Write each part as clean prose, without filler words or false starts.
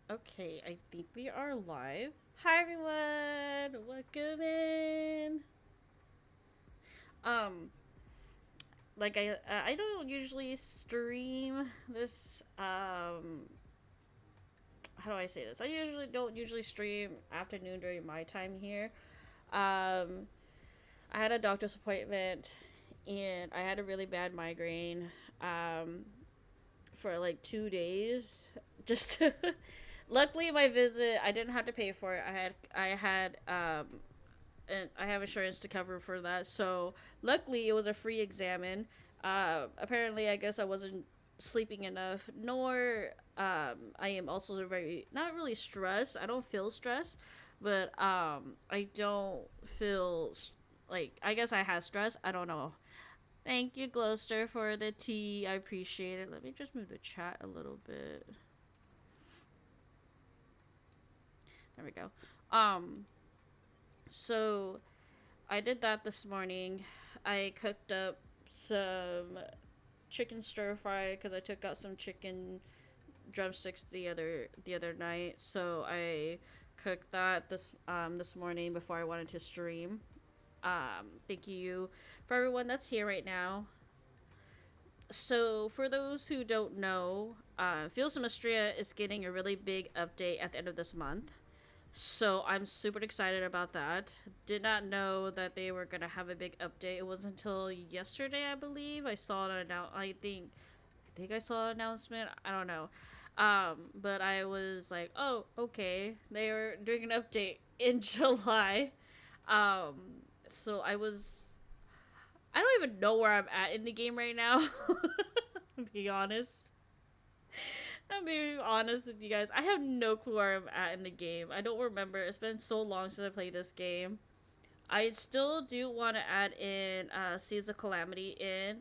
Okay, I think we are live. Hi everyone, welcome in. Um, like I don't usually stream this. How do I say this? I usually don't usually stream afternoon during my time here. I had a doctor's appointment, and I had a really bad migraine. For like 2 days, just to luckily my visit I didn't have to pay for it. And I have insurance to cover for that. So luckily, it was a free examen. Apparently, I guess I wasn't sleeping enough. Nor I am also very not really stressed. I don't feel stressed, but I don't feel like I guess I had stress. I don't know. Thank you, Gloucester, for the tea. I appreciate it. Let me just move the chat a little bit. There we go. So I did that this morning. I cooked up some chicken stir fry because I took out some chicken drumsticks the other night. So I cooked that this morning before I wanted to stream. Thank you for everyone that's here right now. So for those who don't know, Fields of Mistria is getting a really big update at the end of this month. So I'm super excited about that. Did not know that they were gonna have a big update. It wasn't until yesterday, I believe. I saw an I think I saw an announcement. I don't know. But I was like, oh, okay. They are doing an update in July. So I don't even know where I'm at in the game right now. To be honest. I'm being honest with you guys. I have no clue where I'm at in the game. I don't remember. It's been so long since I played this game. I still do want to add in Seeds of Calamity in.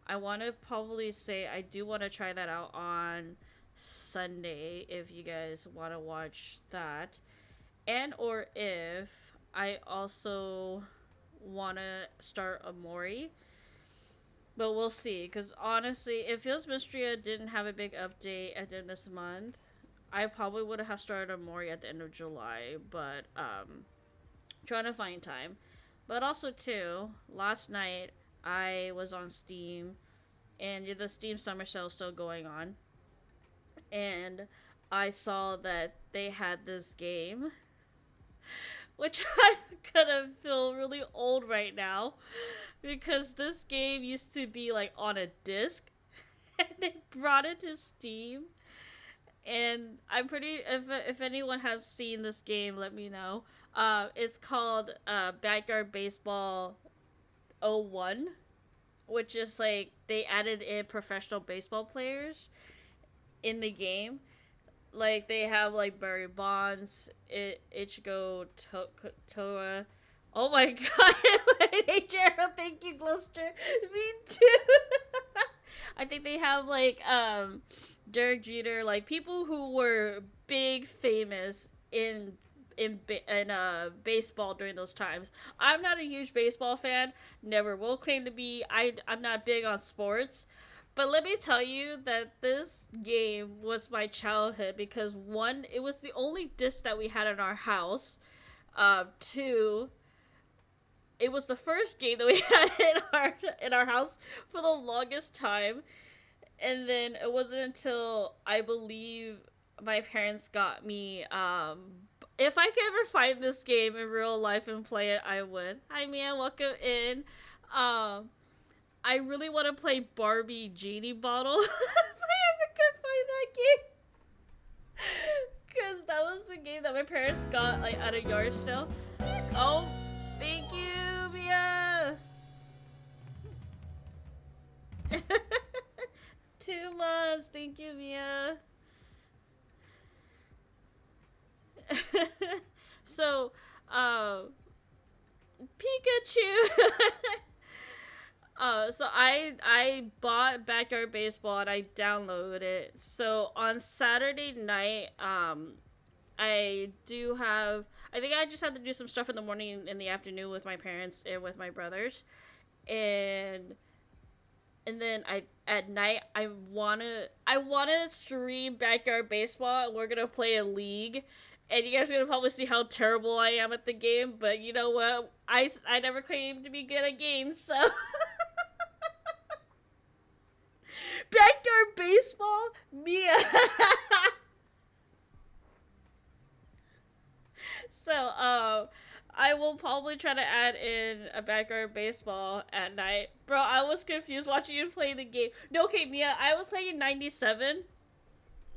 I want to probably say I do want to try that out on Sunday if you guys want to watch that. And or if I also want to start a Mori. But we'll see, because honestly, if Fields Mistria didn't have a big update at the end of this month, I probably would have started a Mori at the end of July, but trying to find time. But also too, last night I was on Steam, and the Steam Summer Sale is still going on, and I saw that they had this game, which I'm gonna feel really old right now, because this game used to be like on a disc, and they brought it to Steam. And I'm pretty. If anyone has seen this game, let me know. It's called Backyard Baseball 01, which is like they added in professional baseball players in the game. Like they have like Barry Bonds, Ichigo Toa. Oh my god! Hey Gerald, thank you, Gloucester. Me too. I think they have like Derek Jeter, like people who were big famous in baseball during those times. I'm not a huge baseball fan. Never will claim to be. I'm not big on sports. But let me tell you that this game was my childhood because one, it was the only disc that we had in our house. Two, it was the first game that we had in our house for the longest time. And then it wasn't until I believe my parents got me if I could ever find this game in real life and play it, I would. Hi Mia, welcome in. I really want to play Barbie Genie Bottle if I ever could find that game. Because that was the game that my parents got like at a yard sale. Oh months. Thank you, Mia. So, Pikachu. So I bought Backyard Baseball and I downloaded it. So on Saturday night, I do have. I think I just had to do some stuff in the morning and in the afternoon with my parents and with my brothers, and then I at night I wanna stream Backyard Baseball. We're gonna play a league, and you guys are gonna probably see how terrible I am at the game. But you know what? I never claimed to be good at games, so. Backyard Baseball, Mia. So, I will probably try to add in a Backyard Baseball at night. Bro, I was confused watching you play the game. No, okay, Mia, I was playing 97,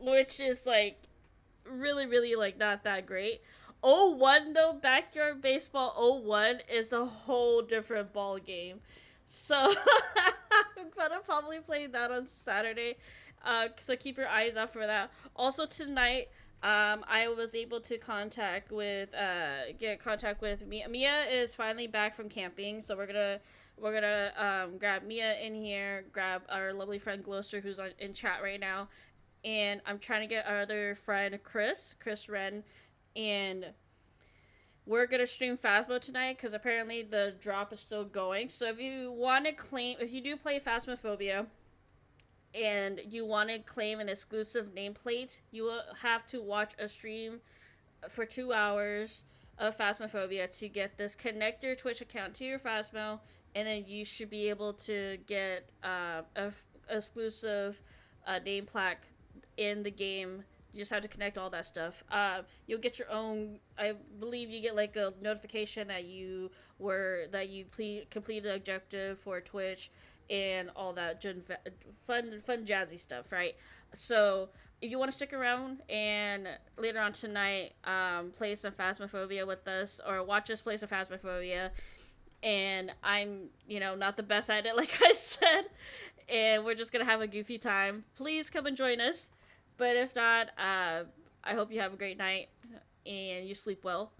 which is, like, really, really, like, not that great. 01, though, Backyard Baseball 01 is a whole different ball game. So, I'm gonna probably play that on Saturday. So keep your eyes out for that. Also tonight, I was able to get contact with Mia. Mia is finally back from camping, so we're gonna grab Mia in here, grab our lovely friend Gloster, who's in chat right now, and I'm trying to get our other friend Chris Wren, and we're gonna stream Phasmo tonight because apparently the drop is still going. So if you do play Phasmophobia, and you want to claim an exclusive nameplate, you will have to watch a stream for 2 hours of Phasmophobia to get this. Connect your Twitch account to your Phasmo, and then you should be able to get a exclusive name plaque in the game. You just have to connect all that stuff. You'll get your own. I believe you get like a notification that you completed the objective for Twitch and all that fun jazzy stuff, right? So if you want to stick around and later on tonight, play some Phasmophobia with us or watch us play some Phasmophobia, and I'm not the best at it, like I said, and we're just gonna have a goofy time. Please come and join us. But if not, I hope you have a great night and you sleep well.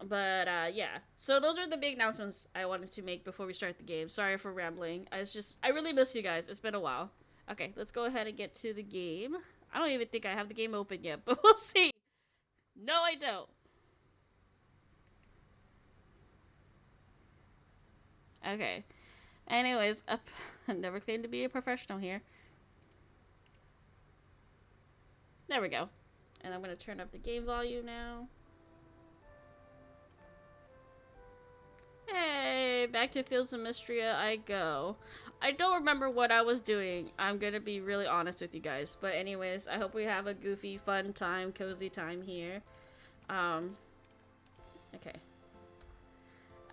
But yeah, so those are the big announcements I wanted to make before we start the game. Sorry for rambling. I really miss you guys. It's been a while. Okay, let's go ahead and get to the game. I don't even think I have the game open yet, but we'll see. No, I don't. Okay. Anyways, I never claimed to be a professional here. There we go. And I'm going to turn up the game volume now. Hey, back to Fields of Mistria I go. I don't remember what I was doing. I'm going to be really honest with you guys. But anyways, I hope we have a goofy, fun time, cozy time here. Okay.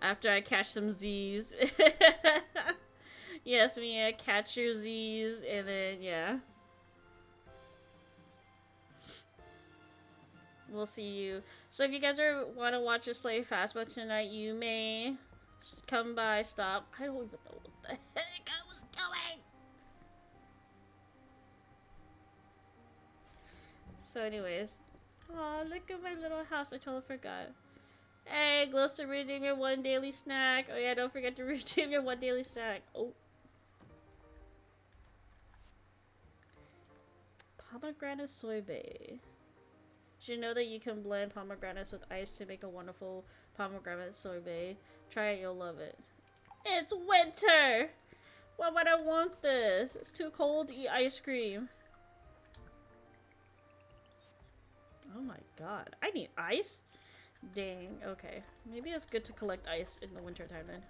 After I catch some Z's. Yes, Mia, catch your Z's, and then, yeah. We'll see you. So if you guys want to watch us play Phasmo tonight, you may come by, stop. I don't even know what the heck I was doing. So anyways. Aw, look at my little house. I totally forgot. Hey, Gloster, redeem your 1 daily snack. Oh yeah, don't forget to redeem your 1 daily snack. Oh. Pomegranate sorbet. Did you know that you can blend pomegranates with ice to make a wonderful pomegranate sorbet? Try it, you'll love it. It's winter! Why would I want this? It's too cold to eat ice cream. Oh my god. I need ice? Dang, okay. Maybe it's good to collect ice in the winter time then.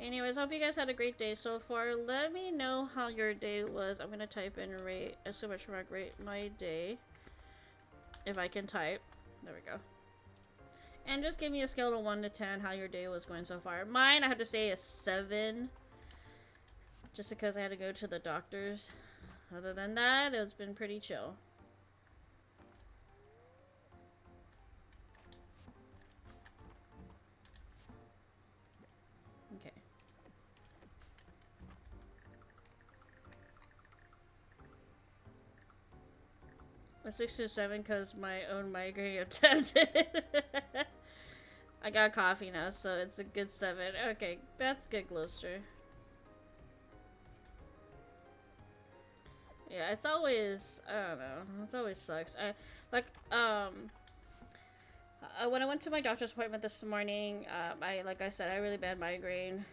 Anyways, I hope you guys had a great day so far. Let me know how your day was. I'm gonna type in rate my day. If I can type. There we go. And just give me a scale of 1 to 10 how your day was going so far. Mine, I have to say, is 7. Just because I had to go to the doctor's. Other than that, it's been pretty chill. A 6 to 7 because my own migraine attempted. I got coffee now, so it's a good 7. Okay, that's good, Gloucester. Yeah, it's always, I don't know, it always sucks. When I went to my doctor's appointment this morning, like I said, I had really bad migraine.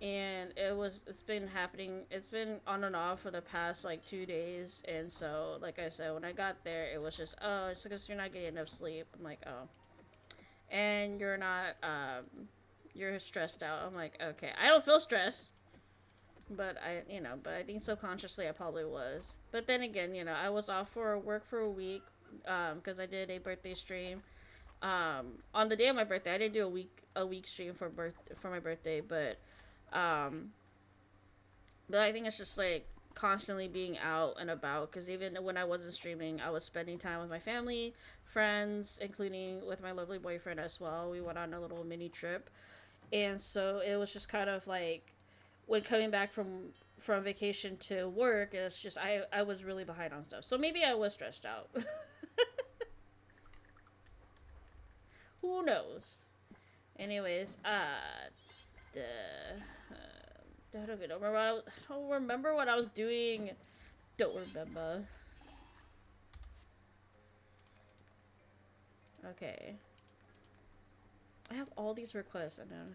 And it's been happening, it's been on and off for the past, like, 2 days. And so, like I said, when I got there, it was just, oh, it's because you're not getting enough sleep. I'm like, oh. And you're not, you're stressed out. I'm like, okay. I don't feel stressed. But I think subconsciously I probably was. But then again, I was off for work for a week, because I did a birthday stream. On the day of my birthday, I didn't do a week stream for my birthday, but I think it's just like constantly being out and about, because even when I wasn't streaming, I was spending time with my family, friends, including with my lovely boyfriend as well. We went on a little mini trip, and so it was just kind of like, when coming back from vacation to work, it's just I was really behind on stuff. So maybe I was stressed out. Who knows? Anyways, I don't remember what I was doing. Don't remember. Okay. I have all these requests, I know.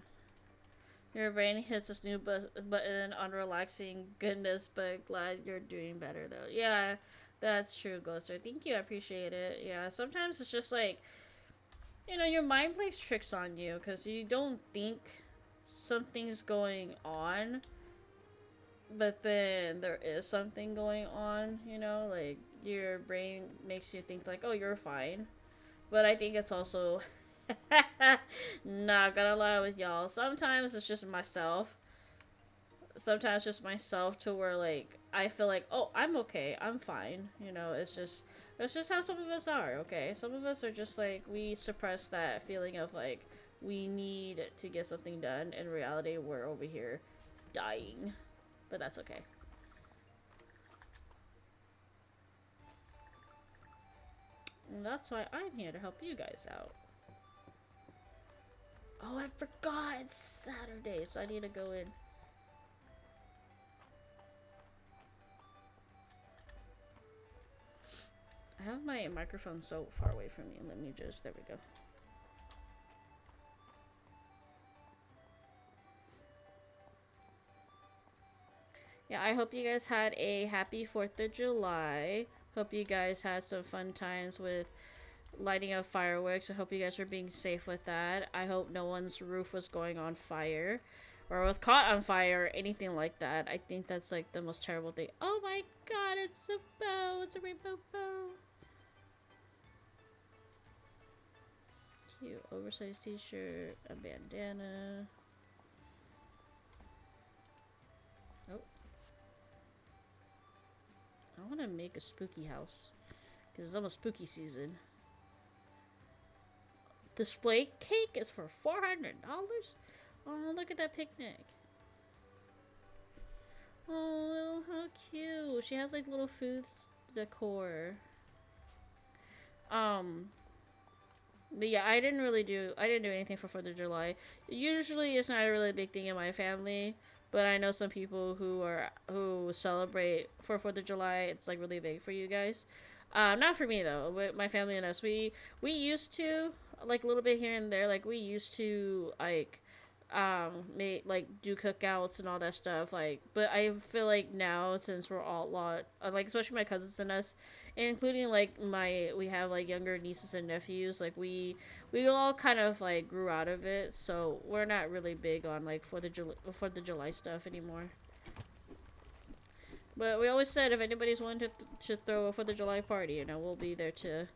Your brain hits this new button on relaxing goodness, but glad you're doing better though. Yeah, that's true, Ghoster. Thank you, I appreciate it. Yeah, sometimes it's just like, your mind plays tricks on you because you don't think something's going on, but then there is something going on, like your brain makes you think like, oh, you're fine. But I think it's also not gonna lie with y'all, sometimes it's just myself. Sometimes just myself to where like I feel like, oh, I'm okay, I'm fine. It's just how some of us are, okay? Some of us are just like, we suppress that feeling of like we need to get something done. In reality, we're over here dying. But that's okay. And that's why I'm here to help you guys out. Oh, I forgot, it's Saturday, so I need to go in. I have my microphone so far away from me. Let me just, there we go. Yeah, I hope you guys had a happy 4th of July. Hope you guys had some fun times with lighting up fireworks. I hope you guys are being safe with that. I hope no one's roof was going on fire or was caught on fire or anything like that. I think that's like the most terrible thing. Oh my god, it's a bow. It's a rainbow bow. Cute oversized t-shirt, a bandana. Oh. I want to make a spooky house because it's almost spooky season. Display cake is for $400. Oh, look at that picnic. Oh, how cute. She has like little food decor. But yeah, I didn't do anything for 4th of July. Usually it's not a really big thing in my family, but I know some people who celebrate for 4th of July. It's like really big for you guys. Not for me though. With my family and us, we used to, like, a little bit here and there. Like, we used to like do cookouts and all that stuff, like, but I feel like now, since we're all like, especially my cousins and us, including like we have like younger nieces and nephews, like we all kind of like grew out of it, so we're not really big on like 4th of July stuff anymore. But we always said if anybody's wanting to throw a 4th of July party, we'll be there to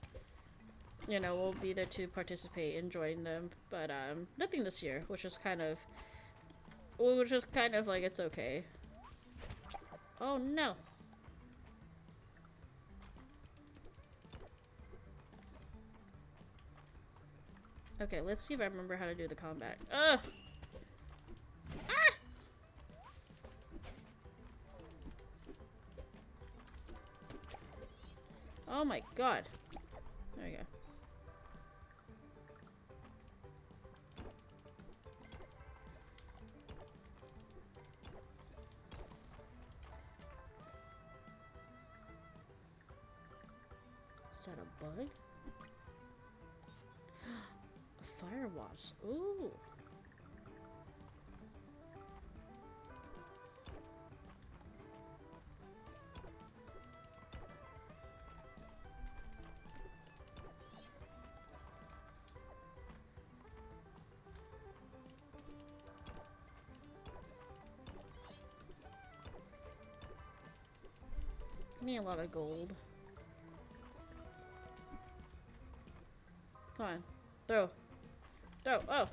participate and join them. But nothing this year, which was kind of like, it's okay. Oh no. Okay, let's see if I remember how to do the combat. Ugh. Ah! Oh my god. There we go. Is that a bug? A fire wasp. Ooh. Need a lot of gold. Come on. Throw. Throw. Oh.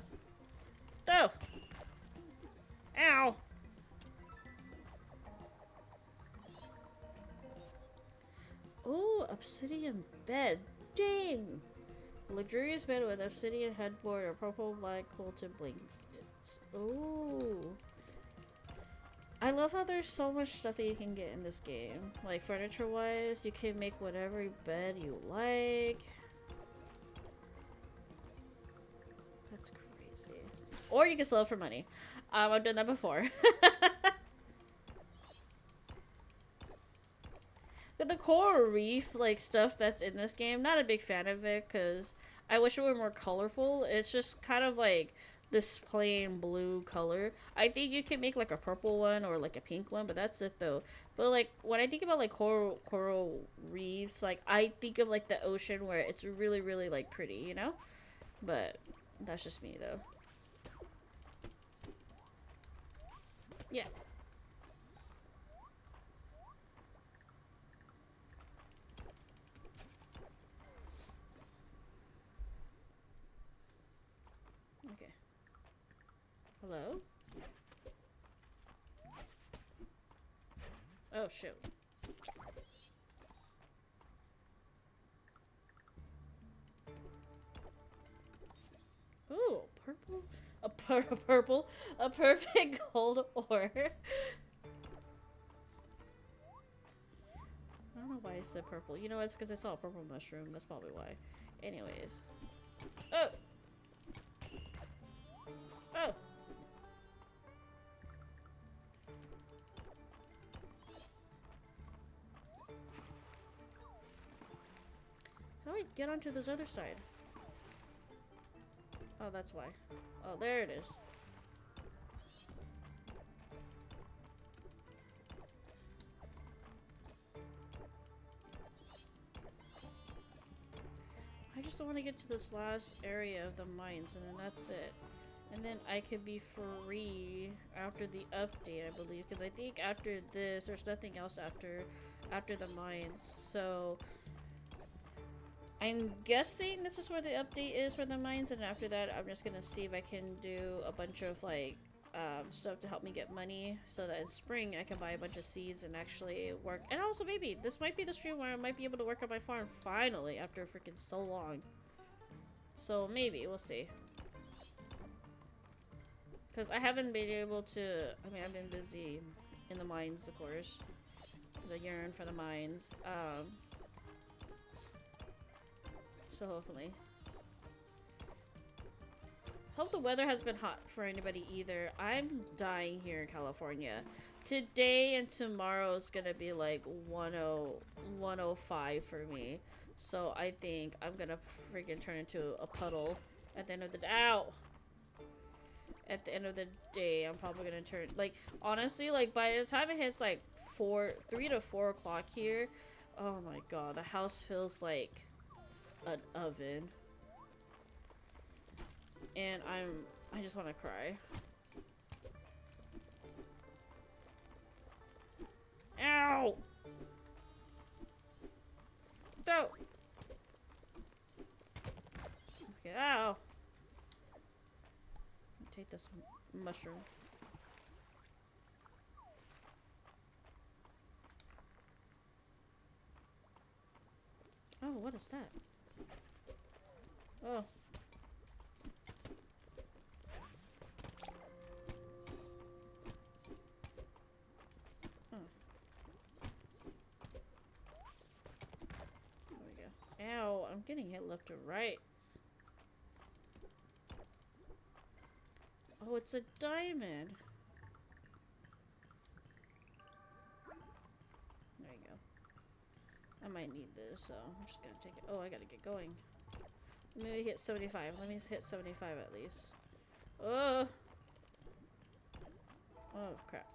Throw. Ow. Oh, obsidian bed. Dang. Luxurious bed with obsidian headboard or purple black quilted blankets. Oh. I love how there's so much stuff that you can get in this game. Like, furniture-wise, you can make whatever bed you like. That's crazy. Or you can sell it for money. I've done that before. The coral reef, like, stuff that's in this game, not a big fan of it, because I wish it were more colorful. It's just kind of like this plain blue color. I think you can make like a purple one or like a pink one, but that's it though. But like when I think about like coral reefs, like I think of like the ocean where it's really really like pretty, you know? But that's just me though. Yeah. Okay. Hello? Oh shoot. Ooh, purple? Purple? A perfect gold ore. I don't know why I said purple. You know, it's because I saw a purple mushroom. That's probably why. Anyways. Oh! Oh! How do I get onto this other side? Oh, that's why. Oh, there it is. I just don't want to get to this last area of the mines, and then that's it. And then I could be free after the update, I believe, because I think after this, there's nothing else after the mines. So I'm guessing this is where the update is for the mines, and after that, I'm just gonna see if I can do a bunch of like stuff to help me get money, so that in spring I can buy a bunch of seeds and actually work. And also maybe this might be the stream where I might be able to work on my farm finally after freaking so long. So maybe we'll see. Because I haven't been able to, I mean, I've been busy in the mines, of course. Because I yearn for the mines. So hopefully. Hope the weather has been hot for anybody either. I'm dying here in California. Today and tomorrow is gonna be like 105 for me. So I think I'm gonna freaking turn into a puddle at the end of the day. Ow! At the end of the day, I'm probably gonna turn, like, honestly, like, by the time it hits, like, 3 to 4 o'clock here, oh my god, the house feels like an oven. And I just want to cry. Ow! Don't! Okay, ow! Take this mushroom. Oh, what is that? Oh. I'm getting hit left to right. Oh, it's a diamond. There you go. I might need this, so I'm just gonna take it. Oh, I gotta get going. Maybe hit 75. Let me hit 75 at least. Oh! Oh, crap.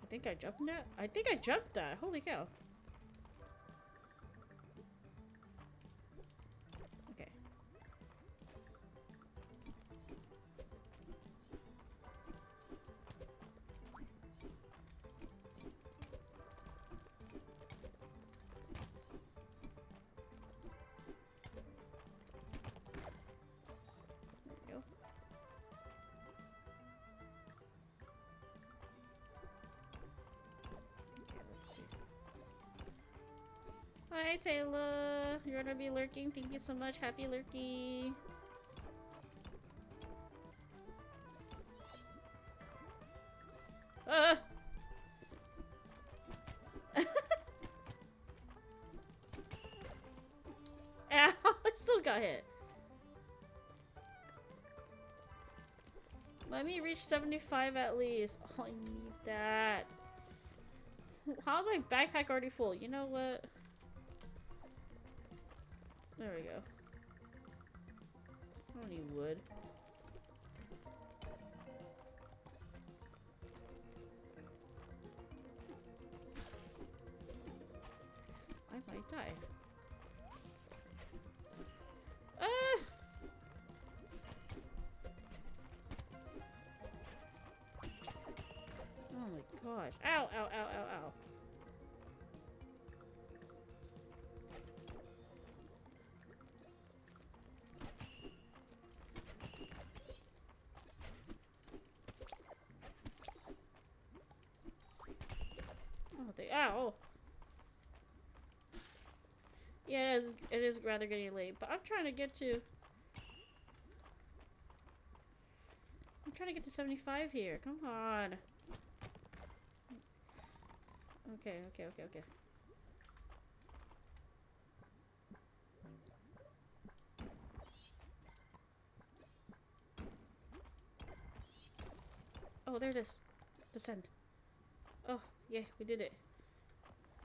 I think I jumped that? I think I jumped that! Holy cow. Okay. There we go. Okay, let's see. Hi, Taylor. You're gonna be lurking. Thank you so much. Happy lurking. Ah! Ow! I still got hit. Let me reach 75 at least. Oh, I need that. How's my backpack already full? You know what? There we go. I don't need wood. I might die. Ah! Oh my gosh. Ow, ow, ow, ow, ow. Ow! Yeah, it is rather getting late, but I'm trying to get to 75 here. Come on. Okay. Oh, there it is. Descend. Oh, yeah, we did it.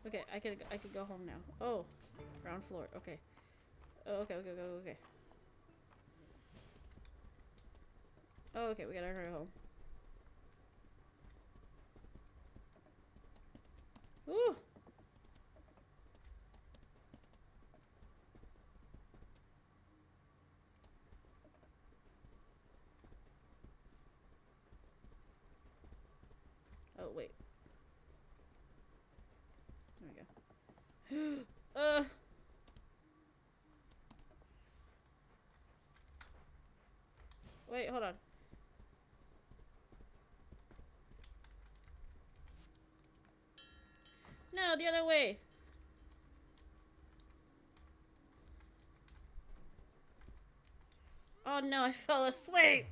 Okay, I could go home now. Oh, ground floor. Okay. Oh, okay. Oh, okay, we gotta hurry home. Ooh! Oh, wait. There we go. Wait, hold on. No, the other way. Oh no, I fell asleep.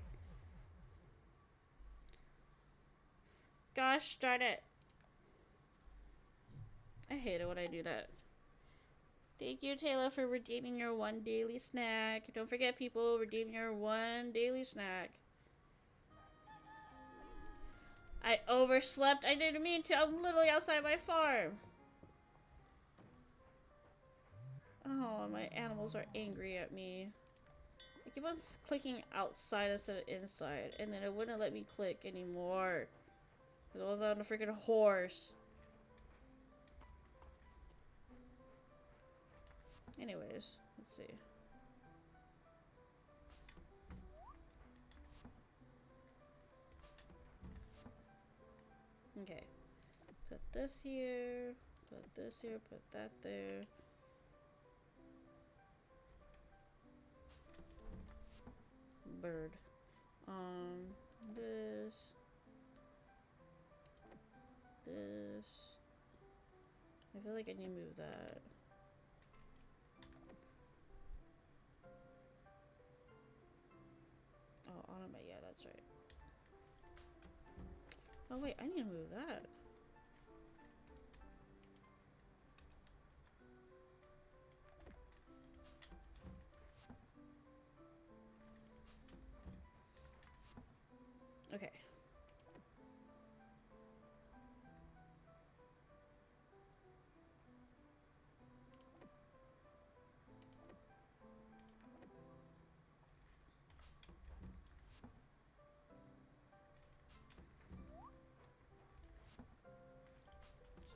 Gosh darn it. I hate it when I do that. Thank you, Taylor, for redeeming your 1 daily snack. Don't forget, people, redeem your 1 daily snack. I overslept. I didn't mean to. I'm literally outside my farm. Oh, my animals are angry at me. I keep on clicking outside instead of inside, and then it wouldn't let me click anymore. Because I was on a freaking horse. Anyways, let's see. Okay. Put this here, put this here, put that there. Bird. This. I feel like I need to move that. Oh, on my, yeah, that's right. Oh wait, I need to move that. Okay.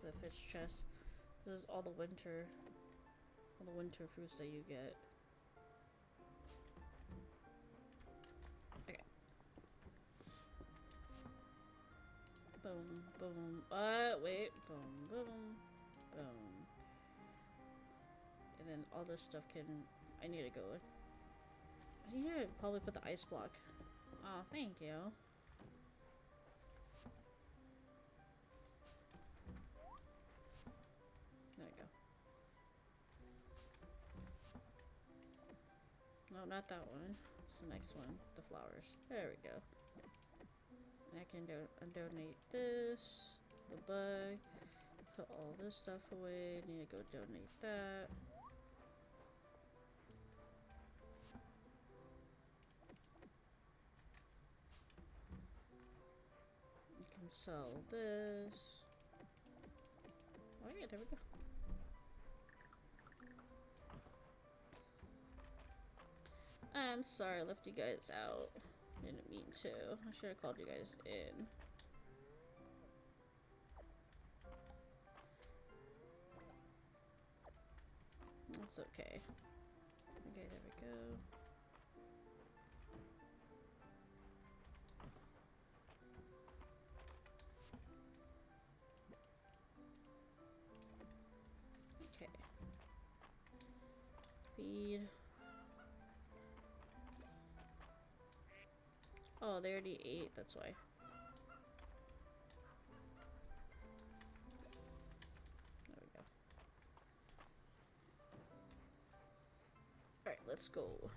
The fish chest. This is all the winter fruits that you get. Okay. Boom, boom. Wait. Boom, boom, boom. And then all this stuff can. I need to go. I need to probably put the ice block. Oh, thank you. There we go. No, not that one. It's the next one. The flowers. There we go. And I can donate this. The bug. Put all this stuff away. Need to go donate that. You can sell this. Oh yeah, there we go. I'm sorry I left you guys out. Didn't mean to. I should have called you guys in. That's okay. Okay, there we go. Okay. Feed. Oh, they already ate, that's why. There we go. Alright, let's go.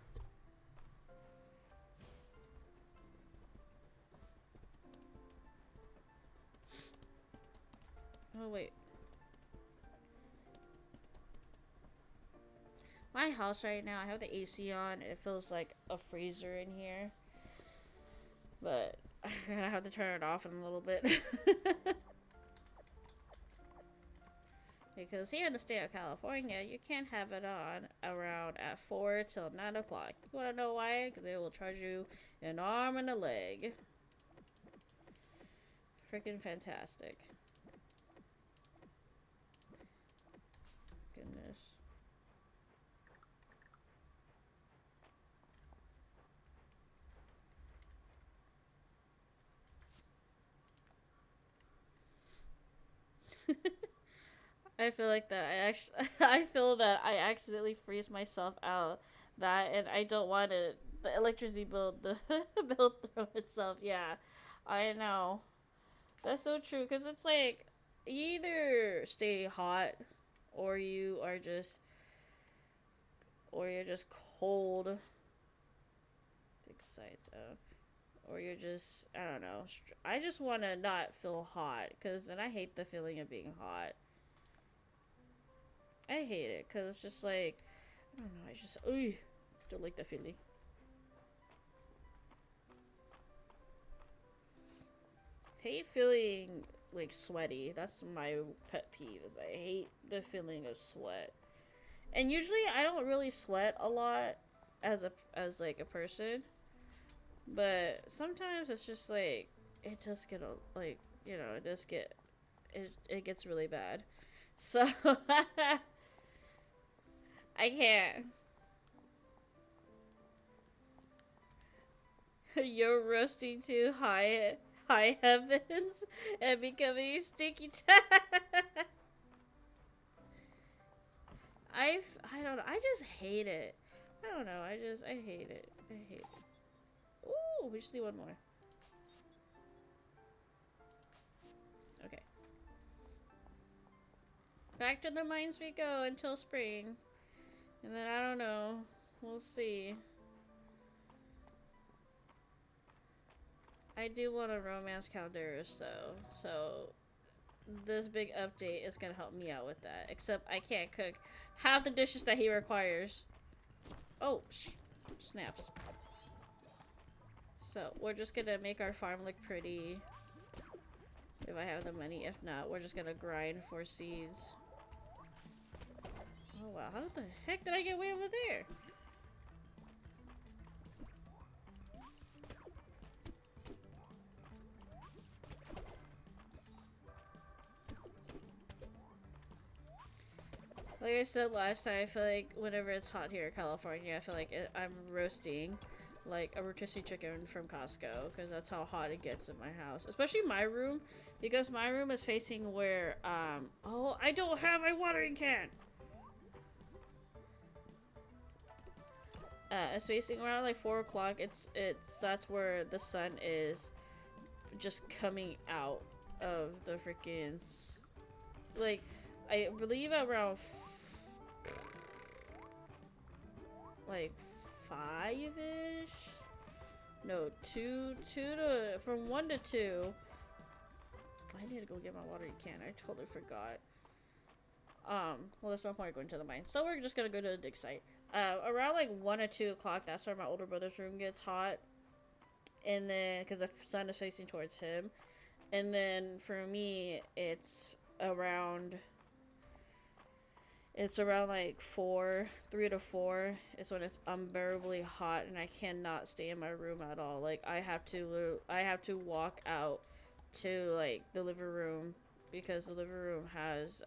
Oh, wait. My house right now, I have the AC on. It feels like a freezer in here. But I'm gonna have to turn it off in a little bit. Because here in the state of California, you can't have it on around at 4 till 9 o'clock. You wanna know why? Because they will charge you an arm and a leg. Freaking fantastic. Goodness. I feel like that I feel that I accidentally freeze myself out that and I don't want it the electricity bill the bill through itself. Yeah. I know. That's so true cuz it's like you either stay hot or you are just or you're just cold. Big sides out. Or you're just I don't know. I just want to not feel hot cuz then I hate the feeling of being hot. I hate it because it's just like I don't know. I just don't like the feeling. Hate feeling like sweaty. That's my pet peeve. Is I hate the feeling of sweat. And usually I don't really sweat a lot as like a person, but sometimes it's just like it just get like it just it gets really bad. So I can't. You're roasting too high heavens and becoming sticky I don't know. I just hate it. I don't know. I hate it. I hate it. Ooh, we just need one more. Okay. Back to the mines we go until spring. And then I don't know. We'll see. I I do want a romance calendar though, so this big update is gonna help me out with that. Except I can't cook half the dishes that he requires. Oh, snaps. So we're just gonna make our farm look pretty. If I have the money, if not, we're just gonna grind for seeds. Oh wow, how the heck did I get way over there? Like I said last time, I feel like whenever it's hot here in California, I feel like I'm roasting like a rotisserie chicken from Costco, because that's how hot it gets in my house. Especially my room, because my room is facing where, oh, I don't have my watering can! It's facing around like 4 o'clock. That's where the sun is just coming out of the freaking, like, I believe around like 5-ish? No, from 1 to 2. I need to go get my watering can. I totally forgot. Well, there's no point going to the mine. So we're just gonna go to the dig site. Around like 1 or 2 o'clock, that's where my older brother's room gets hot. And then, because the sun is facing towards him. And then for me, it's around like 3 to 4 is when it's unbearably hot and I cannot stay in my room at all. Like I have to walk out to like the living room, because the living room has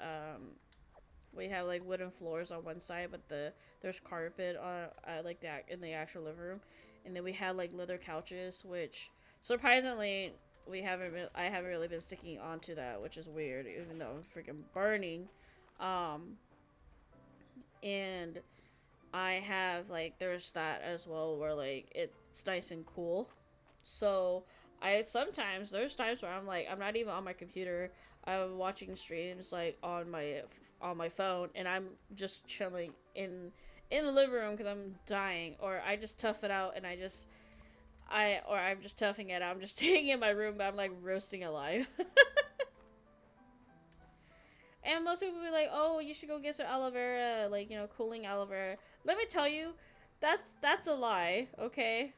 we have like wooden floors on one side, but there's carpet on like that in the actual living room, and then we have like leather couches, which surprisingly I haven't really been sticking onto that, which is weird, even though I'm freaking burning. And I have like there's that as well where like it's nice and cool. So there's times where I'm like, I'm not even on my computer, I'm watching streams like on my phone, and I'm just chilling in the living room because I'm dying, or I just tough it out, and I'm just toughing it out. I'm just staying in my room, but I'm like roasting alive. And most people be like, oh, you should go get some aloe vera, like, you know, cooling aloe vera. Let me tell you, that's a lie, okay?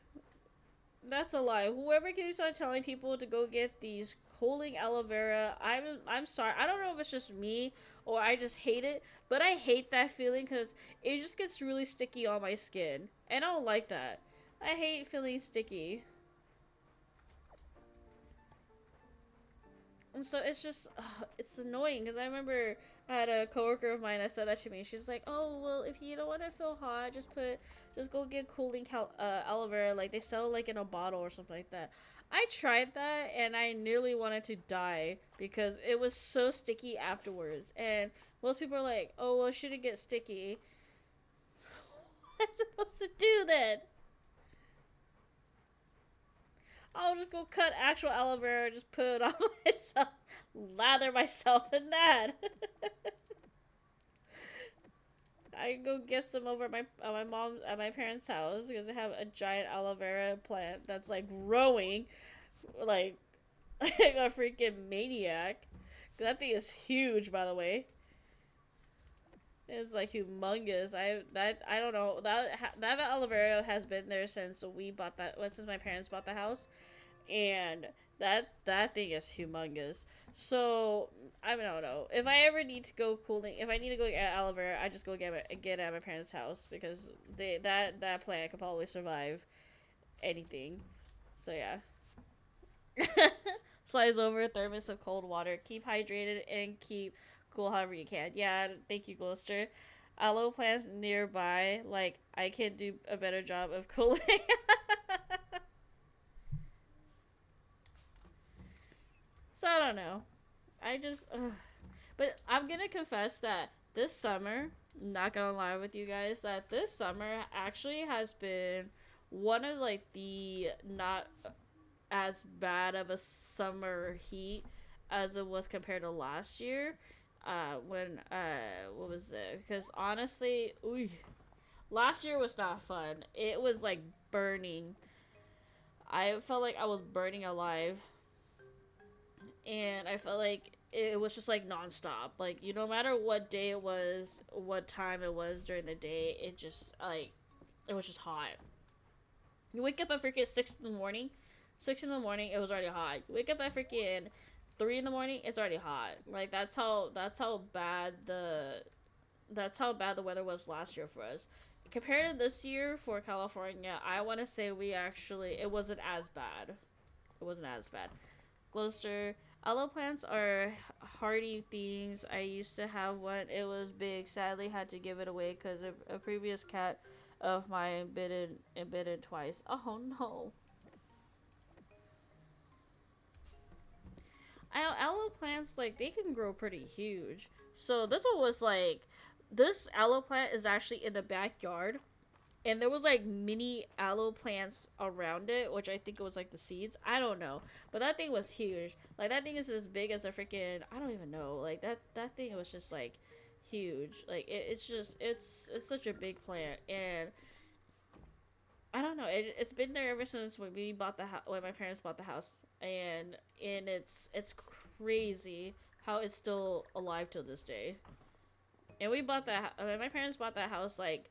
That's a lie. Whoever keeps on telling people to go get these cooling aloe vera, I'm sorry. I don't know if it's just me or I just hate it, but I hate that feeling because it just gets really sticky on my skin. And I don't like that. I hate feeling sticky. And so it's just, it's annoying, because I remember I had a coworker of mine that said that to me. She's like, oh, well, if you don't want to feel hot, just go get cooling aloe vera. Like, they sell, like, in a bottle or something like that. I tried that, and I nearly wanted to die, because it was so sticky afterwards. And most people are like, oh, well, should it get sticky? What am I supposed to do then? I'll just go cut actual aloe vera, just put it on myself, lather myself in that. I can go get some over at my parents' house, because they have a giant aloe vera plant that's like growing like a freaking maniac. That thing is huge, by the way. It's like humongous. I don't know, that aloe vera has been there since since my parents bought the house, and that thing is humongous. So I don't know, if I ever need to go if I need to go get aloe vera, I just go get it at my parents' house, because that plant could probably survive anything. So yeah. Slides over a thermos of cold water. Keep hydrated and keep cool however you can. Yeah, thank you, Gloucester. Aloe plants nearby, like, I can do a better job of cooling. So I don't know. But I'm gonna confess that this summer, not gonna lie with you guys, that this summer actually has been one of like the not as bad of a summer heat as it was compared to last year. When what was it? Because honestly, last year was not fun. It was like burning. I felt like I was burning alive, and I felt like it was just like nonstop. Like, no matter what day it was, what time it was during the day, it just like it was just hot. You wake up at freaking 6 in the morning. 6 in the morning, it was already hot. You wake up at freaking 3 in the morning, it's already hot. Like that's how bad the weather was last year for us. Compared to this year for California, I want to say it wasn't as bad. It wasn't as bad. Gloucester, aloe plants are hardy things. I used to have one. It was big. Sadly, had to give it away because a previous cat of mine bitten twice. Oh no. Aloe plants, like, they can grow pretty huge. So this one was like, this aloe plant is actually in the backyard, and there was like mini aloe plants around it, which I think it was like the seeds. I don't know, but that thing was huge. Like, that thing is as big as a freaking, I don't even know. Like, that thing was just like huge. Like, it's just it's such a big plant, and I don't know. It's been there ever since when we bought the house, when my parents bought the house, and it's crazy how it's still alive till this day. And we bought that. I mean, my parents bought that house like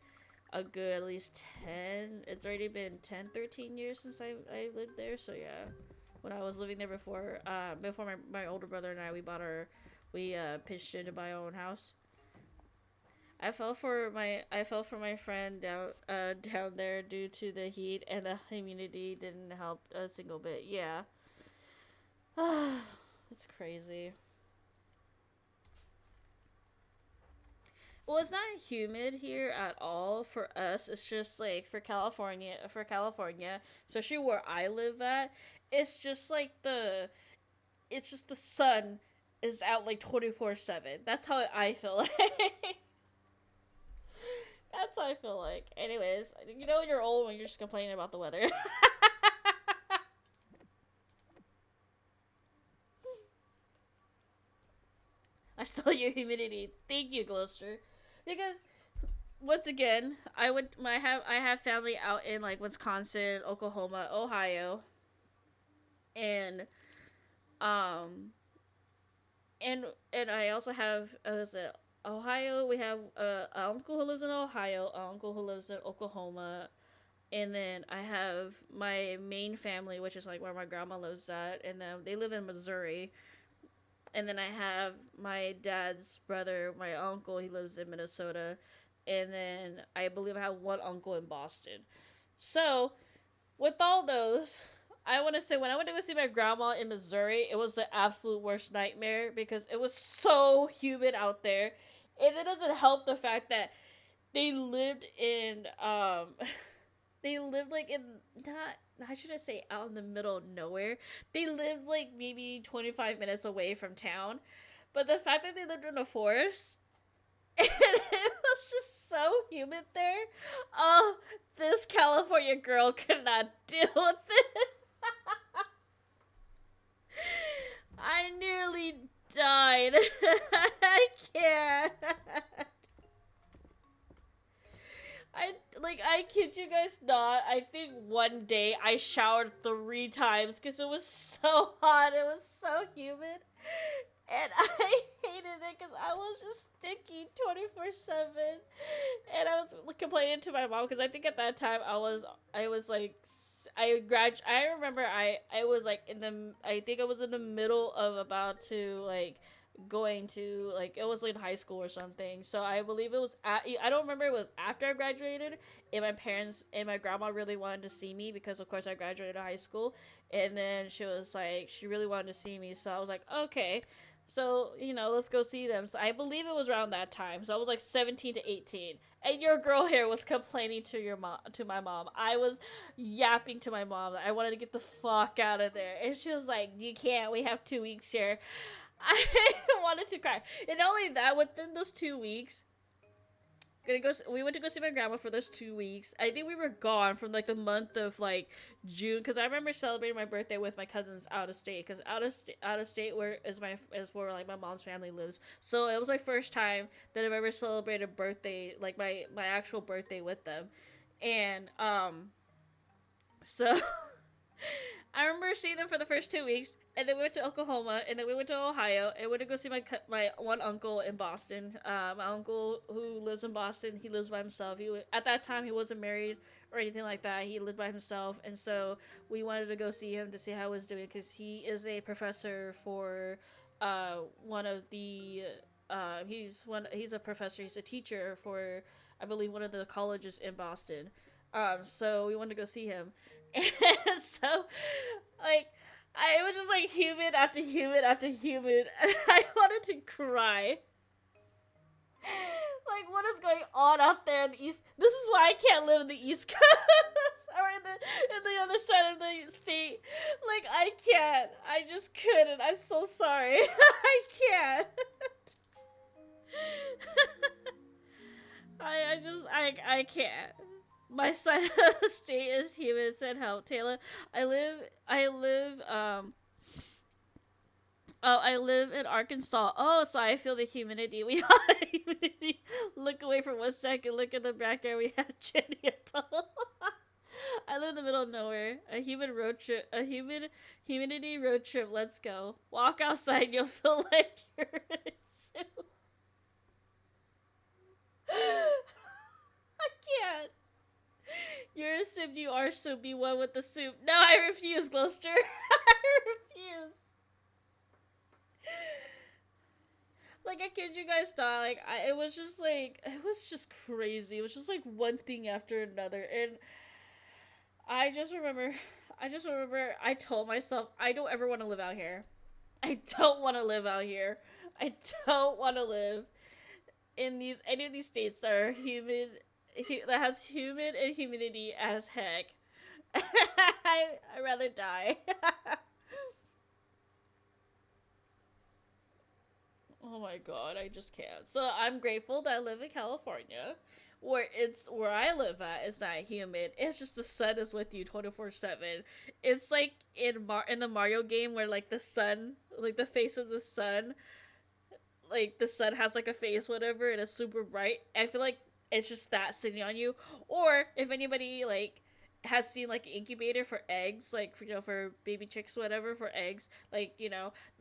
a good at least 10. It's already been 10, 13 years since I lived there. So yeah, when I was living there before my older brother and I, we pitched in to buy our own house. I fell for my friend down there due to the heat, and the humidity didn't help a single bit. Yeah. It's crazy. Well, it's not humid here at all for us. It's just like for California, especially where I live at, it's just like the sun is out like 24/7. That's how I feel like. That's how I feel like. Anyways, when you're old when you're just complaining about the weather. I stole your humidity. Thank you, Gloucester. Because once again, I have family out in like Wisconsin, Oklahoma, Ohio, and um and I also have Ohio. We have an uncle who lives in Ohio, an uncle who lives in Oklahoma, and then I have my main family, which is like where my grandma lives at, and then they live in Missouri. And then I have my dad's brother, my uncle. He lives in Minnesota, and then I believe I have one uncle in Boston. So with all those, I want to say when I went to go see my grandma in Missouri, it was the absolute worst nightmare because it was so humid out there, and it doesn't help the fact that they lived in they lived like in not I shouldn't say out in the middle of nowhere. They lived like maybe 25 minutes away from town. But the fact that they lived in a forest and it was just so humid there. Oh, this California girl could not deal with it. I nearly died. I can't. I kid you guys not. I think one day I showered 3 times because it was so hot. It was so humid. And I hated it because I was just sticky 24/7. And I was complaining to my mom because I think at that time I was like, I remember I was like I think I was in the middle of about to like going to like it was like in high school or something. So I believe it was I don't remember, it was after I graduated, and my parents and my grandma really wanted to see me because of course I graduated high school, and then she was like she really wanted to see me, so I was like, okay, so let's go see them. So I believe it was around that time, so I was like 17 to 18, and your girl here was complaining to my mom. I was yapping to my mom that I wanted to get the fuck out of there, and she was like, you can't, we have 2 weeks here. I wanted to cry. And not only that, within those 2 weeks, we went to go see my grandma for those 2 weeks. I think we were gone from like the month of like June, because I remember celebrating my birthday with my cousins out of state, because out of state is where like my mom's family lives. So it was my first time that I've ever celebrated birthday, like my actual birthday with them. And so I remember seeing them for the first 2 weeks, and then we went to Oklahoma, and then we went to Ohio, and went to go see my one uncle in Boston. My uncle who lives in Boston, he lives by himself. At that time he wasn't married or anything like that. He lived by himself, and so we wanted to go see him to see how he was doing because he is a professor for one of the he's a professor. He's a teacher for I believe one of the colleges in Boston. So we wanted to go see him. And so, like, it was just like human after human after human, and I wanted to cry. Like, what is going on out there in the East? This is why I can't live in the East Coast or in the other side of the state. Like, I can't. I just couldn't. I'm so sorry. I can't. I can't. My side of the state is human. Send help, Taylor. I live in Arkansas. Oh, so I feel the humidity. We have humidity. Look away for 1 second. Look at the backyard. We have Jenny and Paul. I live in the middle of nowhere. A human road trip. A humidity road trip. Let's go. Walk outside and you'll feel like you're in a soup. I can't. You're a sim, you are soup, be one with the soup. No, I refuse, Gloucester. I refuse. Like, I kid you guys not, like, it was just crazy. It was just like one thing after another, and I just remember I told myself, I don't ever want to live out here. I don't want to live out here. I don't want to live in any of these states that are humid, that has humid and humidity as heck. I'd rather die. Oh my god, I just can't. So I'm grateful that I live in California, where I live at. It's not humid. It's just the sun is with you 24/7. It's like in the Mario game where like the sun, like the face of the sun, like the sun has like a face, whatever, and it's super bright. I feel like it's just that sitting on you. Or if anybody like has seen like an incubator for eggs, like for baby chicks, whatever, for eggs, like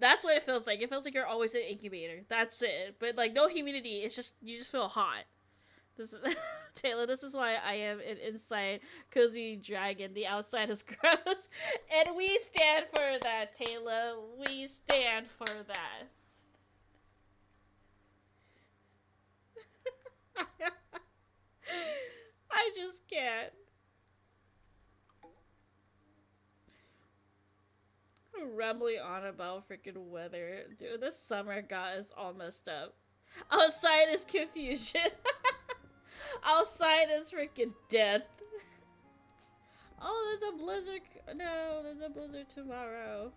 that's what it feels like. It feels like you're always in an incubator. That's it. But like no humidity. It's just you just feel hot. This is Taylor. This is why I am an inside cozy dragon. The outside is gross, and we stand for that, Taylor. We stand for that. I just can't. Rambling on about freaking weather. Dude, this summer got us all messed up. Outside is confusion. Outside is freaking death. Oh, there's a blizzard. No, there's a blizzard tomorrow.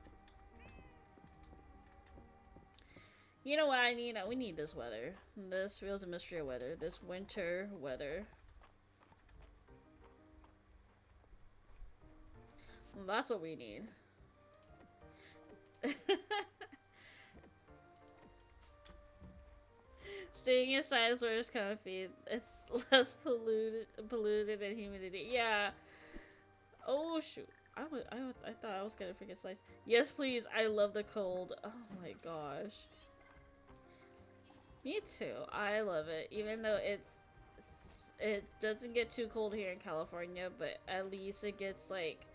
You know what I need? We need this weather. This feels a Mistria weather. This winter weather. Well, that's what we need. Staying inside is where it's comfy. It's less polluted than humidity. Yeah. Oh shoot. I thought I was gonna freaking slice. Yes, please. I love the cold. Oh my gosh. Me too. I love it. Even though it doesn't get too cold here in California, but at least it gets like,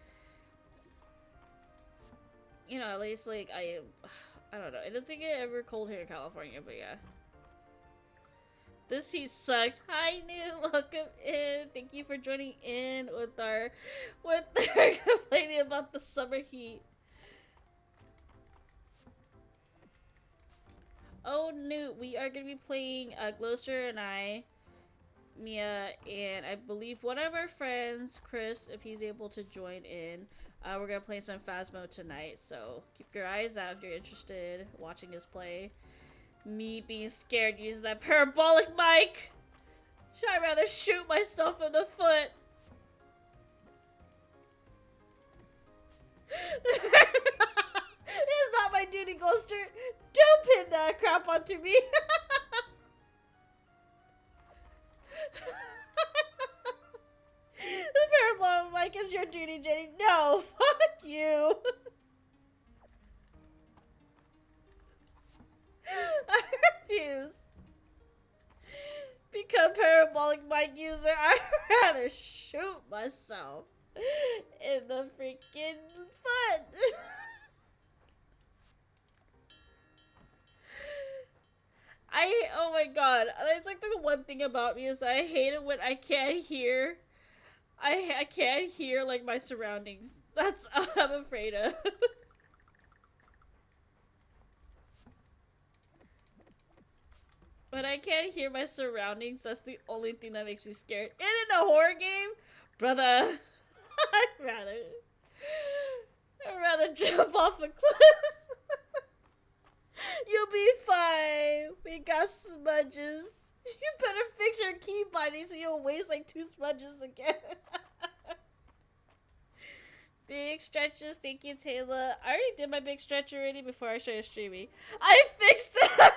at least like I don't know. It doesn't get ever cold here in California, but yeah. This heat sucks. Hi, New. Welcome in. Thank you for joining in with our complaining about the summer heat. Oh, Newt, we are gonna be playing Gloucester and I, Mia, and I believe one of our friends, Chris, if he's able to join in. We're gonna play some Phasmo tonight, so keep your eyes out if you're interested in watching us play. Me being scared using that parabolic mic! Should I rather shoot myself in the foot? It's not my duty, Gloucester! Don't pin that crap onto me! The parabolic mic is your duty, Jenny. No, fuck you. I refuse. Become parabolic mic user. I'd rather shoot myself in the freaking foot. Oh my god. It's like the one thing about me is I hate it when I can't hear. I can't hear like my surroundings. That's all I'm afraid of. When I can't hear my surroundings, that's the only thing that makes me scared. And in a horror game, brother, I'd rather jump off a cliff. You'll be fine. We got smudges. You better fix your key binding so you don't waste like 2 smudges again. Big stretches, thank you, Taylor. I already did my big stretch already before I started streaming. I fixed it!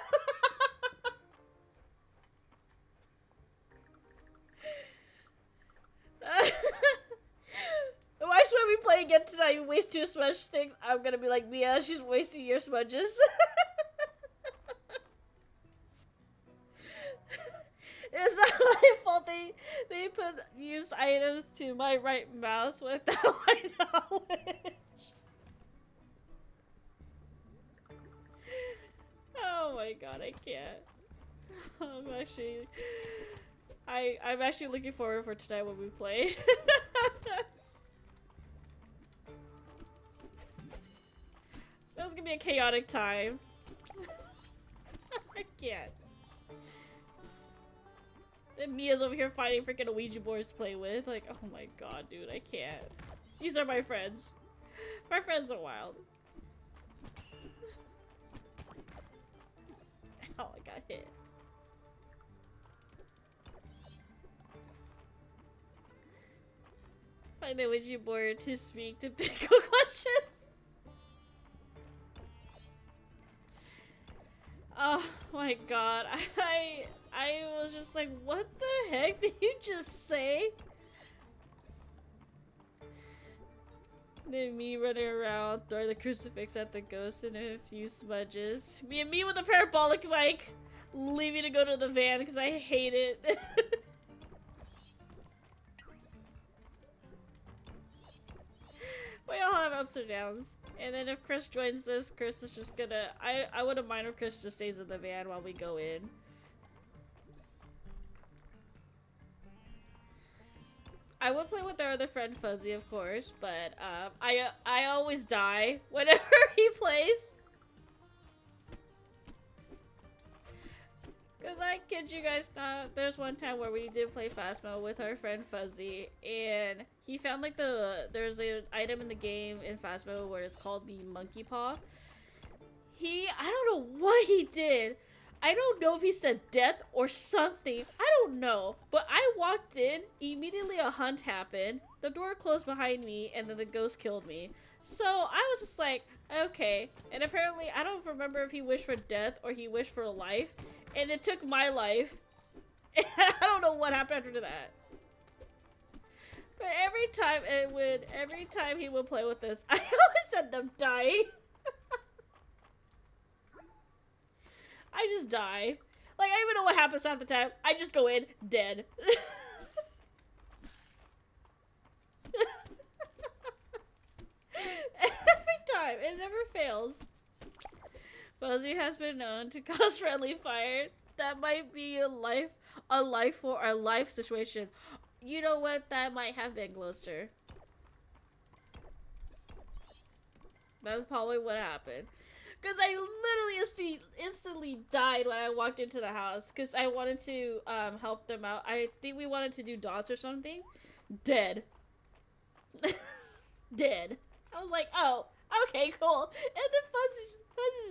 I swear we play again tonight, you waste 2 smudge sticks, I'm gonna be like, Mia, she's wasting your smudges. It's not my fault they put use items to my right mouse without my knowledge. Oh my god, I can't. I'm actually looking forward for tonight when we play. This is gonna be a chaotic time. I can't. And Mia's over here finding freaking Ouija boards to play with. Like, oh my god, dude, I can't. These are my friends. My friends are wild. Oh, I got hit. Find the Ouija board to speak to pickle questions. Oh my god, I was just like, what the heck did you just say? Then me running around, throwing the crucifix at the ghost and a few smudges. Me with a parabolic mic, leaving to go to the van because I hate it. We all have ups or downs. And then if Chris joins this, Chris is just gonna... I wouldn't mind if Chris just stays in the van while we go in. I would play with our other friend Fuzzy, of course, but I always die whenever he plays. Because I kid you guys not, there's one time where we did play Phasmo with our friend Fuzzy, and he found like there's an item in the game in Phasmo where it's called the monkey paw. I don't know what he did. I don't know if he said death or something. I don't know. But I walked in, immediately a hunt happened, the door closed behind me, and then the ghost killed me. So I was just like, okay. And apparently, I don't remember if he wished for death or he wished for life. And it took my life. I don't know what happened after that. But every time he would play with this, I always end up dying. I just die. Like, I don't even know what happens half the time. I just go in, dead. Every time. It never fails. Fuzzy has been known to cause friendly fire. That might be a life situation. You know what? That might have been Gloucester. That's probably what happened. Because I literally instantly died when I walked into the house. Because I wanted to help them out. I think we wanted to do dots or something. Dead. Dead. I was like, oh, okay, cool. And then Fuzzy's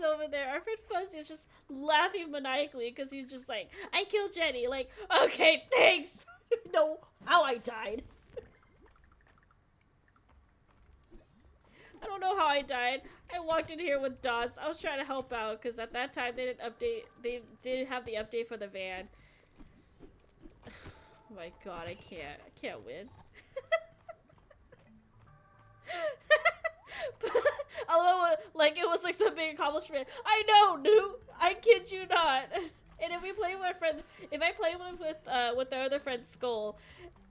over there. Our friend Fuzzy is just laughing maniacally because he's just like, I killed Jenny. Like, okay, thanks. You know how I died. I don't know how I died. I walked in here with dots. I was trying to help out because at that time they didn't update. They didn't have the update for the van. Oh my god, I can't win. looks like some big accomplishment. I know, noob. I kid you not. And if we play with my friend, if I play with our other friend Skull,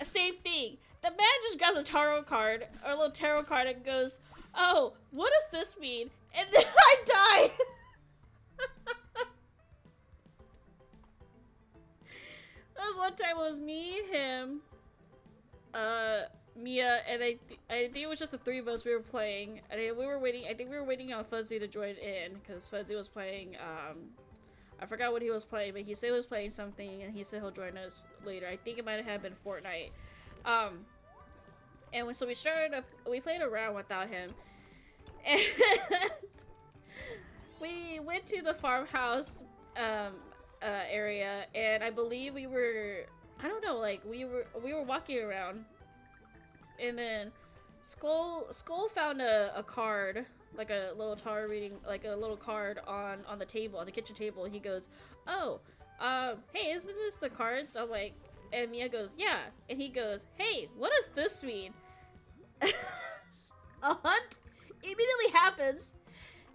same thing. The man just grabs a tarot card, or a little tarot card, and goes, "Oh, what does this mean?" And then I die. There was one time it was me, him, Mia, and I think it was just the three of us we were playing. And we were waiting. I think we were waiting on Fuzzy to join in because Fuzzy was playing. I forgot what he was playing, but he said he was playing something, and he said he'll join us later. I think it might have been Fortnite. And so we started up. We played around without him, and we went to the farmhouse area, and I believe we were. I don't know, like we were walking around, and then Skull found a card, like a little tarot reading, like a little card on the table, on the kitchen table. He goes, "Oh, hey, isn't this the cards?" I'm like, and Mia goes, "Yeah," and he goes, "Hey, what does this mean?" A hunt immediately happens,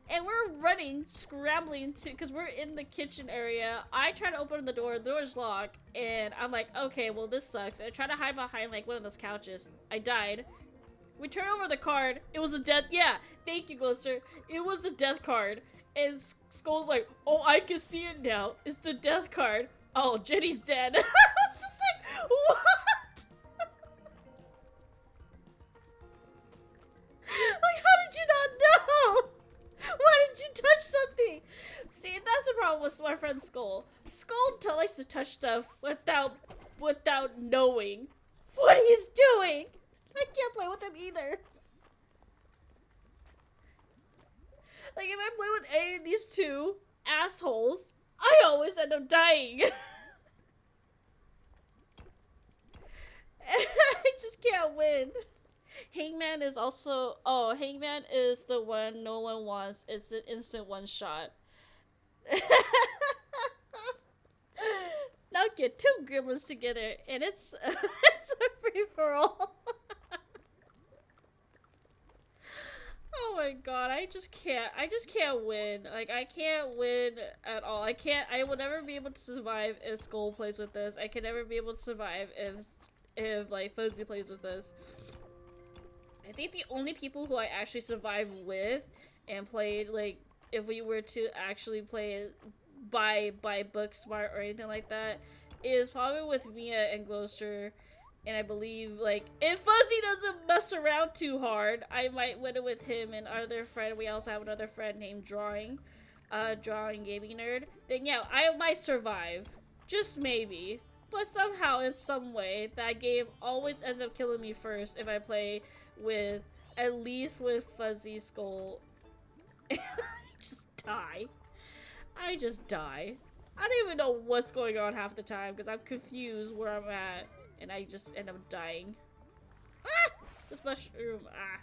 and we're running, scrambling to, because we're in the kitchen area. I try to open the door's locked, and I'm like, okay, well, this sucks. And I try to hide behind, like, one of those couches. I died. We turn over the card. It was a death. Yeah, thank you, Glister. It was a death card. And Skull's like, oh, I can see it now. It's the death card. Oh, Jenny's dead. I was just like, what? Like, how did you not know? Why did you touch something? See, that's the problem with my friend Skull. Skull likes to touch stuff without knowing what he's doing. I can't play with him either. Like, if I play with any of these two assholes, I always end up dying. I just can't win. Hangman is also... Oh, Hangman is the one no one wants. It's an instant one-shot. Now get two gremlins together, and it's it's a free-for-all. Oh my god, I just can't win. Like, I can't win at all. I will never be able to survive if Skull plays with this. I can never be able to survive if like, Fuzzy plays with this. I think the only people who I actually survived with and played, like, if we were to actually play it by book smart or anything like that, is probably with Mia and Gloucester. And I believe, like, if Fuzzy doesn't mess around too hard, I might win it with him and our other friend. We also have another friend named Drawing Gaming Nerd. Then yeah, I might survive. Just maybe. But somehow, in some way, that game always ends up killing me first if I play with, at least with Fuzzy, Skull. I just die. I just die. I don't even know what's going on half the time because I'm confused where I'm at. And I just end up dying. Ah! This mushroom. Ah.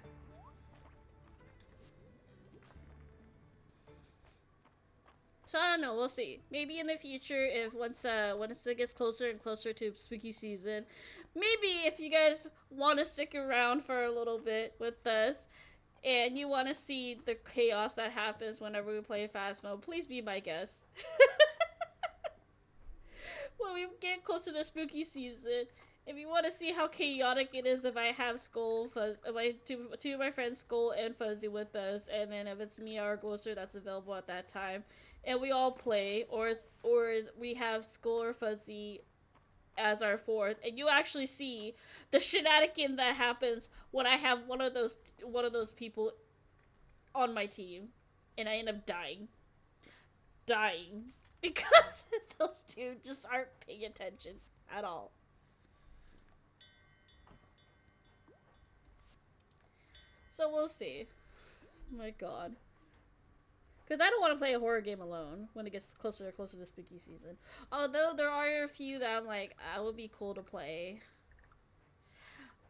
So I don't know. We'll see. Maybe in the future, if once it gets closer and closer to spooky season, maybe if you guys want to stick around for a little bit with us, and you want to see the chaos that happens whenever we play Phasmo, please be my guest. When we get closer to spooky season, if you want to see how chaotic it is if I have two of my friends, Skull and Fuzzy, with us, and then if it's me or Gloucester that's available at that time, and we all play, or we have Skull or Fuzzy as our fourth, and you actually see the shenanigan that happens when I have one of those people on my team, and I end up dying because those two just aren't paying attention at all. So we'll see. Oh my god. Because I don't want to play a horror game alone when it gets closer and closer to spooky season. Although there are a few that I'm like, I would be cool to play.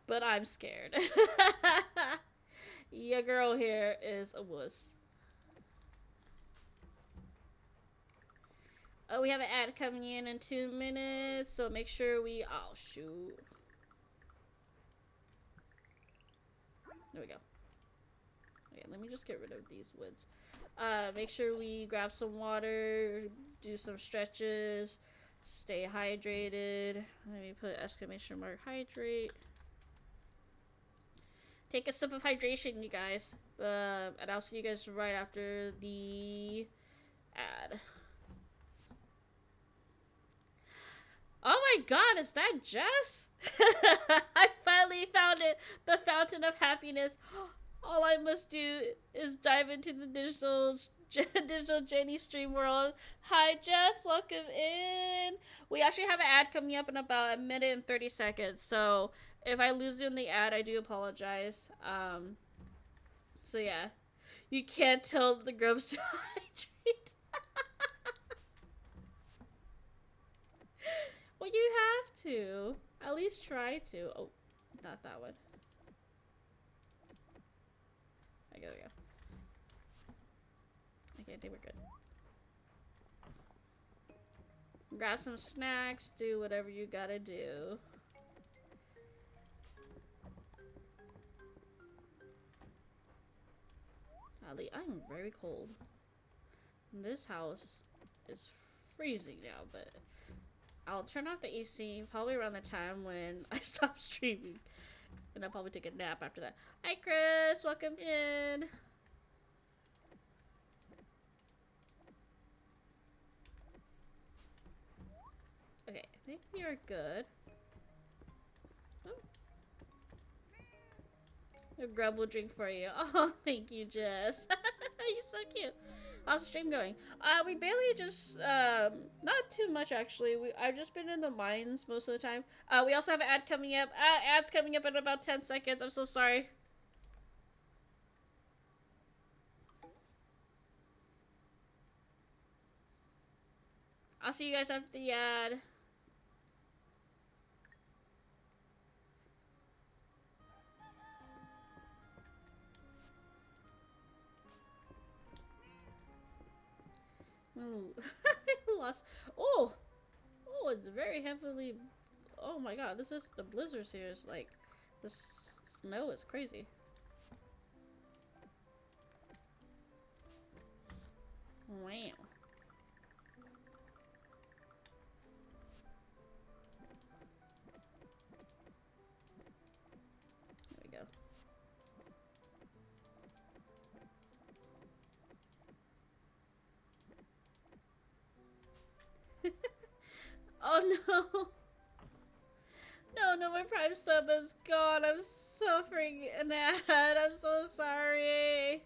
But I'm scared. Your girl here is a wuss. Oh, we have an ad coming in 2 minutes, so make sure we... Oh, shoot. There we go. Okay, let me just get rid of these woods. Make sure we grab some water, do some stretches, stay hydrated. Let me put exclamation mark hydrate. Take a sip of hydration, you guys. And I'll see you guys right after the ad. Oh my god, is that Jess? I finally found it! The fountain of happiness. All I must do is dive into the digital Jenny stream world. Hi Jess, welcome in. We actually have an ad coming up in about 1:30, so if I lose you in the ad, I do apologize. So yeah, you can't tell the grubs to hydrate. Well, you have to. At least try to. Oh, not that one. Okay, there we go. Okay, I think we're good. Grab some snacks, do whatever you gotta do. Ali, I'm very cold. This house is freezing now, but I'll turn off the AC probably around the time when I stop streaming. And I'll probably take a nap after that. Hi Chris, welcome in. Okay, I think we are good. Oh. A grub will drink for you. Oh, thank you, Jess. You're so cute. How's the stream going? We barely just, not too much actually. I've just been in the mines most of the time. We also have an ad coming up. Ad's coming up in about 10 seconds. I'm so sorry. I'll see you guys after the ad. Ooh. Lost. Oh! Oh, it's very heavily. Oh my god, this is the blizzards here. Is like, the snow is crazy. Wow. There we go. Oh no! No, my Prime sub is gone. I'm suffering in that. I'm so sorry.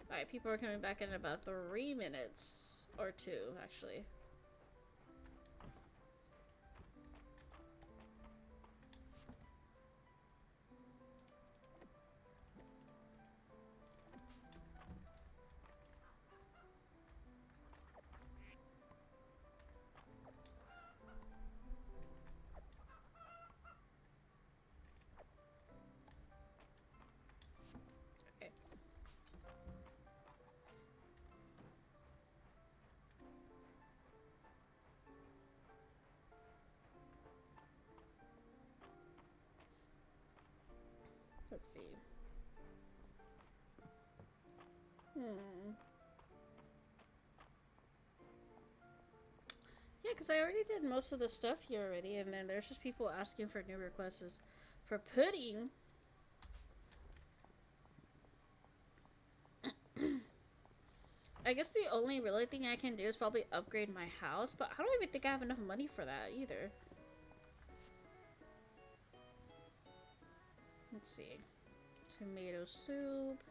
Alright, people are coming back in about 3 minutes. Or 2, actually. Let's see. Yeah, because I already did most of the stuff here already, and then there's just people asking for new requests for pudding. I guess the only really thing I can do is probably upgrade my house, but I don't even think I have enough money for that either. Let's see. Tomato soup.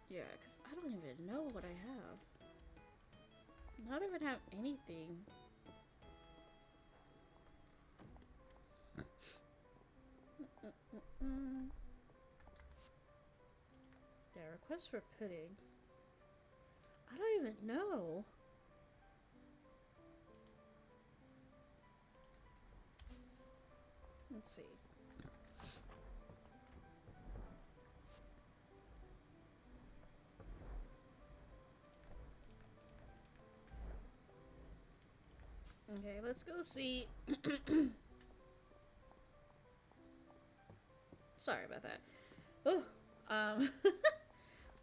Yeah, because I don't even know what I have. I don't even have anything. Yeah, request for pudding. I don't even know. Let's see. Okay, let's go see. Sorry about that. Oh,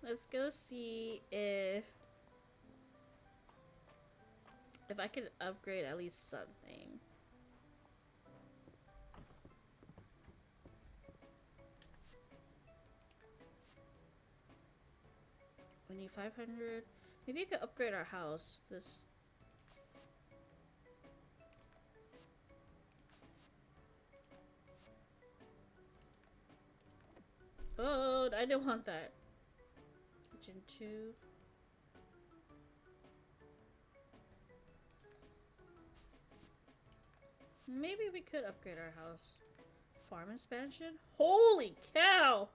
let's go see if I could upgrade at least something. We need 500. Maybe I could upgrade our house. This. Oh, I didn't want that. Kitchen 2. Maybe we could upgrade our house. Farm expansion? Holy cow!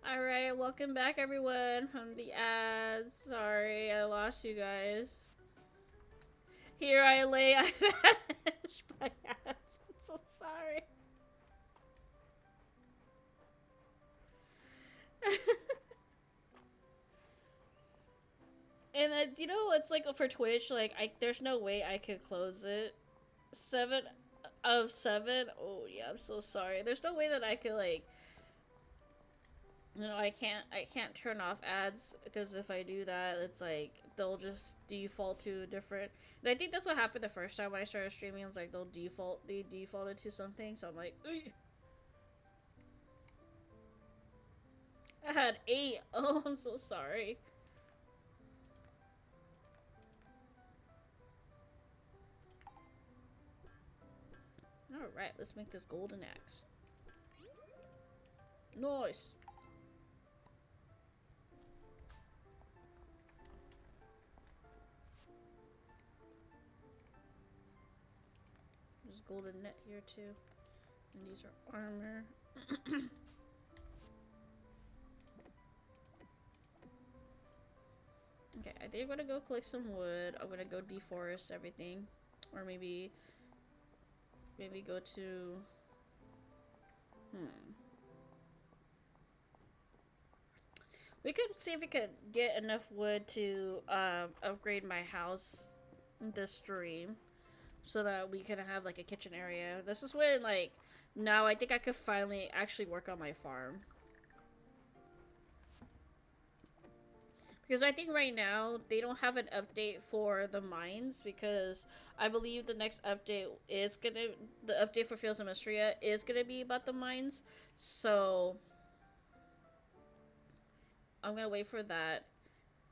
Alright, welcome back everyone from the ads. Sorry, I lost you guys. Here I lay, I vanished by ads. I'm so sorry. And you know, it's like for Twitch, like there's no way I could close it. 7 of 7. Oh yeah, I'm so sorry. There's no way that I could like, you know, I can't turn off ads because if I do that, it's like they'll just default to a different. And I think that's what happened the first time when I started streaming. It was like they defaulted to something. So I'm like, ugh. I had 8. Oh, I'm so sorry. Alright, let's make this golden axe. Nice! There's golden net here too. And these are armor. Okay, I think I'm gonna go collect some wood. I'm gonna go deforest everything. Or maybe go to... We could see if we could get enough wood to upgrade my house this stream. So that we can have like a kitchen area. This is when like, now I think I could finally actually work on my farm. Because I think right now, they don't have an update for the mines, because I believe the next update is gonna, the update for Fields of Mistria is gonna be about the mines, so I'm gonna wait for that,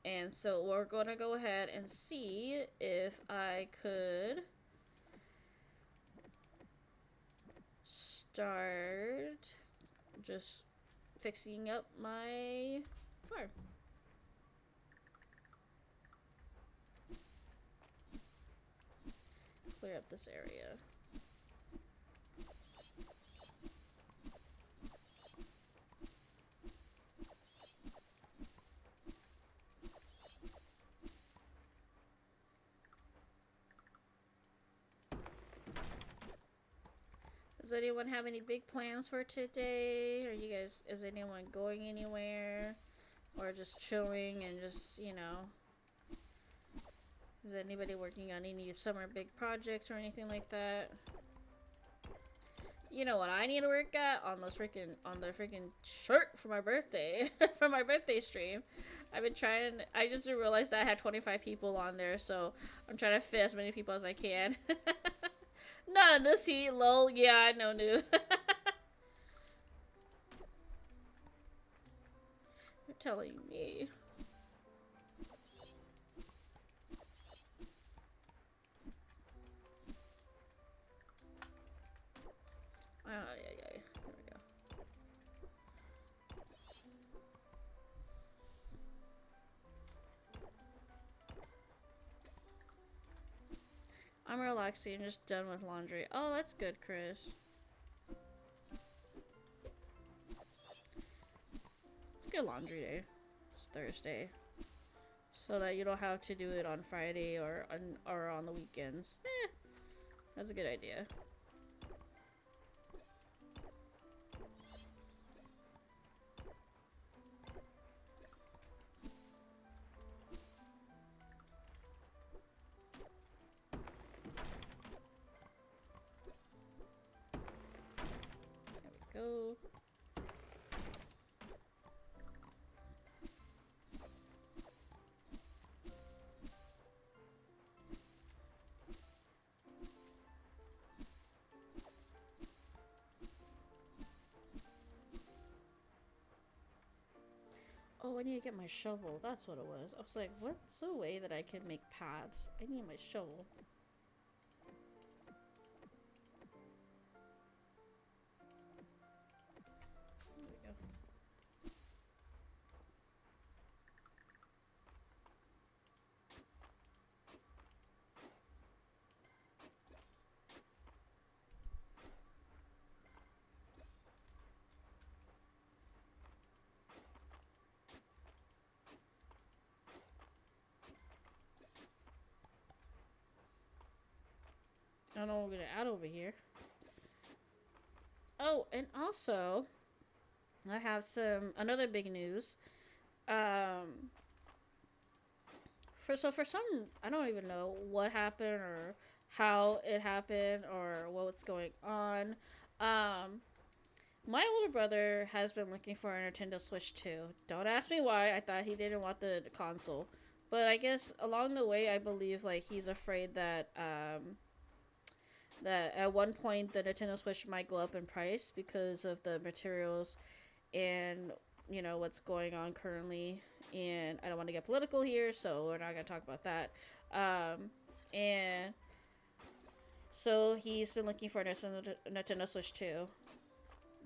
and so we're gonna go ahead and see if I could start just fixing up my farm. Clear up this area. Does anyone have any big plans for today? Are you guys, is anyone going anywhere? Or just chilling and just, you know, is anybody working on any summer big projects or anything like that? You know what I need to work at? On the freaking shirt for my birthday. For my birthday stream. I've been trying, I just realized that I had 25 people on there, so I'm trying to fit as many people as I can. Not in this heat, lol. Yeah, I know, dude. You're telling me. Oh, yeah. Here we go. I'm relaxing, just done with laundry. Oh, that's good, Chris. It's a good laundry day. It's Thursday. So that you don't have to do it on Friday or on the weekends. That's a good idea. There we go. Oh, I need to get my shovel. That's what it was. I was like, what's a way that I can make paths? I need my shovel. There we go. I don't know what we're gonna add over here. Oh, and also, I have another big news. For some, I don't even know what happened or how it happened or what's going on. My older brother has been looking for a Nintendo Switch 2. Don't ask me why. I thought he didn't want the console, but I guess along the way, I believe like he's afraid that that at one point the Nintendo Switch might go up in price because of the materials and what's going on currently. And I don't want to get political here, so we're not gonna talk about that. And so he's been looking for a Nintendo Switch 2.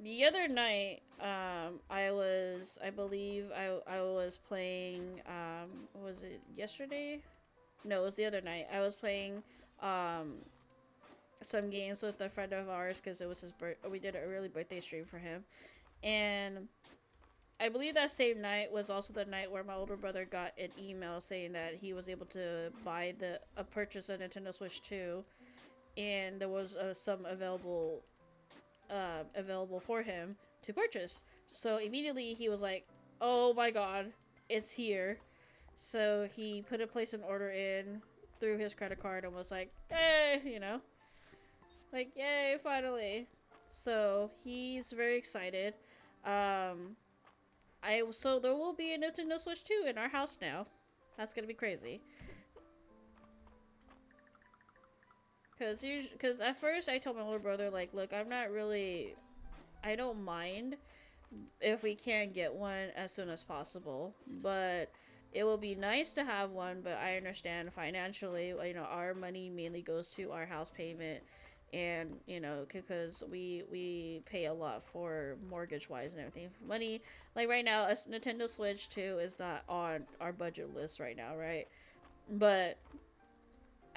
The other night, I believe I was playing, was it yesterday? No, it was the other night. I was playing, some games with a friend of ours because it was his we did an early birthday stream for him. And I believe that same night was also the night where my older brother got an email saying that he was able to purchase a Nintendo Switch 2, and there was some available for him to purchase. So immediately he was like, "Oh my god, it's here!" So he place an order in through his credit card and was like, "Hey, like yay, finally!" So he's very excited. So there will be a Nintendo Switch 2 in our house now. That's gonna be crazy. Cause at first I told my older brother like, look, I don't mind if we can get one as soon as possible, but it will be nice to have one. But I understand financially, our money mainly goes to our house payment. And because we pay a lot for mortgage wise and everything. Money, like right now, a Nintendo Switch 2 is not on our budget list right now, right? But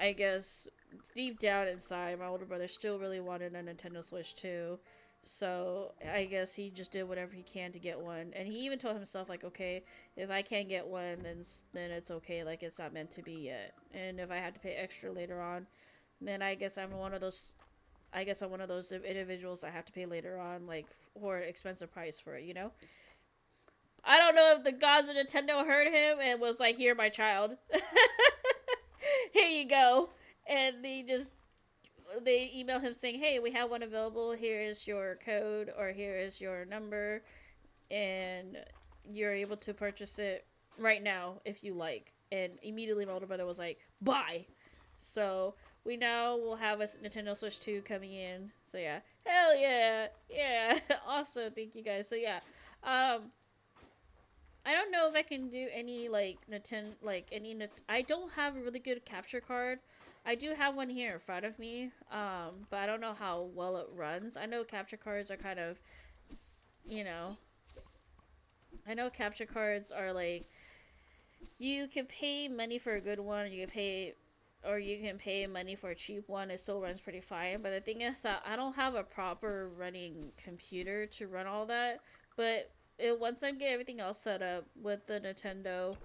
I guess deep down inside, my older brother still really wanted a Nintendo Switch 2. So I guess he just did whatever he can to get one. And he even told himself like, okay, if I can't get one, then it's okay. Like it's not meant to be yet. And if I had to pay extra later on, then I guess I'm one of those individuals that have to pay later on, like, for an expensive price for it, I don't know if the gods of Nintendo heard him and was like, here, my child. Here you go. And they email him saying, hey, we have one available. Here is your code, or here is your number. And you're able to purchase it right now if you like. And immediately my older brother was like, buy. So we now will have a Nintendo Switch 2 coming in. So yeah. Hell yeah. Yeah. Awesome. Thank you guys. So yeah. I don't know if I can do any I don't have a really good capture card. I do have one here in front of me. But I don't know how well it runs. I know capture cards are kind of, I know capture cards are like, you can pay money for a good one, you can pay or you can pay money for a cheap one. It still runs pretty fine. But the thing is that I don't have a proper running computer to run all that. But once I get everything else set up with the Nintendo,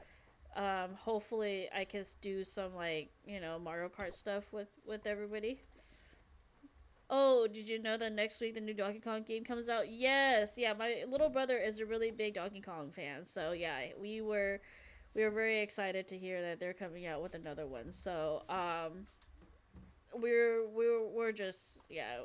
hopefully I can do some like Mario Kart stuff with everybody. Oh, did you know that next week the new Donkey Kong game comes out? Yes, yeah. My little brother is a really big Donkey Kong fan, so yeah, we were very excited to hear that they're coming out with another one. So we're just yeah.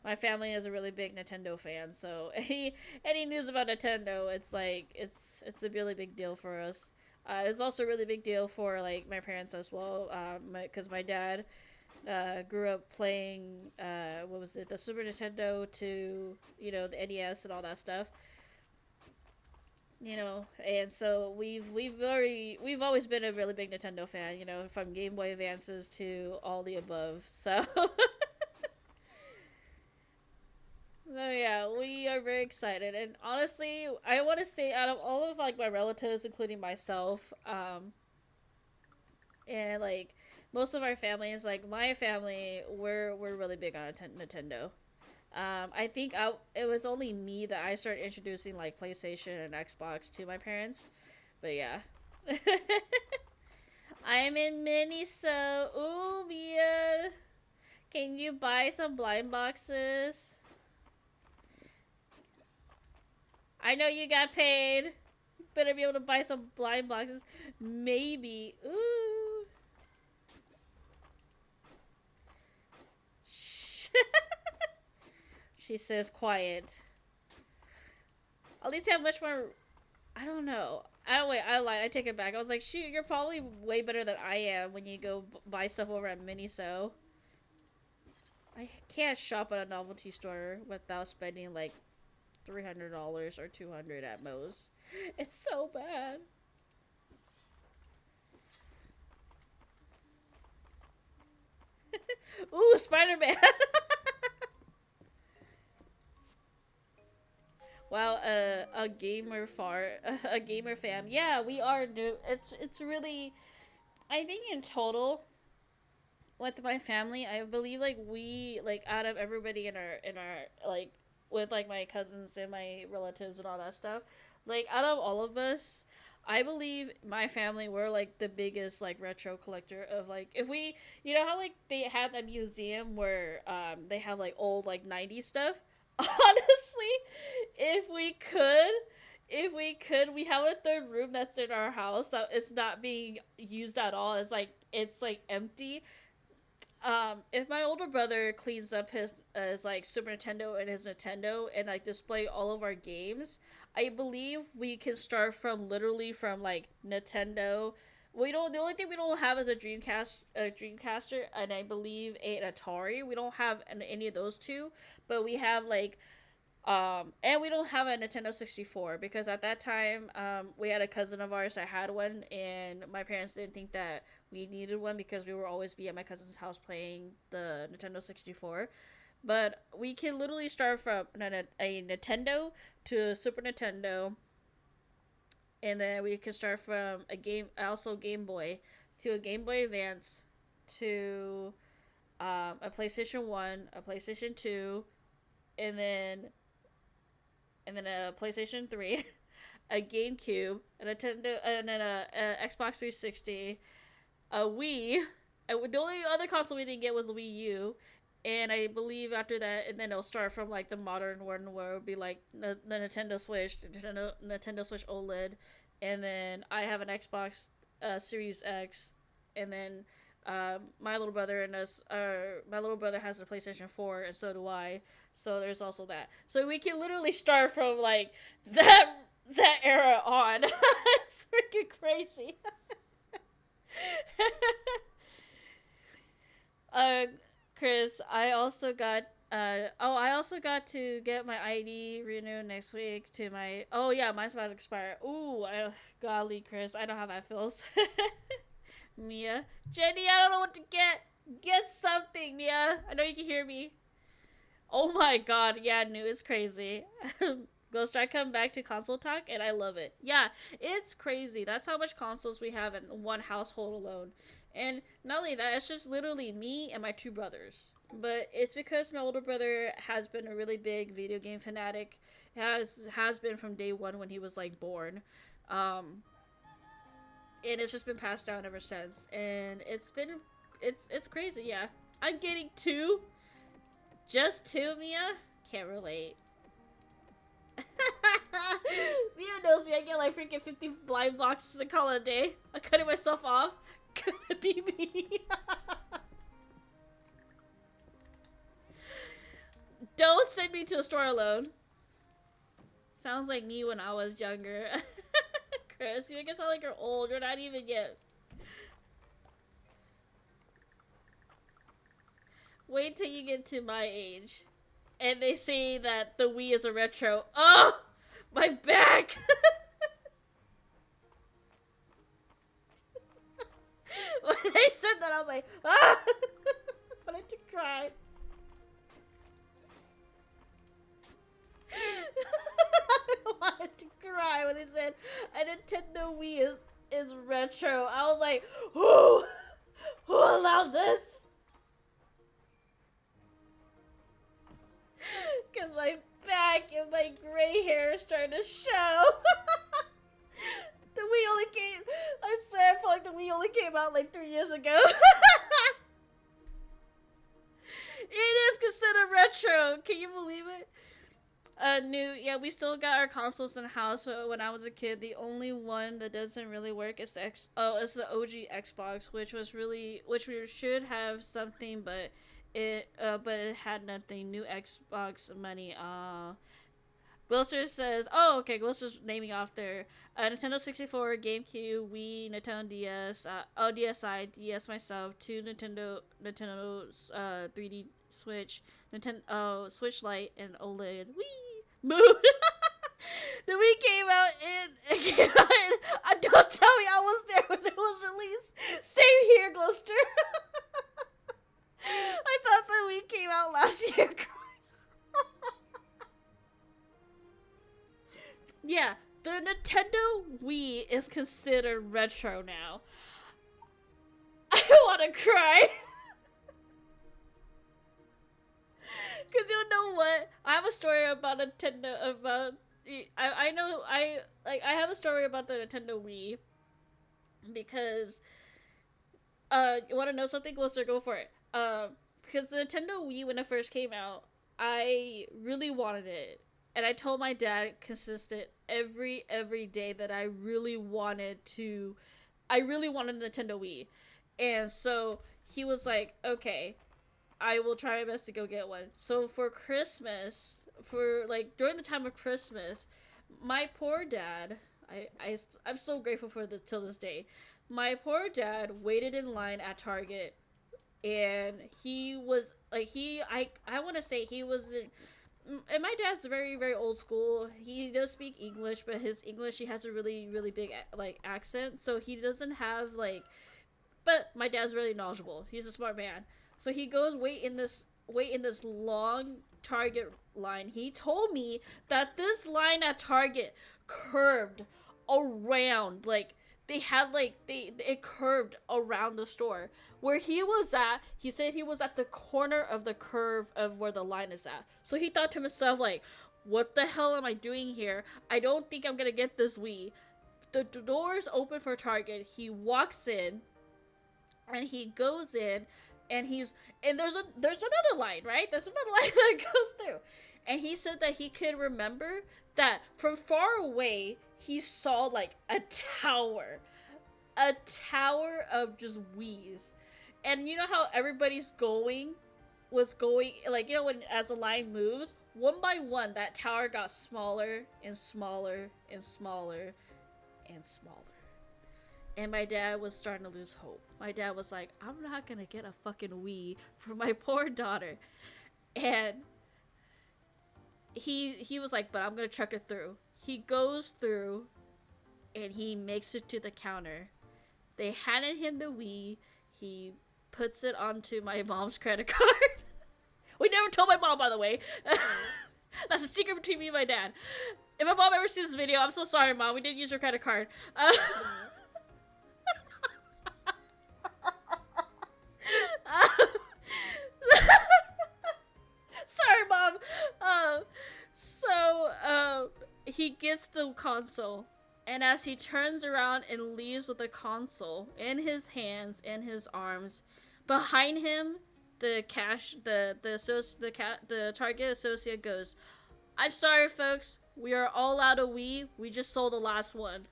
My family is a really big Nintendo fan, so any news about Nintendo, it's like it's a really big deal for us. It's also a really big deal for like my parents as well, because my dad grew up playing what was it, the Super Nintendo to the NES and all that stuff. And so we've always been a really big Nintendo fan. From Game Boy Advances to all the above. So so yeah, we are very excited. And honestly, I want to say out of all of like my relatives, including myself, and like most of our families, like my family, we're really big on Nintendo. I think it was only me that I started introducing like PlayStation and Xbox to my parents. But yeah. I'm in Miniso. Ooh, Mia. Can you buy some blind boxes? I know you got paid. Better be able to buy some blind boxes. Maybe. Ooh. Shh. She says quiet. At least you have much more. I don't know. I don't wait. I lied. I take it back. I was like, shoot, you're probably way better than I am when you go buy stuff over at Miniso. I can't shop at a novelty store without spending like $300 or $200 at most. It's so bad. Ooh, Spider-Man. Wow, a a gamer fam. Yeah, we are new. It's really. I think in total, with my family, I believe like we like out of everybody in our like with like my cousins and my relatives and all that stuff, like out of all of us, I believe my family were like the biggest like retro collector of like if we how like they have that museum where they have like old like 90s stuff. Honestly, if we could we have a third room that's in our house that it's not being used at all. It's like empty. If my older brother cleans up his like Super Nintendo and his Nintendo and like display all of our games, I believe we can start from literally from like Nintendo. We don't. The only thing we don't have is a Dreamcaster, and I believe an Atari. We don't have any of those two, but we have like and we don't have a Nintendo 64 because at that time, we had a cousin of ours that had one, and my parents didn't think that we needed one because we were always be at my cousin's house playing the Nintendo 64. But we can literally start from a Nintendo to a Super Nintendo, and then we can start from also Game Boy, to a Game Boy Advance, to a PlayStation 1, a PlayStation 2, and then a PlayStation 3, a GameCube, a Nintendo, and then a Xbox 360, a Wii. The only other console we didn't get was the Wii U, and I believe after that, and then it'll start from like the modern one where it'll be like the Nintendo Switch, Nintendo Switch OLED, and then I have an Xbox Series X, and then my little brother and us, my little brother has a PlayStation 4, and so do I. So there's also that. So we can literally start from like that era on. It's freaking crazy. uh, Chris, I also got to get my ID renewed next week to my. Oh yeah, mine's about to expire. Ooh, golly, Chris, I know how that feels. Mia. Jenny, I don't know what to get. Get something, Mia. I know you can hear me. Oh my god, yeah, new is crazy. They'll start coming back to console talk, and I love it. Yeah, it's crazy. That's how much consoles we have in one household alone. And not only that, it's just literally me and my two brothers. But it's because my older brother has been a really big video game fanatic. Has been from day one when he was like born. Um, and it's just been passed down ever since. And it's crazy, yeah. I'm getting two. Just two, Mia? Can't relate. Mia knows me. I get like freaking 50 blind boxes a call a day. I'm cutting myself off. Could it be me? Don't send me to the store alone. Sounds like me when I was younger. Chris, you make it sound like you're old. You're not even yet. Wait till you get to my age. And they say that the Wii is a retro. Oh! My back! When they said that, I was like, ah! I wanted to cry. I wanted to cry when they said a Nintendo Wii is retro. I was like, who allowed this? Because my back and my gray hair is starting to show. The Wii only came, I swear I feel like the Wii only came out like 3 years ago. It is considered retro. Can you believe it? Yeah, we still got our consoles in the house, but when I was a kid, the only one that doesn't really work is it's the OG Xbox, which we should have something, but it had nothing. New Xbox money. Glisser says, oh, okay, Glisser's naming off their Nintendo 64, GameCube, Wii, Nintendo DS, DSi, DS myself, two Nintendo's 3D Switch, Nintendo Switch Lite, and OLED. Wii! Mood! The Wii came out don't tell me I was there when it was released. Same here, Gluster. I thought the Wii came out last year, guys. Yeah, the Nintendo Wii is considered retro now. I want to cry. Because you know what? I have a story about Nintendo, I have a story about the Nintendo Wii. Because, you want to know something? Glister, go for it. Because the Nintendo Wii, when it first came out, I really wanted it. And I told my dad consistent every day that I really wanted a Nintendo Wii. And so he was like, okay, I will try my best to go get one. So for Christmas, during the time of Christmas, my poor dad, I'm so grateful for this till this day. My poor dad waited in line at Target, and he was like, I want to say he wasn't. And my dad's very, very old school. He does speak English, but his English, he has a really, really big accent. So he doesn't have but my dad's really knowledgeable. He's a smart man. So he goes wait in this long Target line. He told me that this line at Target curved around, it curved around the store. Where he was at, he said he was at the corner of the curve of where the line is at. So he thought to himself, like, what the hell am I doing here? I don't think I'm gonna get this Wii. The doors open for Target. He walks in, and he goes in, and there's another line, right? There's another line that goes through. And he said that he could remember that from far away, he saw like a tower of just Wii's. And you know how everybody's was going, like, you know, when as the line moves, one by one, that tower got smaller and smaller and smaller and smaller. And my dad was starting to lose hope. My dad was like, I'm not gonna get a fucking Wii for my poor daughter. And he was like, but I'm gonna truck it through. He goes through, and he makes it to the counter. They handed him the Wii. He puts it onto my mom's credit card. We never told my mom, by the way. That's a secret between me and my dad. If my mom ever sees this video, I'm so sorry, Mom. We didn't use your credit card. gets the console, and as he turns around and leaves with the console in his hands and his arms, behind him, the Target associate goes, "I'm sorry, folks. We are all out of Wii. We just sold the last one."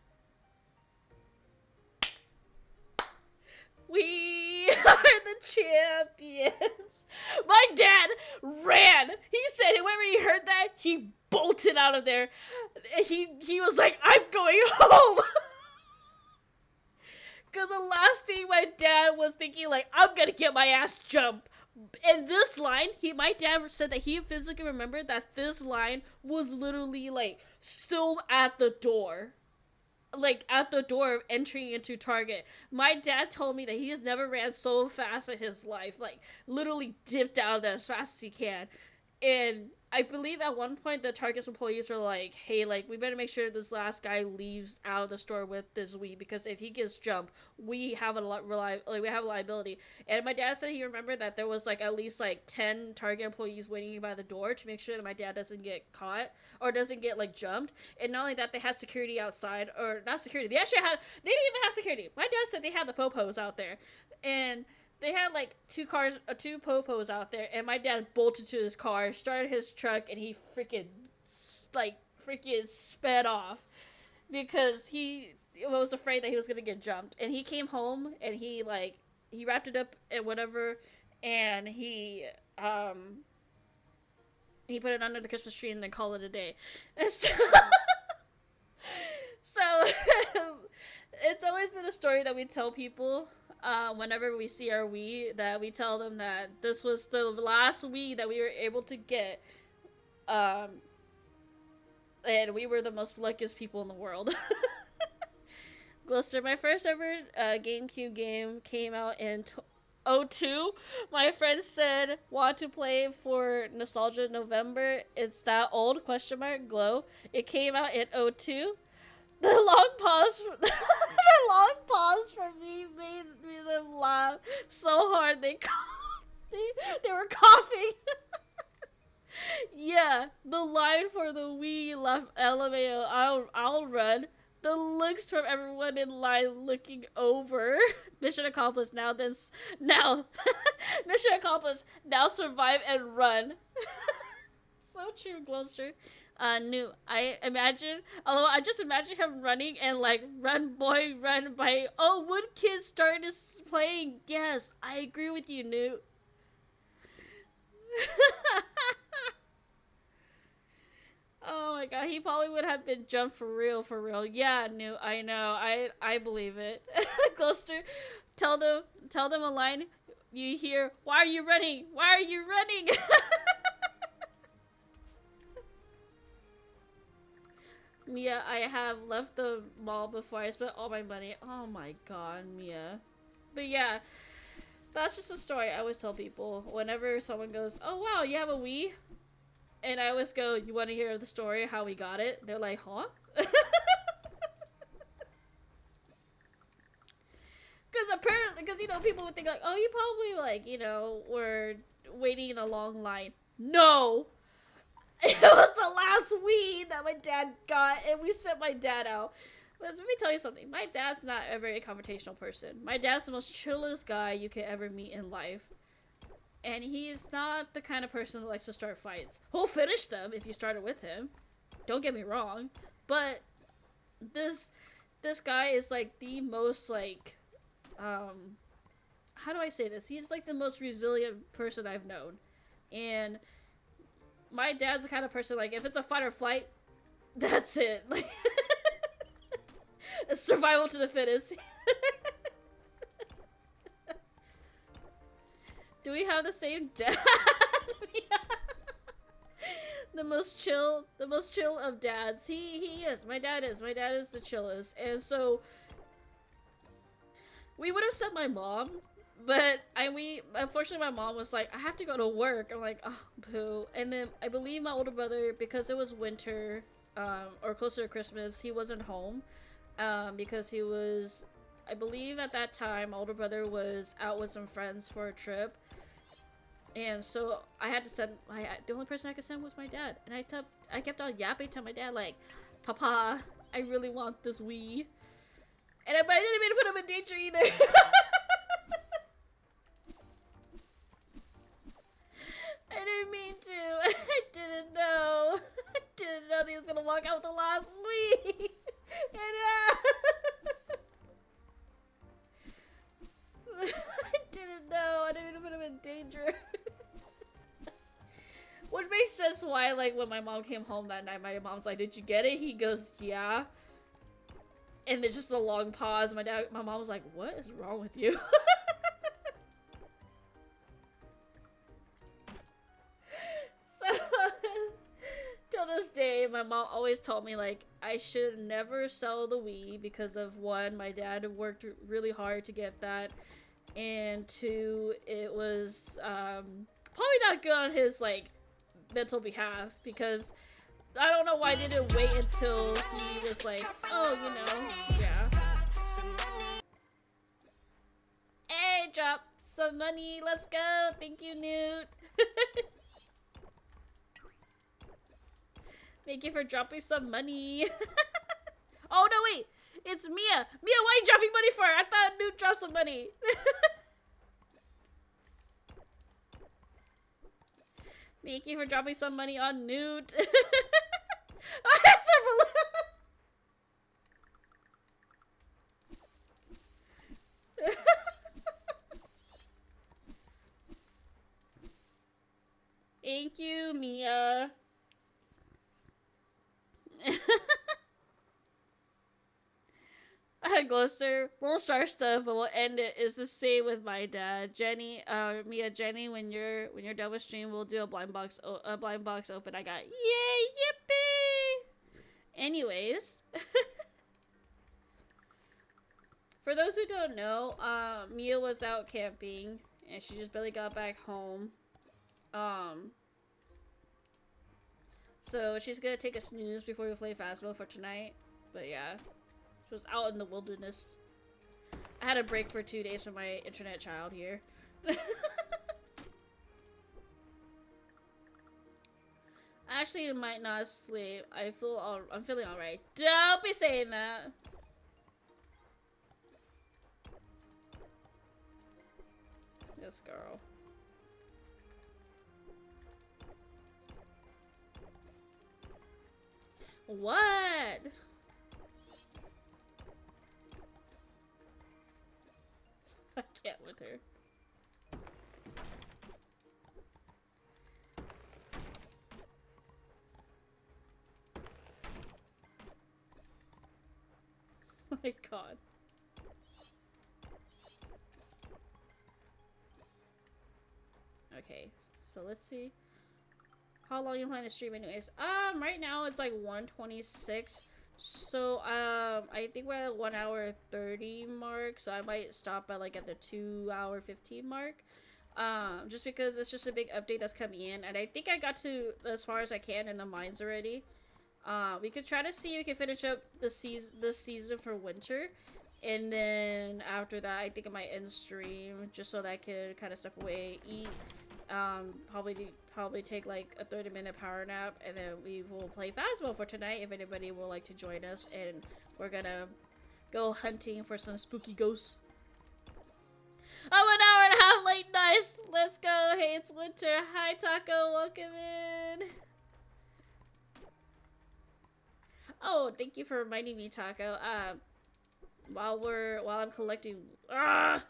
We are the champions. My dad ran. He said whenever he heard that, he bolted out of there. He was like, "I'm going home." Because the last thing my dad was thinking, like, I'm gonna get my ass jumped. And this line, my dad said that he physically remembered that this line was literally, like, still at the door. Like, at the door of entering into Target. My dad told me that he has never ran so fast in his life. Like, literally dipped out as fast as he can. And I believe at one point the Target's employees were like, "Hey, like, we better make sure this last guy leaves out of the store with this Wii, because if he gets jumped, we have a liability." And my dad said he remembered that there was like at least like 10 Target employees waiting by the door to make sure that my dad doesn't get caught or doesn't get like jumped. And not only that, they had security outside, or not security. They didn't even have security. My dad said they had the popos out there, and they had like two popos out there, and my dad bolted to his car, started his truck, and he freaking sped off because he was afraid that he was gonna get jumped. And he came home and he wrapped it up and whatever, and he put it under the Christmas tree and then called it a day. And so it's always been a story that we tell people. Whenever we see our Wii, that we tell them that this was the last Wii that we were able to get, and we were the most luckiest people in the world. Gloucester, my first ever GameCube game came out in 2002. My friend said, "Want to play for Nostalgia November? It's that old ? Glow." It came out in 2002. The long pause for me made them laugh so hard they were coughing. Yeah, the line for the Wii left LMAO, I'll run. The looks from everyone in line looking over. Mission accomplished. Now mission accomplished. Now survive and run. So true, Gloucester. New. I just imagine him running and like, "Run boy, run," by, "Oh, Wood Kid started playing." Yes, I agree with you, Newt. Oh my god, he probably would have been jumped for real. Yeah, Newt, I know. I believe it. Gloucester, tell them a line you hear. "Why are you running? Why are you running?" Mia, I have left the mall before I spent all my money. Oh my god, Mia. But yeah, that's just a story I always tell people. Whenever someone goes, "Oh wow, you have a Wii?" And I always go, "You want to hear the story of how we got it?" They're like, "Huh?" Because people would think like, "Oh, you probably were waiting in a long line." No! It was the last Wii that my dad got, and we sent my dad out. Let me tell you something. My dad's not a very confrontational person. My dad's the most chillest guy you could ever meet in life. And he's not the kind of person that likes to start fights. He'll finish them if you started with him. Don't get me wrong. But this guy is like the most like, how do I say this? He's like the most resilient person I've known. And my dad's the kind of person, like, if it's a fight or flight, that's it. Like, it's survival to the fittest. Do we have the same dad? Yeah. The most chill of dads. He is. My dad is the chillest. And so we would have sent my mom, but unfortunately my mom was like, "I have to go to work." I'm like, "Oh, boo." And then I believe my older brother, because it was winter, or closer to Christmas, he wasn't home, because he was, I believe at that time, my older brother was out with some friends for a trip. And so I had to send, the only person I could send was my dad. And I kept on yapping to my dad, like, Papa, I really want this Wii. But I didn't mean to put him in danger either. I didn't mean to. I didn't know. I didn't know that he was gonna walk out with the last Wii. I didn't know. I didn't mean to put him in danger. Which makes sense why, like, when my mom came home that night, my mom's like, "Did you get it?" He goes, "Yeah." And there's just a long pause. My mom was like, "What is wrong with you?" So, till this day, my mom always told me, like, I should never sell the Wii because of, one, my dad worked really hard to get that, and two, it was probably not good on his, like, mental behalf, because I don't know why I didn't wait until he was like, oh, you know, yeah. Hey, drop some money, let's go. Thank you, Newt. Thank you for dropping some money. Oh, no, wait. It's Mia. Mia, what are you dropping money for? I thought Newt dropped some money. Thank you for dropping some money on Newt. I have some balloons. Thank you, Mia. Gloucester, we'll start stuff, but we'll end it. Is the same with my dad, Jenny. Mia, Jenny. When you're done with stream, we'll do a blind box open. I got yay, yippee. Anyways, for those who don't know, Mia was out camping and she just barely got back home. So she's gonna take a snooze before we play Phasmo for tonight. But yeah. She was out in the wilderness. I had a break for 2 days from my internet child here. Actually, I might not sleep. I'm feeling alright. Don't be saying that. This girl. What? I can't with her. Oh my god. Okay, so let's see. How long you plan to stream anyways? Right now it's like 1:26. So, I think we're at 1 hour 30 mark, so I might stop at, like, at the 2 hour 15 mark. Just because it's just a big update that's coming in, and I think I got to as far as I can in the mines already. We could try to see if we can finish up the season for winter, and then after that, I think I might end stream, just so that I can kind of step away, eat, probably take like a 30-minute power nap, and then we will play Phasmo for tonight if anybody will like to join us, and we're gonna go hunting for some spooky ghosts. I'm 1 hour and a half late. Nice. Let's go. Hey, it's winter. Hi, Taco. Welcome in. Oh, thank you for reminding me, Taco. While I'm collecting. I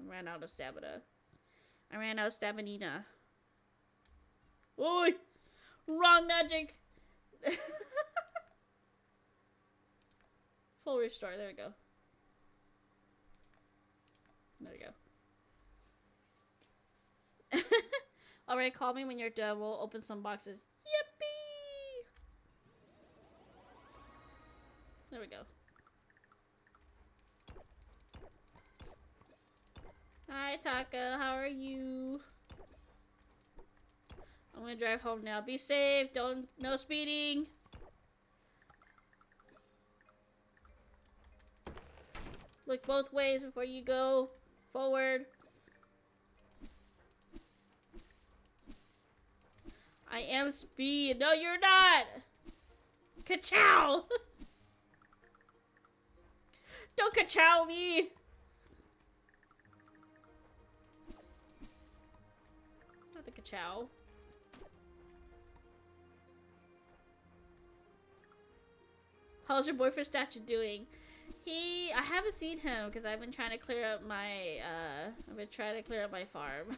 ran out of stamina. I ran out of stamina. Oi! Wrong magic! Full restore. There we go. There we go. Alright, call me when you're done. We'll open some boxes. Yippee! There we go. Hi, Taka. How are you? I'm gonna drive home now. Be safe. No speeding. Look both ways before you go forward. I am speed. No, you're not. Ka-chow. Don't ka-chow me. Not the ka-chow. How's your boyfriend statue doing? I haven't seen him because I've been trying to clear up my, farm.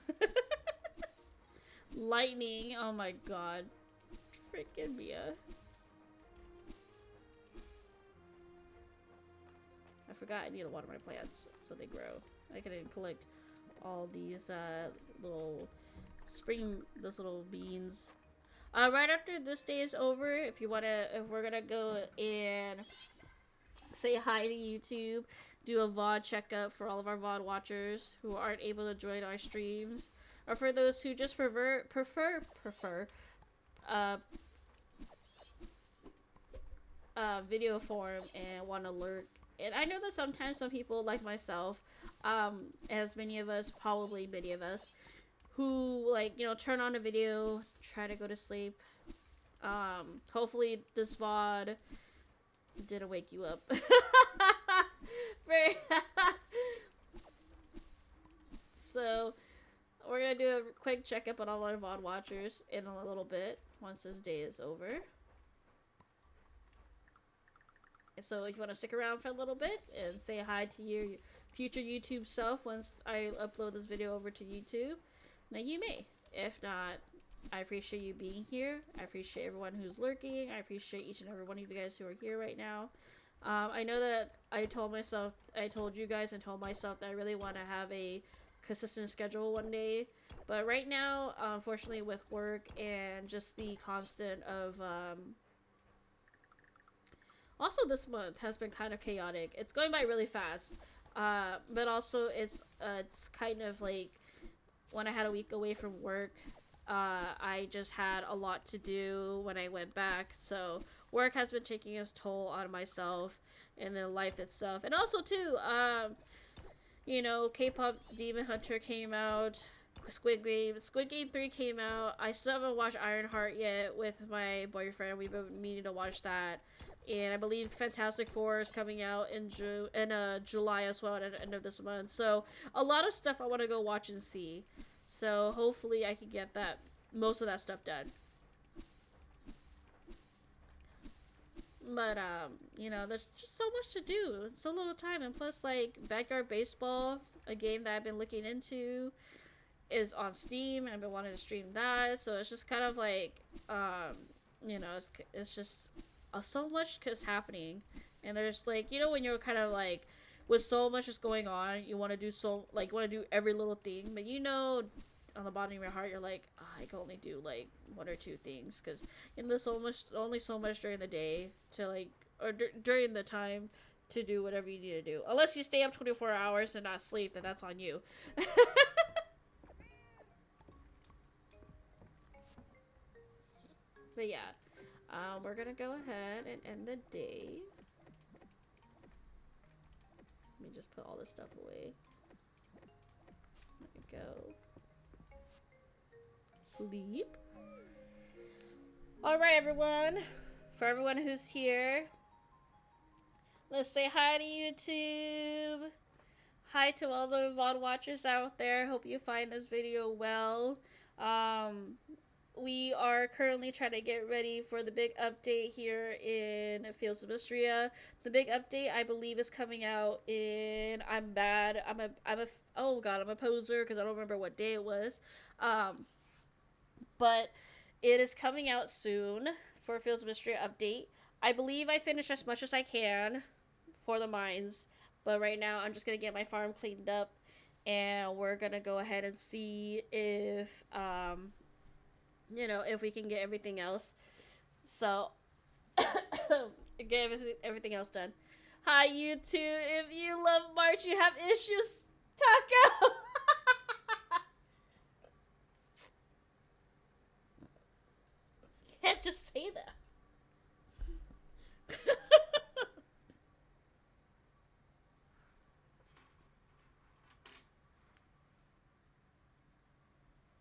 Lightning, oh my god. Freaking Mia. I forgot I need to water my plants so they grow. I can collect all these, those little beans. Right after this day is over, if we're gonna go and say hi to YouTube, do a VOD checkup for all of our VOD watchers who aren't able to join our streams, or for those who just prefer video form and want to lurk. And I know that sometimes some people like myself, as many of us, probably many of us, who like, you know, turn on a video, try to go to sleep. Hopefully this VOD didn't wake you up. So we're gonna do a quick checkup on all our VOD watchers in a little bit once this day is over. So if you want to stick around for a little bit and say hi to your future YouTube self once I upload this video over to YouTube, then you may. If not, I appreciate you being here. I appreciate everyone who's lurking. I appreciate each and every one of you guys who are here right now. I know that I told you guys and told myself that I really want to have a consistent schedule one day. But right now, unfortunately, with work and just the constant of... Also, this month has been kind of chaotic. It's going by really fast. But also, it's kind of like when I had a week away from work, I just had a lot to do when I went back. So work has been taking its toll on myself and then life itself. And also, too, you know, K-pop Demon Hunter came out. Squid Game 3 came out. I still haven't watched Ironheart yet with my boyfriend. We've been meaning to watch that. And I believe Fantastic Four is coming out in July as well at the end of this month. So a lot of stuff I want to go watch and see. So hopefully I can get most of that stuff done. But you know, there's just so much to do. So little time, and plus like Backyard Baseball, a game that I've been looking into, is on Steam. I've been wanting to stream that. So it's just kind of like you know, it's just so much is happening, and there's like, you know, when you're kind of like with so much is going on, you want to do every little thing, but you know, on the bottom of your heart, you're like, oh, I can only do like one or two things, because there's only so much during the day to like, or during the time to do whatever you need to do, unless you stay up 24 hours and not sleep, then that's on you. But yeah. We're gonna go ahead and end the day. Let me just put all this stuff away. There we go. Sleep. Alright, everyone. For everyone who's here, let's say hi to YouTube. Hi to all the VOD watchers out there. Hope you find this video well. We are currently trying to get ready for the big update here in Fields of Mistria. The big update, I believe, is coming out in... oh god, I'm a poser because I don't remember what day it was. But it is coming out soon for Fields of Mistria update. I believe I finished as much as I can for the mines. But right now, I'm just going to get my farm cleaned up. And we're going to go ahead and see if... you know, if we can get everything else. So, get everything else done. Hi, YouTube. If you love March, you have issues. Taco! You can't just say that.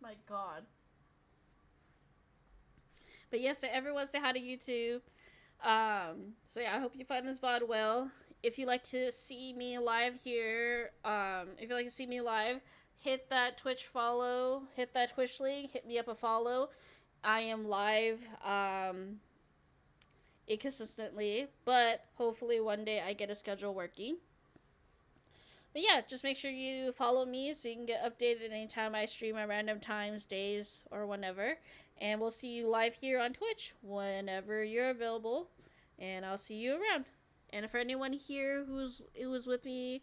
My god. But yes, everyone say hi to YouTube. So yeah, I hope you find this VOD well. If you like to see me live here, if you like to see me live, hit that Twitch follow, hit that Twitch link, hit me up a follow. I am live, inconsistently, but hopefully one day I get a schedule working. But yeah, just make sure you follow me so you can get updated anytime I stream at random times, days, or whenever. And we'll see you live here on Twitch whenever you're available. And I'll see you around. And for anyone here who's with me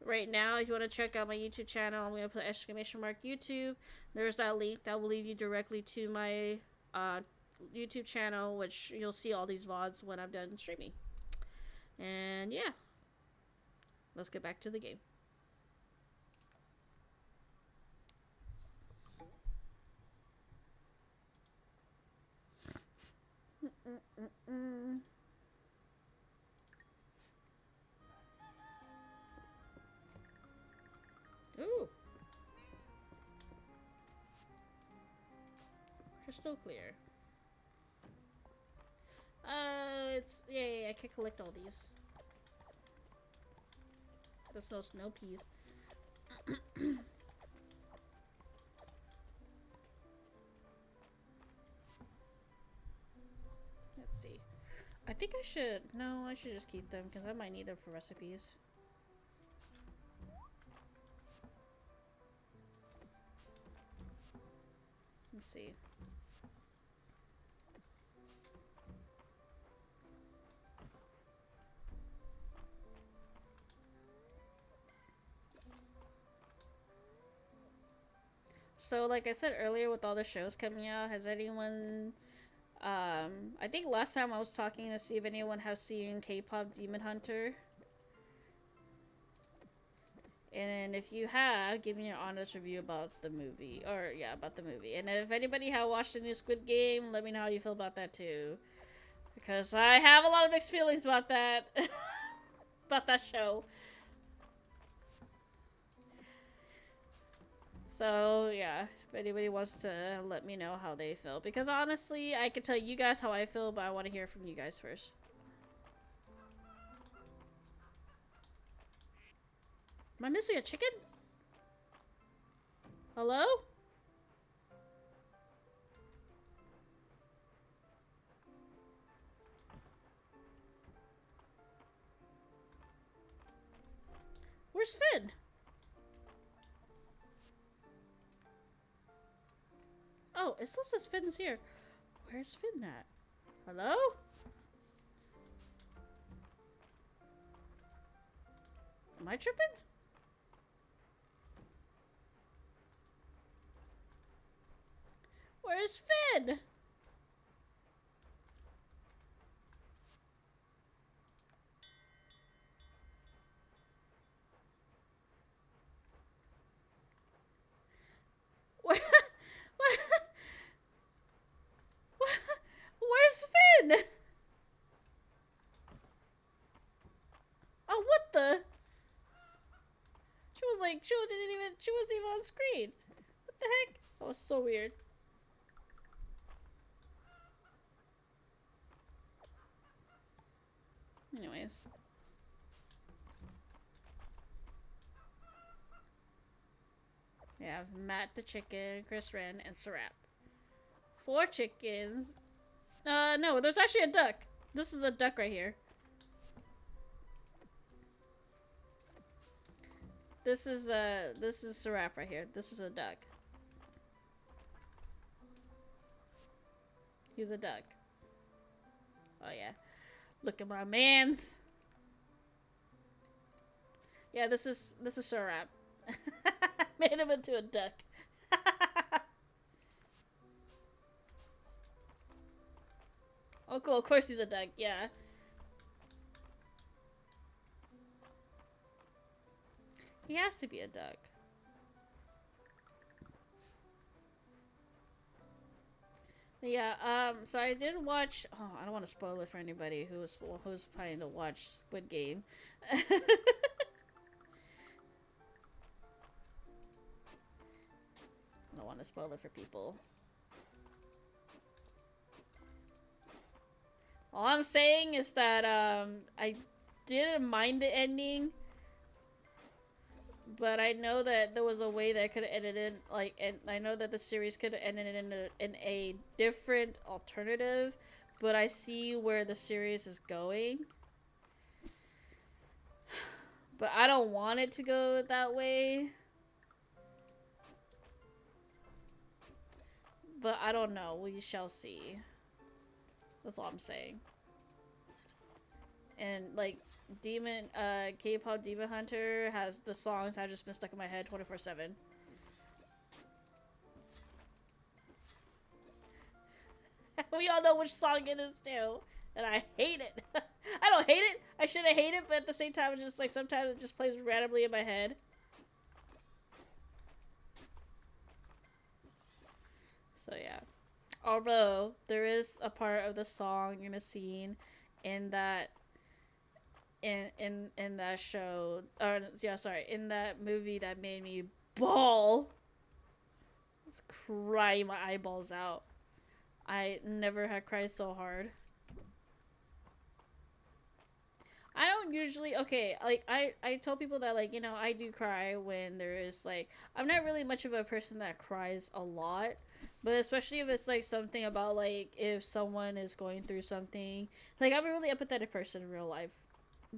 right now, if you want to check out my YouTube channel, I'm gonna put !YouTube. There's that link that will lead you directly to my YouTube channel, which you'll see all these VODs when I'm done streaming. And yeah, let's get back to the game. Ooh. Crystal clear. It's... Yeah, I can collect all these. That's those snow peas. Let's see. I think I should... No, I should just keep them, because I might need them for recipes. Let's see. So, like I said earlier, with all the shows coming out, has anyone... I think last time I was talking to see if anyone has seen K-pop Demon Hunter. And if you have, give me your honest review about the movie. Or, yeah, about the movie. And if anybody has watched the new Squid Game, let me know how you feel about that, too. Because I have a lot of mixed feelings about that. About that show. So, yeah. If anybody wants to let me know how they feel. Because, honestly, I can tell you guys how I feel, but I want to hear from you guys first. Am I missing a chicken? Hello? Where's Finn? Oh, it still says Finn's here. Where's Finn at? Hello? Am I tripping? Where's Finn? Where? Where's Finn? Oh, what the? She was like, she wasn't even on screen. What the heck? That was so weird. Anyways. We have Matt the chicken, Chris Wren, and Serap. 4 chickens. No, there's actually a duck. This is a duck right here. This is Serap right here. This is a duck. He's a duck. Oh yeah. Look at my mans. Yeah, this is Serap. Made him into a duck. Oh cool, of course he's a duck, yeah. He has to be a duck. But yeah, so I did watch, oh, I don't want to spoil it for anybody who's planning to watch Squid Game. I don't want to spoil it for people. All I'm saying is that I didn't mind the ending, but I know that there was a way that could have ended in and I know that the series could have ended in a different alternative, but I see where the series is going. But I don't want it to go that way. But I don't know. We shall see. That's all I'm saying. And like K-pop Demon Hunter has the songs I've just been stuck in my head 24/7. We all know which song it is too. And I hate it. I don't hate it. I shouldn't hate it, but at the same time, it's just like sometimes it just plays randomly in my head. So yeah. Although there is a part of the song in a scene in that in that show, or yeah, sorry, in that movie that made me bawl. Just cry my eyeballs out. I never had cried so hard. I don't usually okay, like I tell people that like, you know, I do cry when there is like I'm not really much of a person that cries a lot, but especially if it's like something about like if someone is going through something. Like I'm a really empathetic person in real life.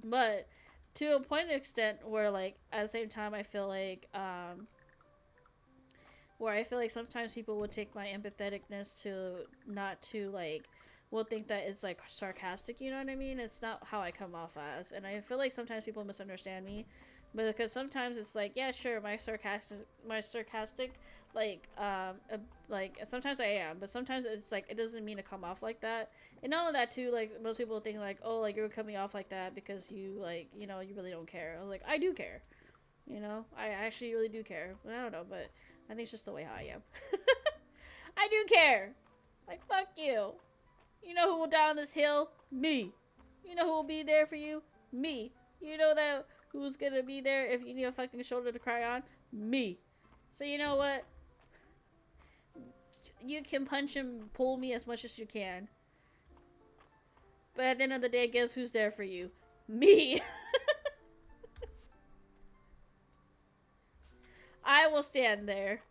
But to a point of extent where like at the same time I feel like where I feel like sometimes people would take my empatheticness to not to like will think that it's like sarcastic, you know what I mean? It's not how I come off as. And I feel like sometimes people misunderstand me. But because sometimes it's like, yeah, sure, my sarcastic like sometimes I am, but sometimes it's like it doesn't mean to come off like that. And not only that too, like most people think like, oh, like you're coming off like that because you like, you know, you really don't care. I was like, I do care. You know, I actually really do care. But I don't know, but I think it's just the way I am. I do care. Like, fuck you. You know who will die on this hill? Me. You know who will be there for you? Me. You know that who's gonna be there if you need a fucking shoulder to cry on? Me. So you know what? You can punch and pull me as much as you can. But at the end of the day, guess who's there for you? Me. I will stand there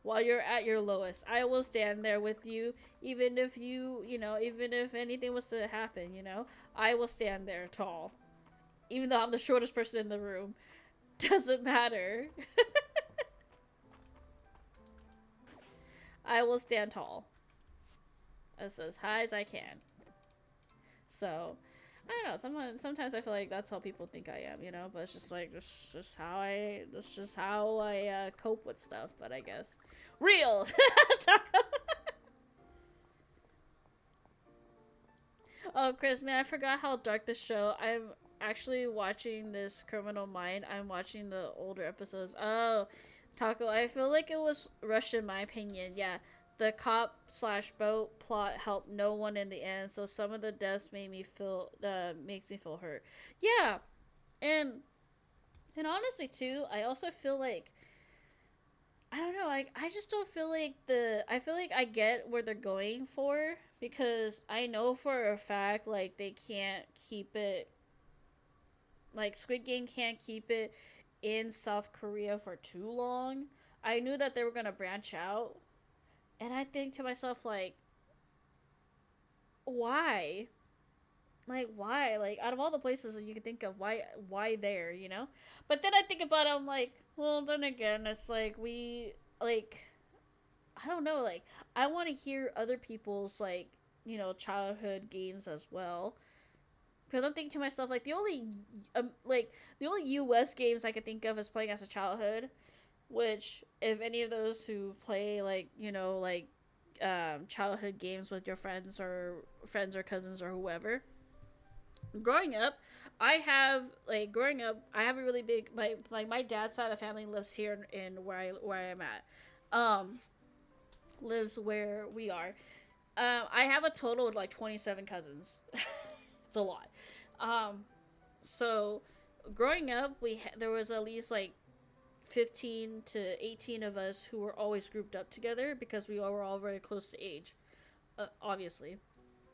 while you're at your lowest. I will stand there with you, even if even if anything was to happen, you know, I will stand there tall. Even though I'm the shortest person in the room. Doesn't matter. I will stand tall. As high as I can. So, I don't know. Sometimes I feel like that's how people think I am, you know. But it's just like that's just how I cope with stuff. But I guess real. Oh, Chris, man, I forgot how dark this show. I'm actually watching this Criminal Mind. I'm watching the older episodes. Oh, Taco, I feel like it was rushed in my opinion. Yeah, the cop slash boat plot helped no one in the end, so some of the deaths makes me feel hurt. Yeah, and honestly too, I also feel like I don't know, like I just don't feel like I feel like I get where they're going for because I know for a fact like they can't keep it like Squid Game can't keep it in South Korea for too long. I knew that they were going to branch out and I think to myself like why? Like why? Like out of all the places that you can think of, why there, you know? But then I think about it, I'm like, well, then again, it's like we like I don't know, like I want to hear other people's like, you know, childhood games as well. Because I'm thinking to myself like the only US games I could think of as playing as a childhood, which if any of those who play like, you know, like childhood games with your friends or cousins or whoever, growing up I have a really big my dad's side of the family lives here in where I'm at lives where we are. I have a total of like 27 cousins. It's a lot. So growing up there was at least like 15 to 18 of us who were always grouped up together because we all were all very close to age, obviously.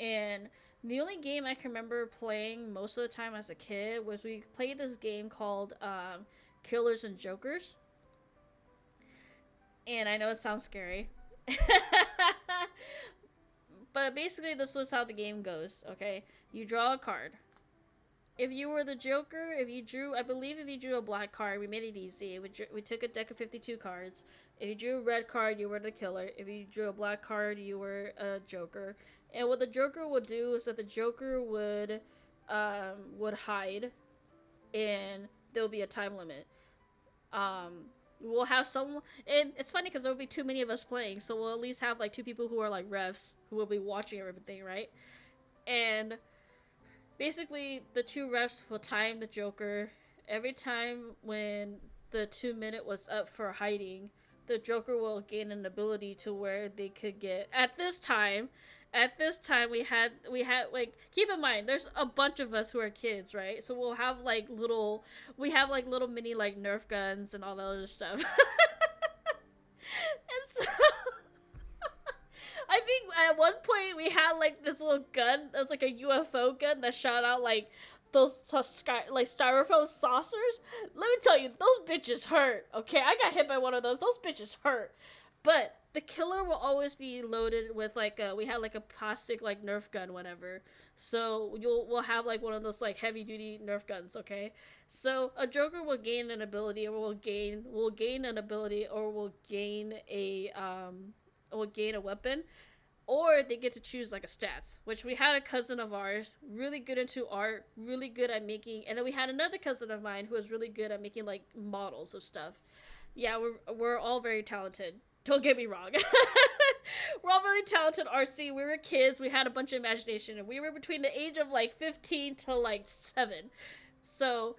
And the only game I can remember playing most of the time as a kid was we played this game called Killers and Jokers. And I know it sounds scary. But basically, this was how the game goes, okay? You draw a card. If you were the Joker, I believe if you drew a black card, we made it easy. We took a deck of 52 cards. If you drew a red card, you were the killer. If you drew a black card, you were a Joker. And what the Joker would do is that the Joker would hide, and there will be a time limit. We'll have some, and it's funny because there will be too many of us playing, so we'll at least have like 2 people who are like refs who will be watching everything, right? And basically, the 2 refs will time the Joker. Every time when the 2-minute was up for hiding, the Joker will gain an ability to where they could get. At this time, we had like, keep in mind, there's a bunch of us who are kids, right? So we'll have like little mini like Nerf guns and all that other stuff. And so I think at one point we had like this little gun that was like a UFO gun that shot out like those styrofoam saucers. Let me tell you, those bitches hurt. Okay, I got hit by one of those. Those bitches hurt. But the killer will always be loaded with like we had like a plastic like Nerf gun, whatever. So we'll have like one of those like heavy duty Nerf guns. Okay, so a Joker will gain an ability, or will gain an ability, or will gain a weapon, or they get to choose like a stats. Which we had a cousin of ours, really good into art, really good at making, and then we had another cousin of mine who was really good at making like models of stuff. Yeah, we're all very talented. Don't get me wrong. We're all really talented artsy. We were kids. We had a bunch of imagination. And we were between the age of like 15 to like 7. So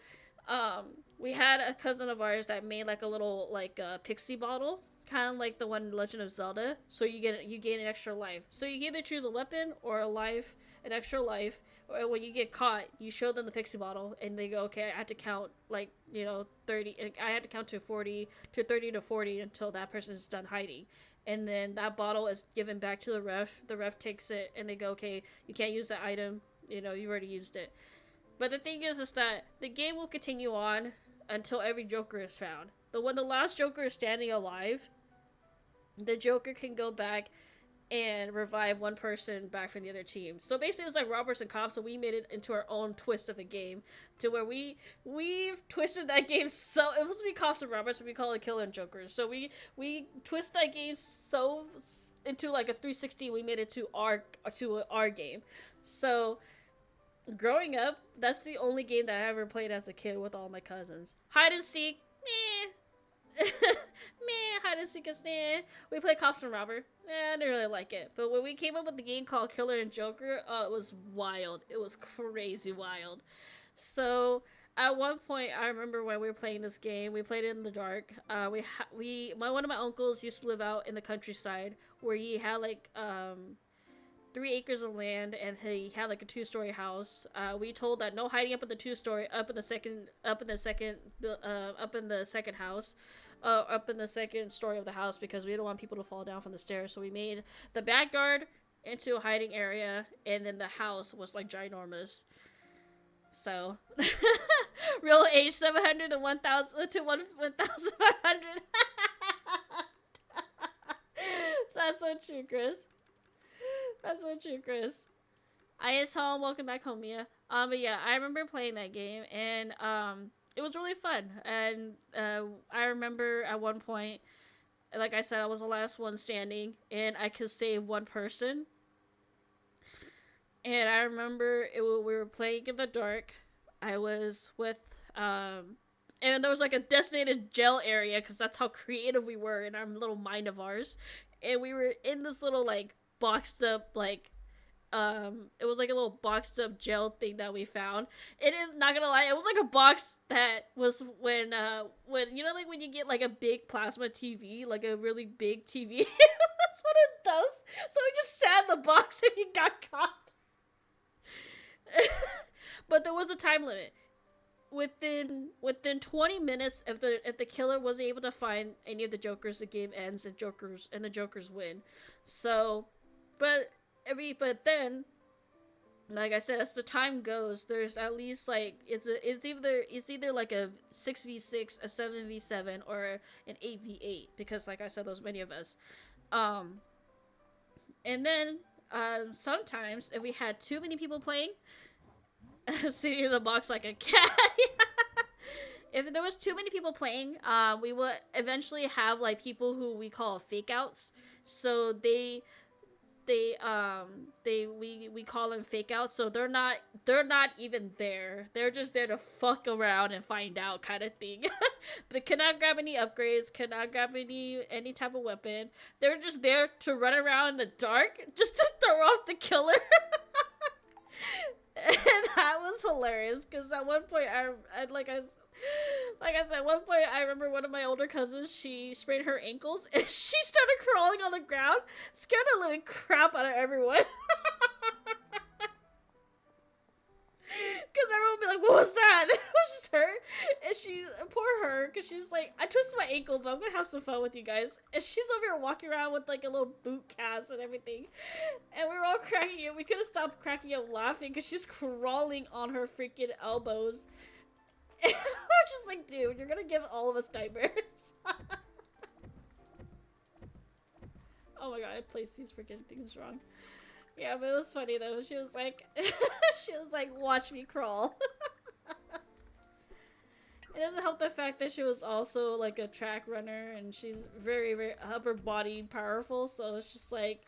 we had a cousin of ours that made like a little like pixie bottle. Kind of like the one in Legend of Zelda. So you gain an extra life. So you can either choose a weapon or an extra life. Or when you get caught, you show them the pixie bottle, and they go, okay, I have to count 30. I have to count to 40, to 30 to 40 until that person is done hiding. And then that bottle is given back to the ref. The ref takes it, and they go, okay, you can't use that item. You've already used it. But the thing is that the game will continue on until every Joker is found. When the last Joker is standing alive, the Joker can go back and revive one person back from the other team. So basically, it's like robbers and cops. So we made it into our own twist of a game, to where we've twisted that game. So it was supposed to be cops and robbers, but we call it killer and jokers. So we twist that game so into like a 360. We made it to our game. So growing up, that's the only game that I ever played as a kid with all my cousins. Hide and seek, meh. Hide and seek is there. We played cops and robber. I didn't really like it. But when we came up with the game called Killer and Joker, it was wild. It was crazy wild. So at one point, I remember when we were playing this game, we played it in the dark. One of my uncles used to live out in the countryside, where he had like 3 acres of land, and he had like a 2-story house. We told that no hiding up in the 2-story, up in the second house, up in the second story of the house, because we didn't want people to fall down from the stairs. So we made the backyard into a hiding area, and then the house was like ginormous. So real age 700 to 1,000 to 1,500. That's so true, Chris. That's so true, Chris. I is home. Welcome back home, Mia. But yeah, I remember playing that game, and it was really fun. And I remember at one point, like I said, I was the last one standing, and I could save one person. And I remember we were playing in the dark. I was with and there was like a designated jail area, because that's how creative we were in our little mind of ours. And we were in this little like boxed up like it was like a little boxed up jail thing that we found. And not gonna lie, it was like a box that was when like when you get like a big plasma TV, like a really big TV. That's what it does. So we just sat in the box if you got caught. But there was a time limit. Within 20 minutes, if the killer wasn't able to find any of the Jokers, the game ends, and the Jokers win. So, but then Like I said, as the time goes, there's at least like it's either like a 6v6, a 7v7, or an 8v8, because like I said, there's many of us. Um, and then sometimes if we had too many people playing, sitting in the box like a cat. If there was too many people playing, we would eventually have like people who we call fake outs. So we call them fake outs. So they're not even there. They're just there to fuck around and find out, kind of thing. They cannot grab any upgrades, cannot grab any type of weapon. They're just there to run around in the dark, just to throw off the killer. And that was hilarious, because at one point like I said, at one point I remember one of my older cousins, she sprained her ankles and she started crawling on the ground, scared the living crap out of everyone. Because everyone would be like, what was that? It was just her. And poor her, because she's like, I twisted my ankle, but I'm going to have some fun with you guys. And she's over here walking around with like a little boot cast and everything. And we were all cracking up. We couldn't stop cracking up laughing because she's crawling on her freaking elbows. And we're just like, dude, you're going to give all of us nightmares. Oh my god, I placed these freaking things wrong. Yeah, but it was funny though. She was like, watch me crawl. It doesn't help the fact that she was also like a track runner, and she's very, very upper body powerful. So it's just like,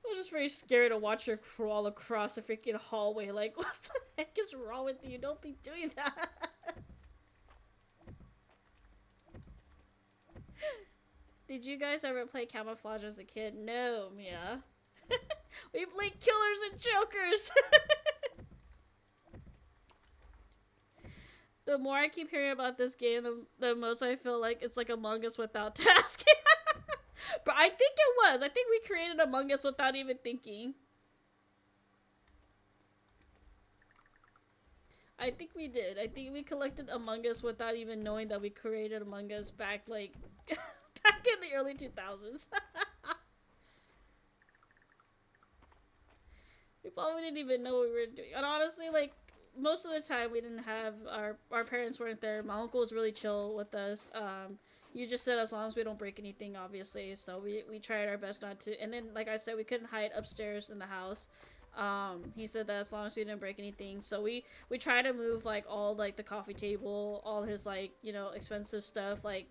I was just very scared to watch her crawl across a freaking hallway. Like, what the heck is wrong with you? Don't be doing that. Did you guys ever play camouflage as a kid? No, Mia. We played killers and jokers. The more I keep hearing about this game, the most I feel like it's like Among Us without tasking. But I think it was. I think we created Among Us without even thinking. I think we did. I think we collected Among Us without even knowing that we created Among Us back like back in the early 2000s. We probably didn't even know what we were doing. And honestly, like, most of the time we didn't have our parents weren't there. My uncle was really chill with us. You just said as long as we don't break anything, obviously. So we tried our best not to. And then, like I said, we couldn't hide upstairs in the house. He said that as long as we didn't break anything. So we tried to move like all like the coffee table, all his like, you know, expensive stuff like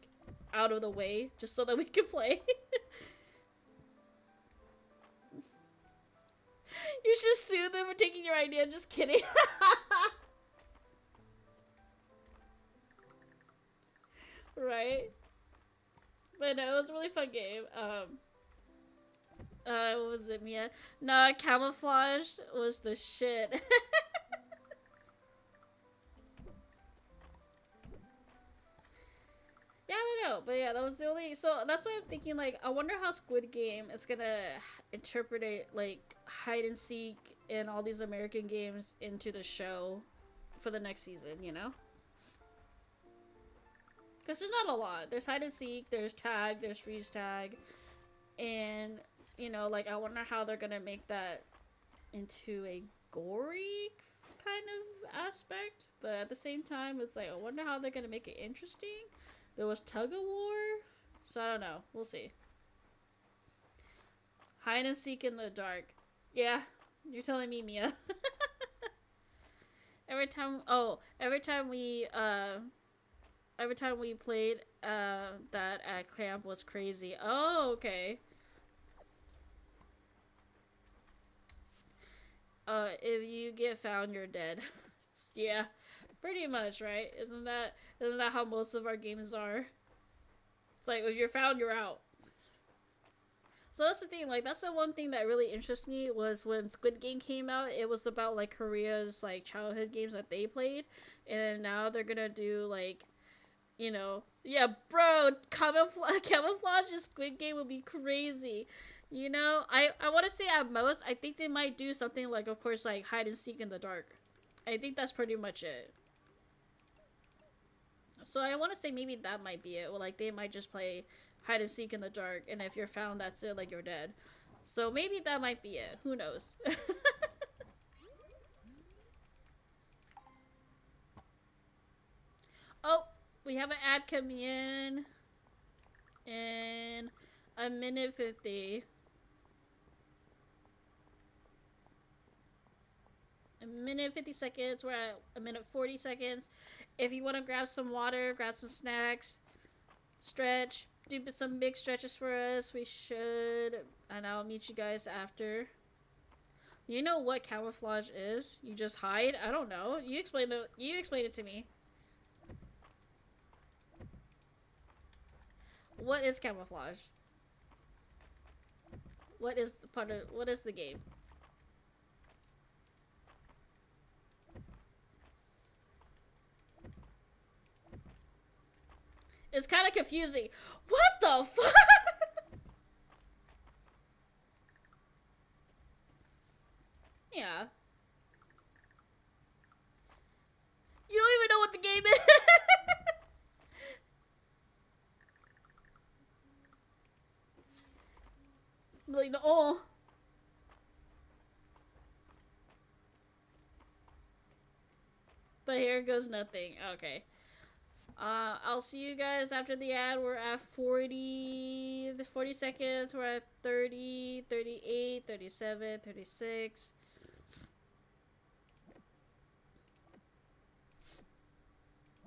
out of the way just so that we could play. You should sue them for taking your idea. Just kidding. Right? But no, it was a really fun game. What was it, Mia? No, camouflage was the shit. Yeah, I don't know, but yeah, that was the only. So that's why I'm thinking. Like, I wonder how Squid Game is gonna interpret it, like hide and seek and all these American games into the show for the next season. You know, because there's not a lot. There's hide and seek. There's tag. There's freeze tag, and you know, like I wonder how they're gonna make that into a gory kind of aspect. But at the same time, it's like I wonder how they're gonna make it interesting. There was tug of war, so I don't know. We'll see. Hide and seek in the dark. Yeah, you're telling me, Mia. every time we played that at camp was crazy. Oh, okay. If you get found, you're dead. Yeah, pretty much, right? Isn't that how most of our games are? It's like if you're found, you're out. So that's the thing. Like that's the one thing that really interests me was when Squid Game came out. It was about like Korea's like childhood games that they played, and now they're gonna do like, you know, yeah, bro, camouflage in Squid Game would be crazy. You know, I want to say at most, I think they might do something like, of course, like hide and seek in the dark. I think that's pretty much it. So I want to say maybe that might be it. Well, like they might just play hide and seek in the dark, and if you're found, that's it. Like you're dead. So maybe that might be it. Who knows? we have an ad coming in a minute 50. A minute 50 seconds. We're at a minute 40 seconds. If you want to grab some water, grab some snacks, stretch, do some big stretches for us, we should. And I'll meet you guys after. You know what camouflage is? You just hide? I don't know. You explain it to me. What is camouflage? What is the game? It's kind of confusing. What the fuck? Yeah. You don't even know what the game is. Like, oh. But here goes nothing. Okay. I'll see you guys after the ad. We're at 40 seconds. We're at 30, 38, 37, 36.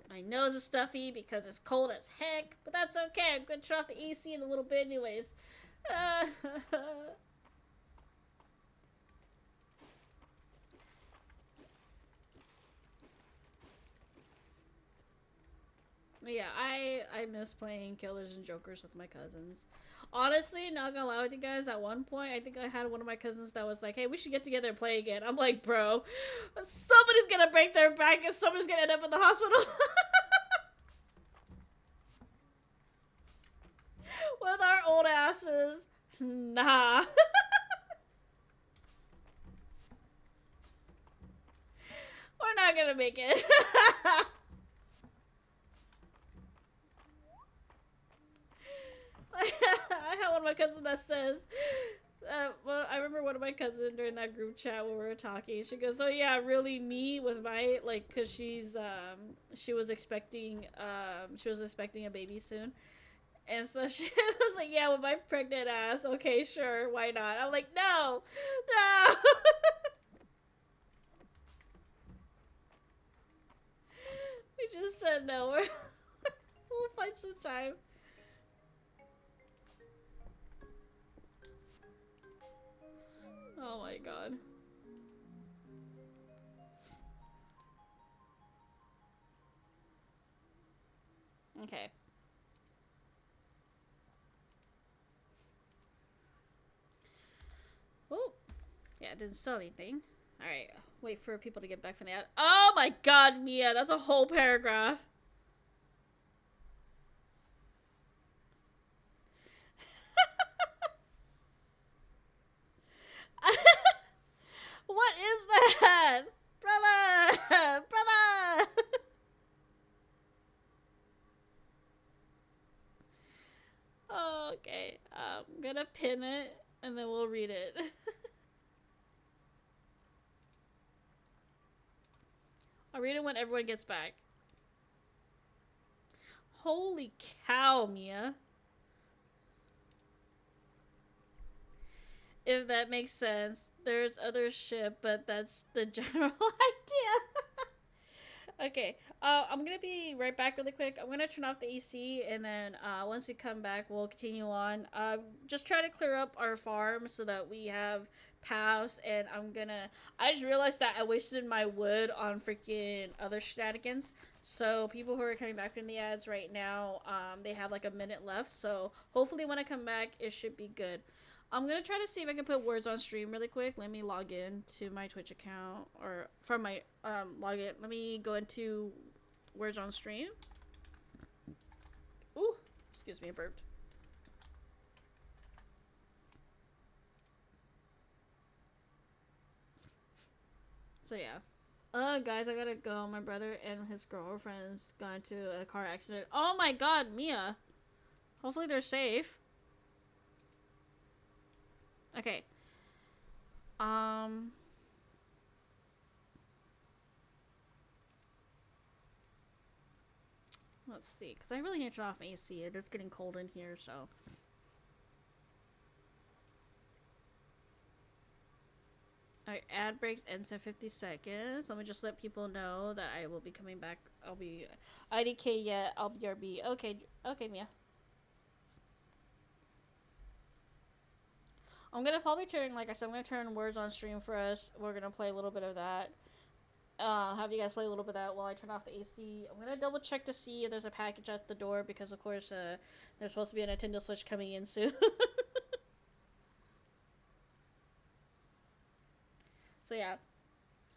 My nose is stuffy because it's cold as heck, but that's okay. I'm gonna turn off the AC in a little bit anyways. Yeah, I miss playing Killers and Jokers with my cousins. Honestly, not gonna lie with you guys, at one point, I think I had one of my cousins that was like, hey, we should get together and play again. I'm like, bro, somebody's gonna break their back and somebody's gonna end up in the hospital. With our old asses. Nah. We're not gonna make it. I have one of my cousins that says, well, I remember one of my cousins during that group chat when we were talking, she goes, oh yeah, really me with my, like, cause she was expecting a baby soon. And so she was like, yeah, with my pregnant ass, okay, sure, why not? I'm like, no. We just said no. We'll find some time. Oh my god. Okay. Oh. Yeah, it didn't sell anything. Alright. Wait for people to get back from the ad. Oh my god, Mia, that's a whole paragraph. What is that? Brother! Brother! Oh, okay. I'm gonna pin it and then we'll read it. I'll read it when everyone gets back. Holy cow, Mia. If that makes sense. There's other shit, but that's the general idea. Okay, I'm gonna be right back really quick. I'm gonna turn off the AC, and then once we come back, we'll continue on. Just try to clear up our farm so that we have paths, and I just realized that I wasted my wood on freaking other shenanigans. So people who are coming back from the ads right now, they have like a minute left. So hopefully when I come back, it should be good. I'm gonna try to see if I can put words on stream really quick. Let me log in to my Twitch account, or from my login. Let me go into words on stream. Ooh, excuse me, I burped. So yeah. Guys, I gotta go. My brother and his girlfriend's got into a car accident. Oh my god, Mia. Hopefully they're safe. Okay. Let's see, because I really need to turn off my AC. It is getting cold in here, so. Alright, ad breaks ends in 50 seconds. Let me just let people know that I will be coming back. I'll be IDK yet. I'll BRB. Okay, okay, Mia. I'm gonna probably turn, like I said, I'm gonna turn words on stream for us. We're gonna play a little bit of that. Have you guys play a little bit of that while I turn off the AC. I'm gonna double check to see if there's a package at the door because, of course, there's supposed to be a Nintendo Switch coming in soon. So yeah,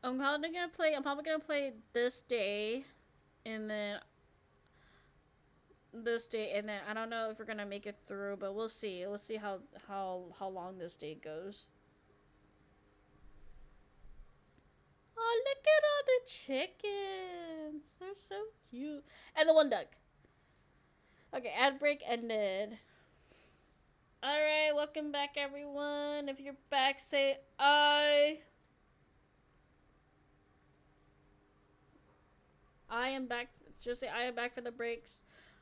I'm probably gonna play this day, and then I don't know if we're gonna make it through, but we'll see. We'll see how long this day goes. Oh, look at all the chickens! They're so cute, and the one duck. Okay, ad break ended. All right, welcome back, everyone. If you're back, say I. I am back. Just say I am back for the breaks.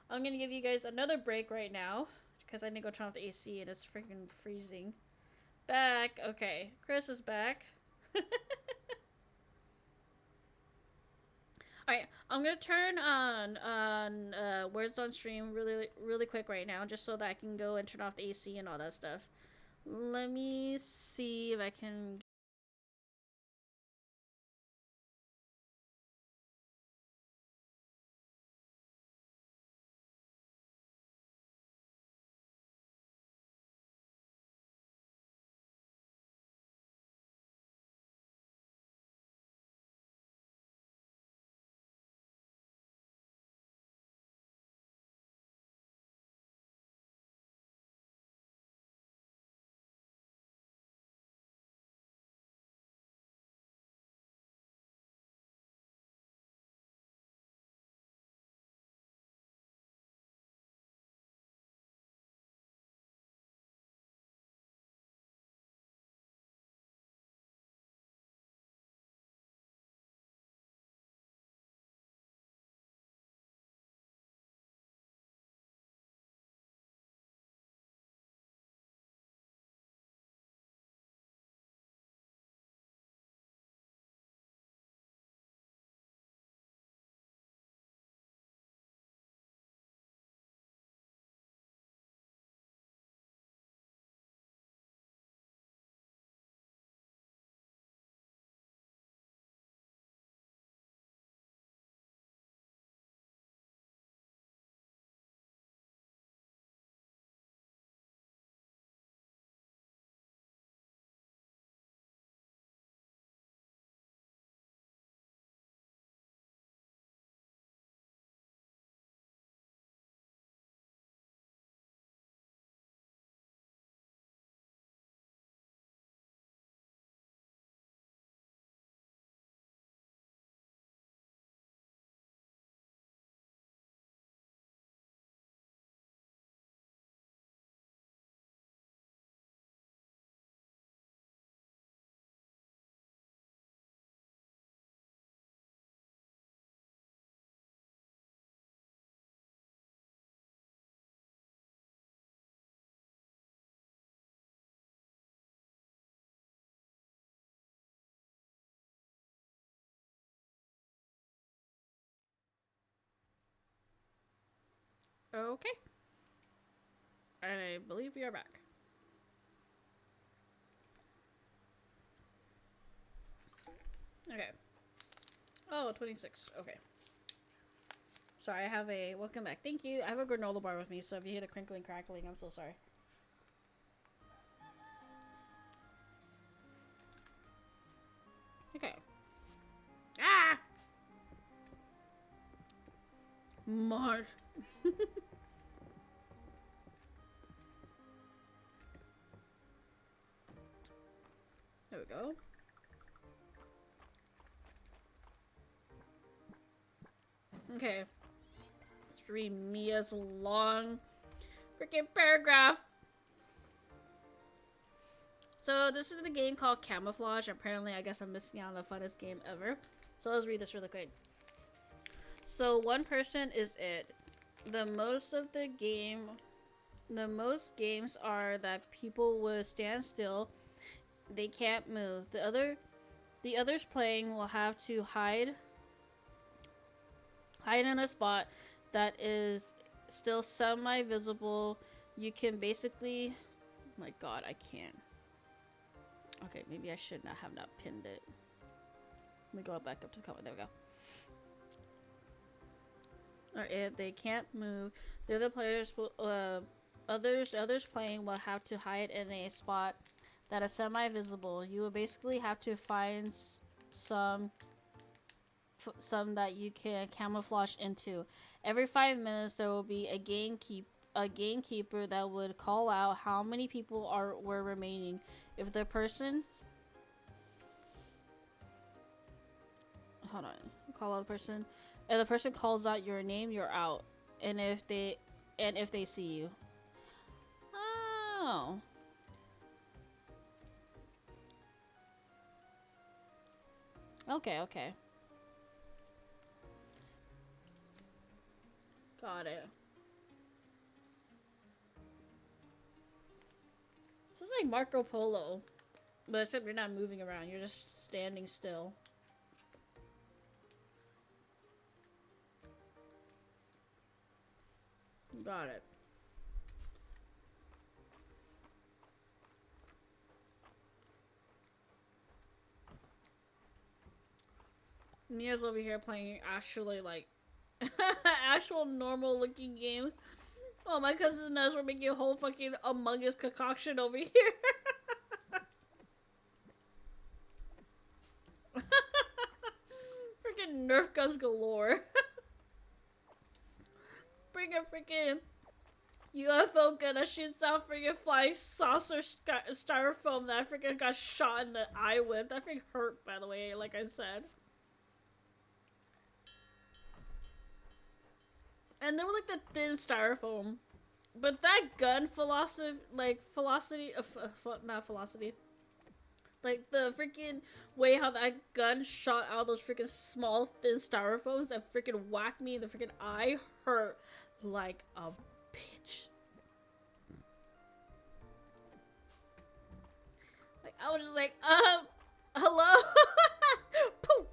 I'm gonna give you guys another break right now because I need to go turn off the AC and it's freaking freezing. Back. Okay, Chris is back. Alright, I'm gonna turn on words on stream really quick right now, just so that I can go and turn off the AC and all that stuff. Let me see if I can. Okay. And I believe we are back. Okay. Oh, 26. Okay. Sorry, I have a. Welcome back. Thank you. I have a granola bar with me, so if you hear the crinkling crackling, I'm so sorry. Okay. Ah! Marsh. There we go. Okay. Let's read Mia's long freaking paragraph. So this is the game called Camouflage. Apparently, I guess I'm missing out on the funnest game ever. So let's read this really quick. So one person is it. the most of the game, the most games are that people will stand still. They can't move. The others playing will have to hide in a spot that is still semi-visible. You can basically, oh my god, I can't. Okay, maybe I should not have not pinned it. Let me go back up to the comment. There we go. Or if they can't move, the other players will, others playing will have to hide in a spot that is semi-visible. You will basically have to find some that you can camouflage into. Every 5 minutes, there will be a gamekeeper that would call out how many people were remaining. If the person, hold on, call out the person. If the person calls out your name, you're out. And if they see you. Oh. Okay, okay. Got it. This is like Marco Polo. But except you're not moving around, you're just standing still. Got it. Mia's over here playing actually like actual normal looking game. Oh, my cousin and us were making a whole fucking Among Us concoction over here. Freaking Nerf guns galore. Bring a freaking UFO gun that shoots out freaking flying saucer styrofoam that I freaking got shot in the eye with. That freaking hurt, by the way, like I said. And they were like the thin styrofoam. But that gun velocity, like velocity, not velocity. Like the freaking way how that gun shot out those freaking small thin styrofoams that freaking whacked me in the freaking eye hurt like a bitch. Like I was just like, hello? Poof.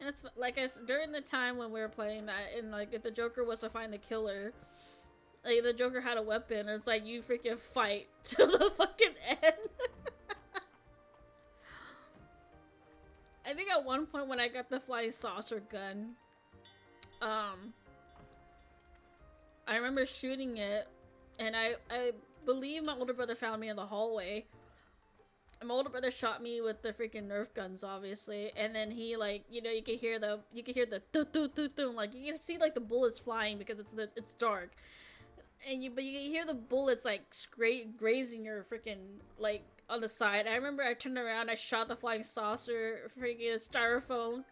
And it's like during the time when we were playing that, and like if the Joker was to find the killer, like the Joker had a weapon, it's like you freaking fight to the fucking end. I think at one point when I got the flying saucer gun, I remember shooting it, and I believe my older brother found me in the hallway. My older brother shot me with the freaking Nerf guns, obviously, and then he like, you know, you can hear the doo doo doo doo, like you can see like the bullets flying because it's dark, and but you can hear the bullets like grazing your freaking like on the side. I remember I turned around, I shot the flying saucer freaking styrofoam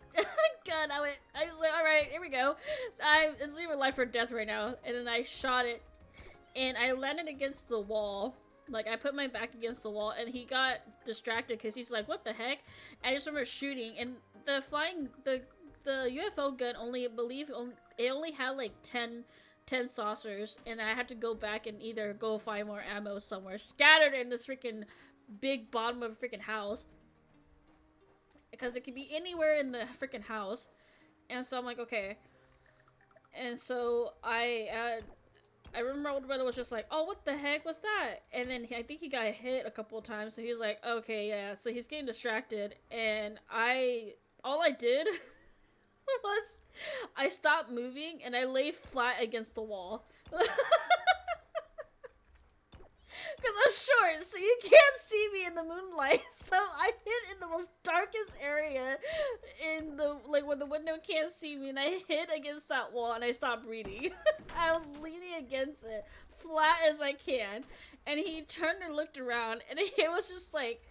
gun. I was like, all right, here we go. It's either life or death right now, and then I shot it, and I landed against the wall. Like, I put my back against the wall, and he got distracted because he's like, what the heck? And I just remember shooting, and the UFO gun it only had like 10 saucers, and I had to go back and either go find more ammo somewhere scattered in this freaking big bottom of a freaking house, because it could be anywhere in the freaking house. And so I'm like, okay. And so I remember my older brother was just like, oh, what the heck was that? And then I think he got hit a couple of times, so he was like, okay, yeah. So he's getting distracted, and all I did was I stopped moving, and I lay flat against the wall. Because I'm short, so you can't see me in the moonlight. So I hid in the most darkest area in the, like, when the window can't see me, and I hid against that wall, and I stopped breathing. I was leaning against it, flat as I can, and he turned and looked around, and it was just like,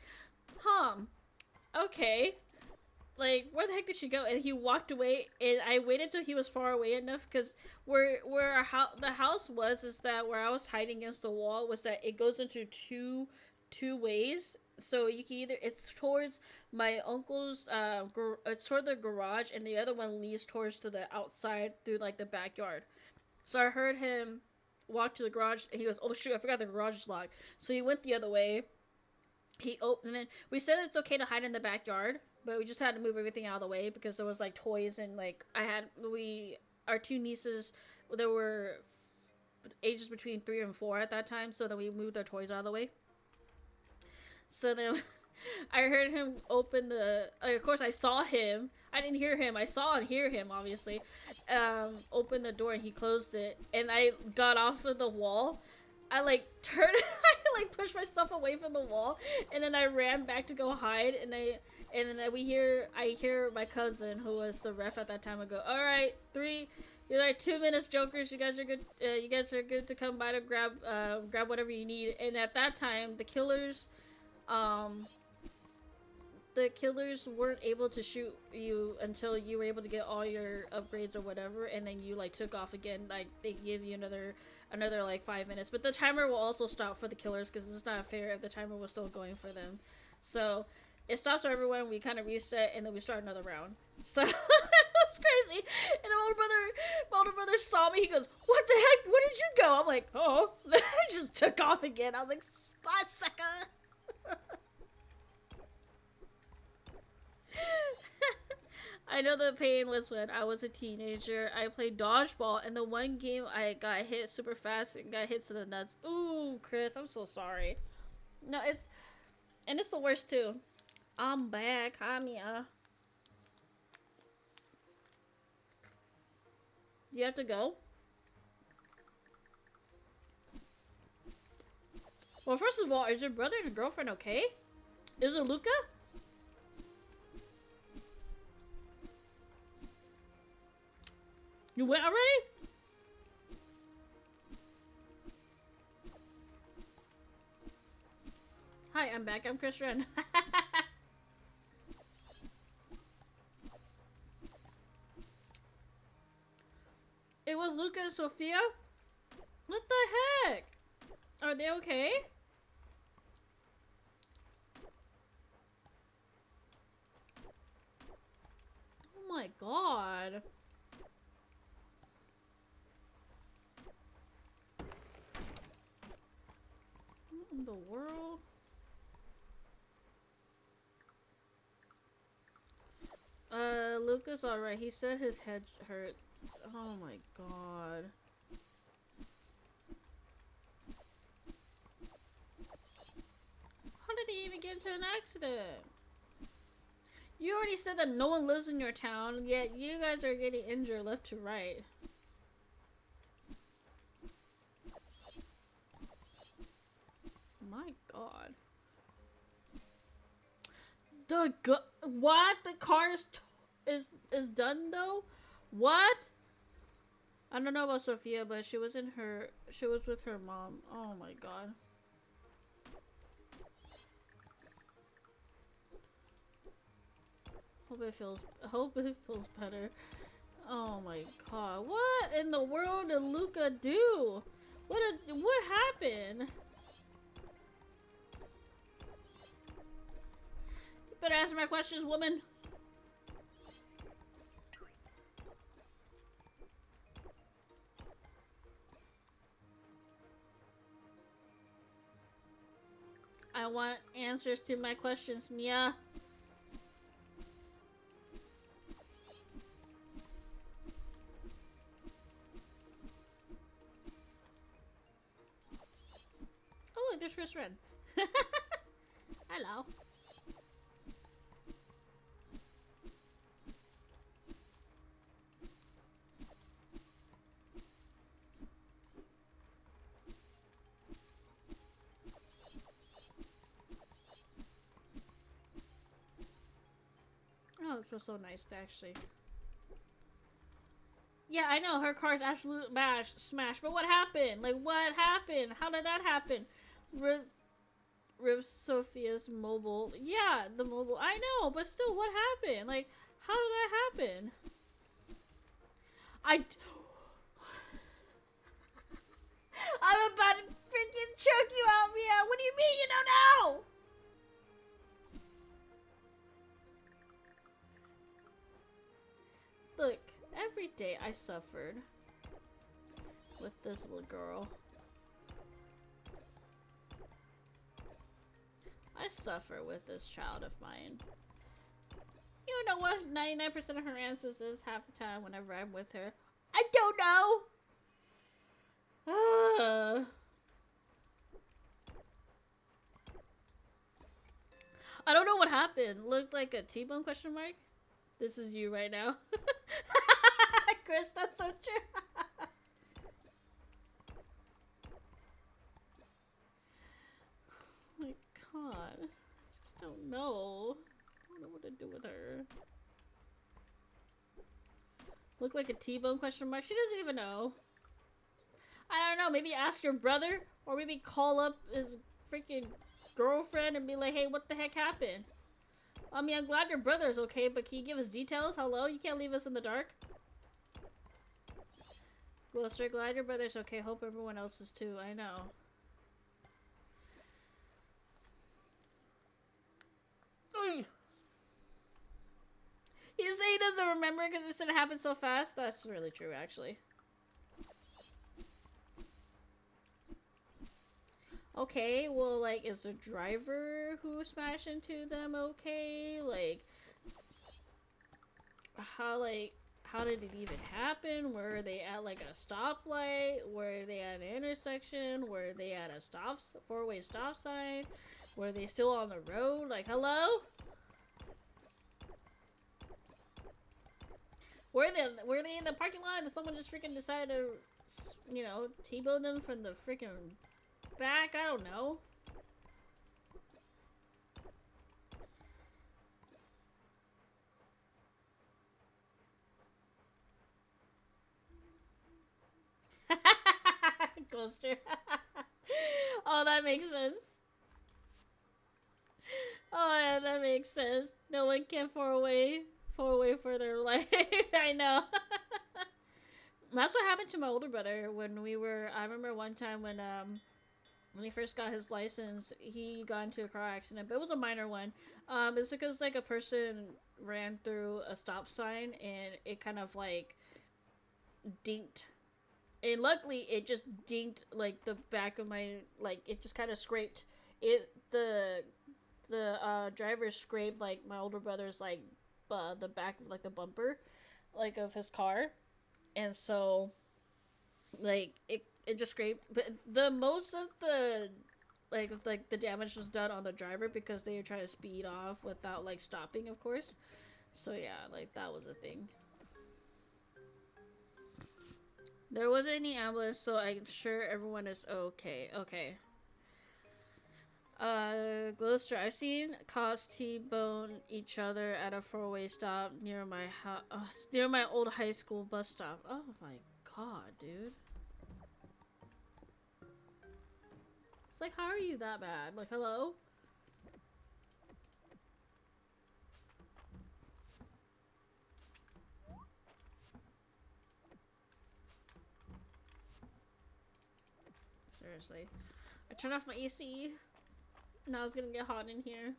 okay. Like, where the heck did she go? And he walked away, and I waited till he was far away enough, because where the house was, is that where I was hiding against the wall was that it goes into two ways, So you can either, it's towards my uncle's it's toward the garage, and the other one leads towards to the outside through like the backyard. So I heard him walk to the garage, and he goes, "Oh shoot, I forgot the garage is locked." So he went the other way. He opened it. We said it's okay to hide in the backyard, but we just had to move everything out of the way because there was like toys, and like our two nieces, there were ages between 3 and 4 at that time, so then we moved our toys out of the way. So then I heard him open the. Of course, I saw him. I didn't hear him. I saw and hear him, obviously. Open the door, and he closed it. And I got off of the wall. I like turned. I like pushed myself away from the wall, and then I ran back to go hide. And then I hear my cousin, who was the ref at that time, I go, "All right, 3. You're like 2 minutes, jokers. You guys are good. You guys are good to come by to grab whatever you need." And at that time, the killers weren't able to shoot you until you were able to get all your upgrades or whatever, and then you like took off again. Like they give you another like 5 minutes, but the timer will also stop for the killers because it's not fair if the timer was still going for them. So it stops for everyone. We kind of reset, and then we start another round. So it was crazy. And my older brother saw me. He goes, "What the heck? Where did you go?" I'm like, "Oh," I just took off again. I was like, "Spy sucker." I know the pain was when I was a teenager. I played dodgeball, and the one game I got hit super fast and got hit to the nuts. Ooh, Chris, I'm so sorry. No, it's the worst too. I'm back, Hamia. You have to go? Well, first of all, is your brother and girlfriend okay? Is it Luca? You went already? Hi, I'm back. I'm Chris Ren. It was Luca and Sophia? What the heck? Are they okay? Oh my god. What in the world? Luca's alright. He said his head hurts. Oh my god. How did he even get into an accident? You already said that no one lives in your town, yet you guys are getting injured left to right. My god. What? The car is done though? What? I don't know about Sophia, but she was with her mom. Oh my god. Hope it feels better. Oh my god. What in the world did Luca do? What happened? You better answer my questions, woman. I want answers to my questions, Mia. Oh look, there's Chris Red. Hello. Oh, this was so nice, actually. Yeah, I know, her car's absolute smash, but what happened? Like, what happened? How did that happen? Rip Sophia's mobile. Yeah, the mobile. I know, but still, what happened? Like, how did that happen? I'm about to freaking choke you out, Mia! What do you mean you don't know? Every day I suffered with this little girl. I suffer with this child of mine. You know what 99% of her answers is half the time whenever I'm with her? I don't know! I don't know what happened. Looked like a T-bone question mark? This is you right now. Chris, that's so true. Oh my god. I just don't know. I don't know what to do with her. Look like a T-bone question mark? She doesn't even know. I don't know, maybe ask your brother? Or maybe call up his freaking girlfriend and be like, hey, what the heck happened? I mean, I'm glad your brother's okay, but can you give us details? Hello? You can't leave us in the dark. Gloucester, glad your brother's okay. Hope everyone else is too. I know. He said he doesn't remember because he said it happened so fast. That's really true, actually. Okay, well, like, is the driver who smashed into them okay? Like, how did it even happen? Were they at, like, a stoplight? Were they at an intersection? Were they at a four-way stop sign? Were they still on the road? Like, hello? Were they in the parking lot and someone just freaking decided to, you know, T-bone them from the freaking back? I don't know. Ghoster. Oh, that makes sense. Oh, yeah, that makes sense. No one can fall away for their life. I know. That's what happened to my older brother when we were. I remember one time when he first got his license, he got into a car accident, but it was a minor one. It's because like a person ran through a stop sign and it kind of like dinked. And luckily, it just dinked like the back of my like it just kind of scraped it. The driver scraped like my older brother's like the back of like the bumper like of his car, and so like it just scraped. But the most of the like the damage was done on the driver because they were trying to speed off without like stopping, of course. So yeah, like that was a thing. There wasn't any ambulance, so I'm sure everyone is okay. Okay. Gloucester, I've seen cops T-bone each other at a four-way stop near my house, near my old high school bus stop. Oh my god, dude. It's like, how are you that bad? Like, hello? Seriously. I turned off my AC. Now it's gonna get hot in here.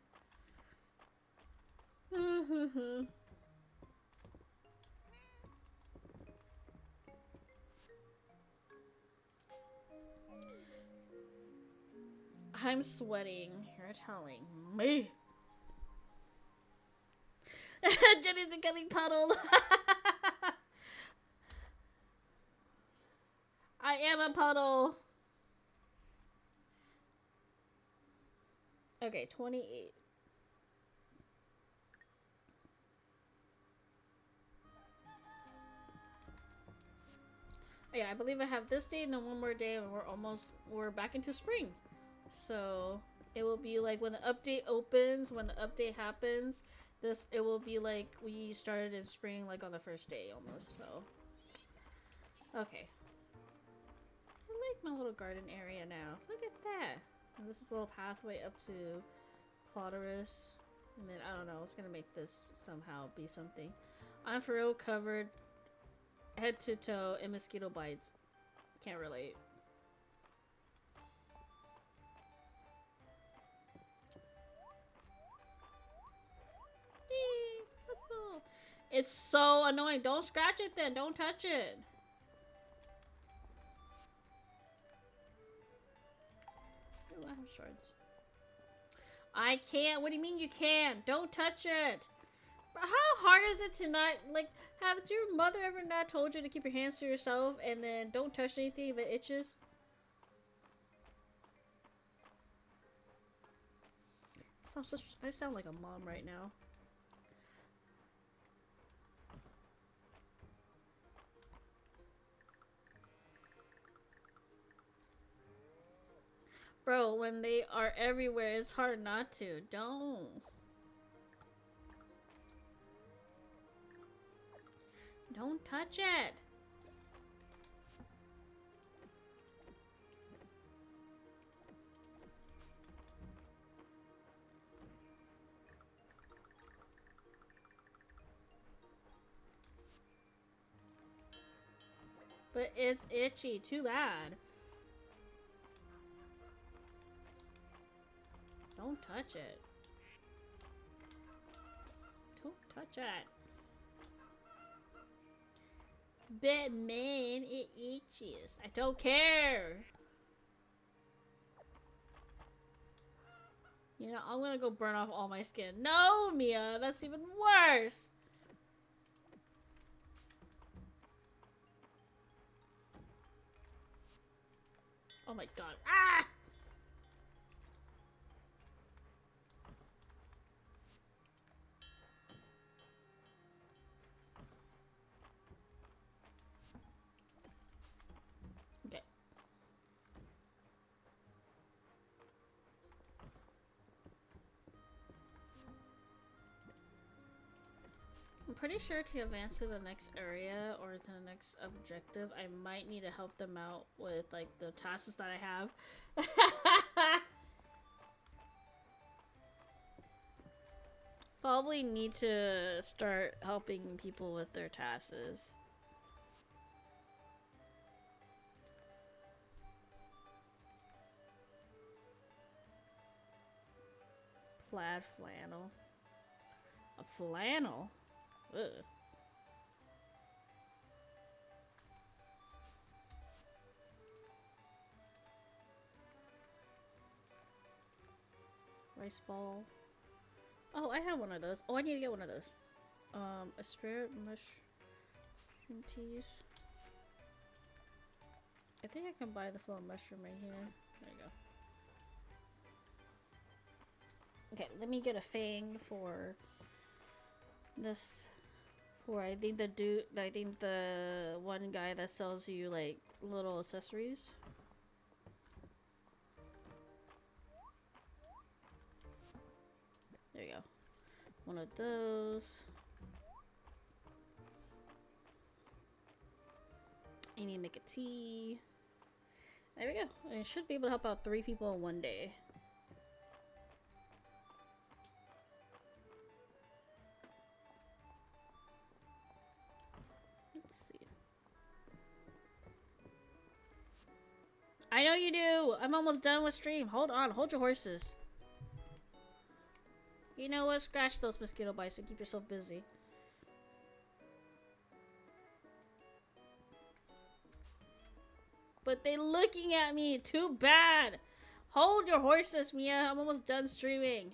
I'm sweating. You're telling me. Jenny's becoming puddled. I am a puddle. Okay, 28. Yeah, I believe I have this day and then one more day and we're back into spring. So it will be like when the update opens, when the update happens, it will be like we started in spring like on the first day almost. So okay. I like my little garden area now. Look at that. And this is a little pathway up to Clotaris. And then I don't know, it's gonna make this somehow be something. I'm for real covered head to toe in mosquito bites. Can't relate. Yay! Let's go! It's so annoying. Don't scratch it then. Don't touch it. Ooh, I have shards. I can't. What do you mean you can't? Don't touch it. How hard is it to not, like, have your mother ever not told you to keep your hands to yourself and then don't touch anything if it itches? I sound like a mom right now. Bro, when they are everywhere, it's hard not to. Don't. Don't touch it. But it's itchy. Too bad. Don't touch it. Don't touch it. Batman, it itches. I don't care. You know, I'm gonna go burn off all my skin. No, Mia, that's even worse. Oh my god. Ah! Okay. I'm pretty sure to advance to the next area or to the next objective, I might need to help them out with, like, the tasks that I have. Probably need to start helping people with their tasks. Plaid flannel. A flannel? Ugh. Rice ball. Oh, I have one of those. Oh, I need to get one of those. A spirit mushroom teas. I think I can buy this little mushroom right here. There you go. Okay, let me get a fang for this. For I think the one guy that sells you like little accessories. There you go. One of those. I need to make a tea. There we go. And it should be able to help out 3 people in one day. Let's see. I know you do! I'm almost done with stream. Hold on. Hold your horses. You know what? Scratch those mosquito bites and keep yourself busy. But they looking at me. Too bad. Hold your horses, Mia. I'm almost done streaming.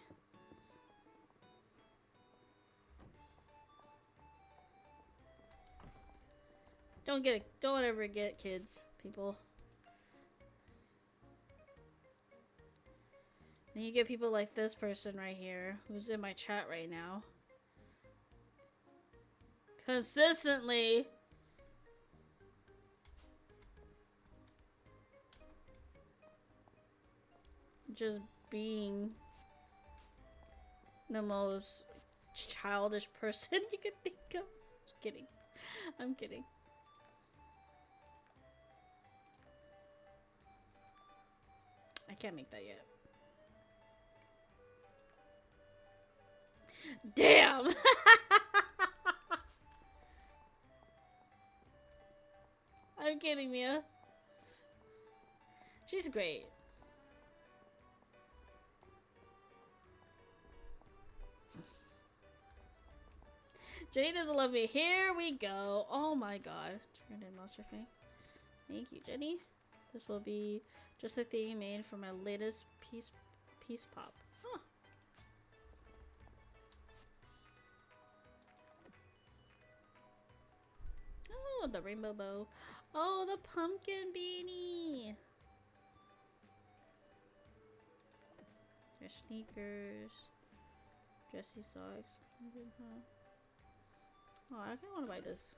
Don't ever get kids, people. Then you get people like this person right here, who's in my chat right now. Consistently. Just being the most childish person you could think of. Just kidding. I'm kidding. I can't make that yet. Damn! I'm kidding, Mia. She's great. Jenny doesn't love me. Here we go. Oh my god. Turned in monster thing. Thank you, Jenny. This will be just the thing you made for my latest piece pop. Huh. Oh, the rainbow bow. Oh, the pumpkin beanie. Their sneakers. Dressy socks. Oh, I kinda wanna buy this.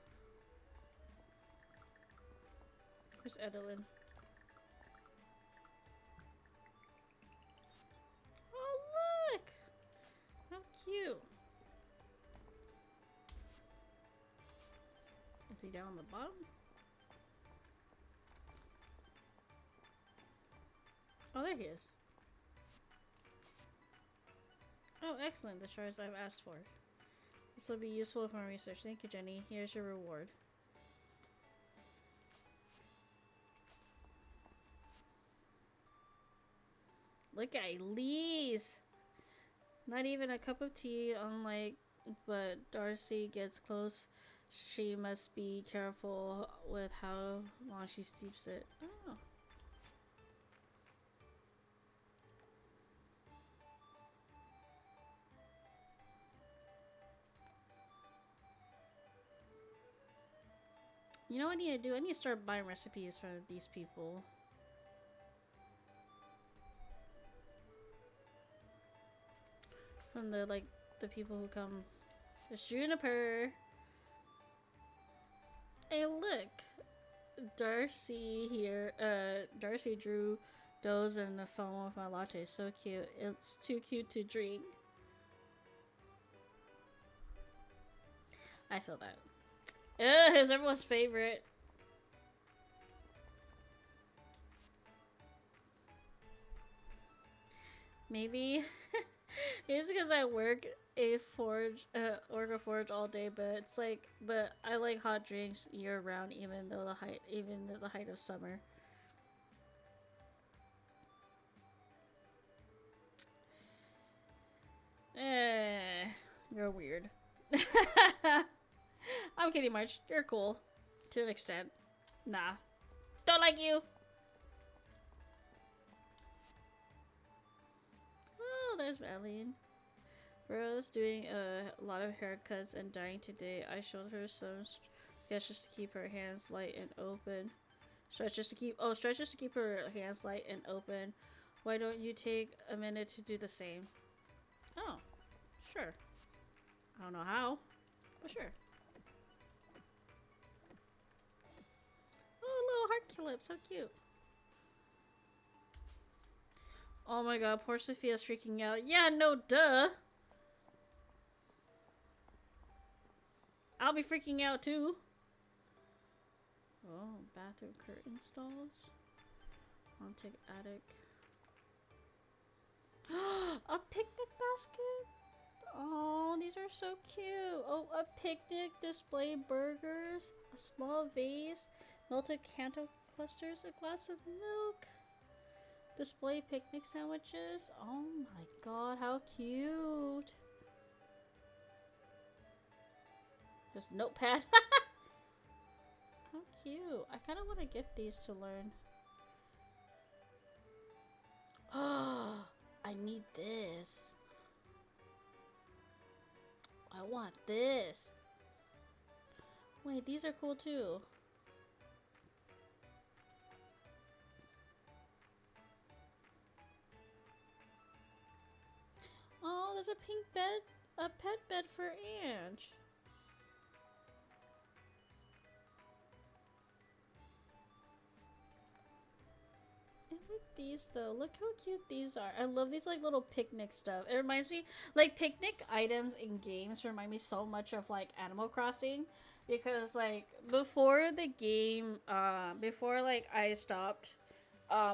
Where's Edelyn? Oh, look! How cute. Is he down on the bottom? Oh, there he is. Oh, excellent. The shards I've asked for. This will be useful for my research. Thank you, Jenny. Here's your reward. Look at Elise! Not even a cup of tea, unlike, but Darcy gets close. She must be careful with how long she steeps it. Oh. You know what I need to do? I need to start buying recipes from these people. From the, like, the people who come. There's Juniper! Hey, look! Darcy here, Darcy drew those in the phone with my latte. So cute. It's too cute to drink. I feel that. Ugh, it's everyone's favorite. Maybe it's because I work a forge all day, but it's like, but I like hot drinks year round, even though the height of summer. You're weird. I'm kidding, March. You're cool. To an extent. Nah. Don't like you! Oh, there's Valine. Rose doing a lot of haircuts and dyeing today. I showed her some sketches to keep her hands light and open. Stretches to keep her hands light and open. Why don't you take a minute to do the same? Oh, sure. I don't know how, but sure. Oh, little heart clips, how cute. Oh my god, poor Sophia's freaking out. Yeah, no, duh. I'll be freaking out too. Oh, bathroom curtain stalls. I'll take attic. A picnic basket? Oh, these are so cute. Oh, a picnic display burgers, a small vase, melted canto clusters, a glass of milk. Display picnic sandwiches. Oh my god, how cute. Just notepad. How cute. I kind of want to get these to learn. Oh, I need this. I want this. Wait, these are cool too. Oh, there's a pink bed, a pet bed for Ange. I like these though. Look how cute these are. I love these like little picnic stuff. It reminds me, like picnic items in games remind me so much of like Animal Crossing, because like before the game, before like I stopped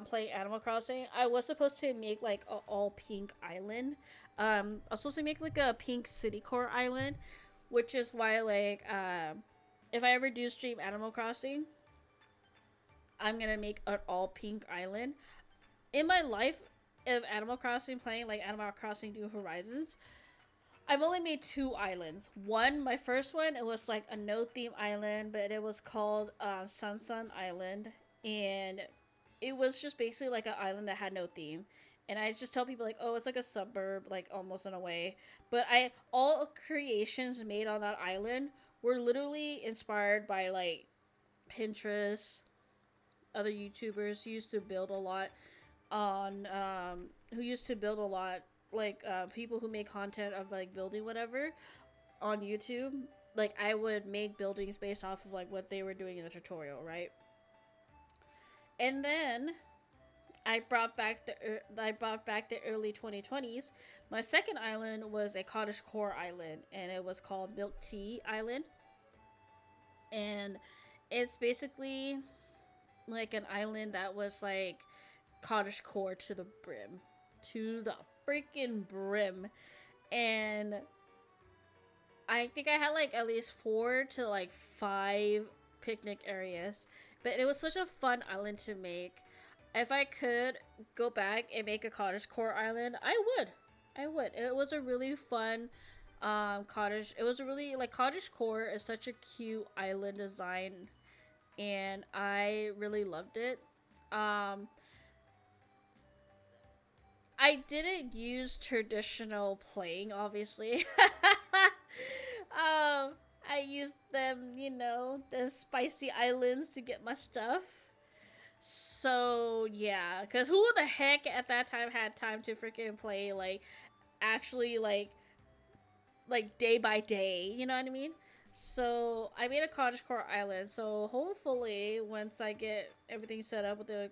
playing Animal Crossing, I was supposed to make like a all pink island. I was supposed to make like a pink city core island, which is why like if I ever do stream Animal Crossing, I'm gonna make an all pink island. In my life of Animal Crossing, playing like Animal Crossing New Horizons, I've only made 2 islands. One, my first one, it was like a no theme island, but it was called Sun Island, and it was just basically like an island that had no theme. And I just tell people like, oh, it's like a suburb, like almost in a way. But all creations made on that island were literally inspired by like Pinterest, other YouTubers who used to build a lot on who used to build a lot like people who make content of like building whatever on YouTube. Like I would make buildings based off of like what they were doing in the tutorial, right? And then I brought back the early 2020s. My second island was a cottagecore island, and it was called Milk Tea Island. And it's basically like an island that was like cottagecore to the brim, to the freaking brim. And I think I had like at least 4 to like 5 picnic areas, but it was such a fun island to make. If I could go back and make a cottagecore island, I would. It was a really fun cottage. It was a really like cottagecore is such a cute island design, and I really loved it. I didn't use traditional playing, obviously. I used them, the spicy islands to get my stuff. So yeah, because who the heck at that time had time to freaking play like actually like day by day? You know what I mean? So I made a cottagecore island. So hopefully, once I get everything set up with the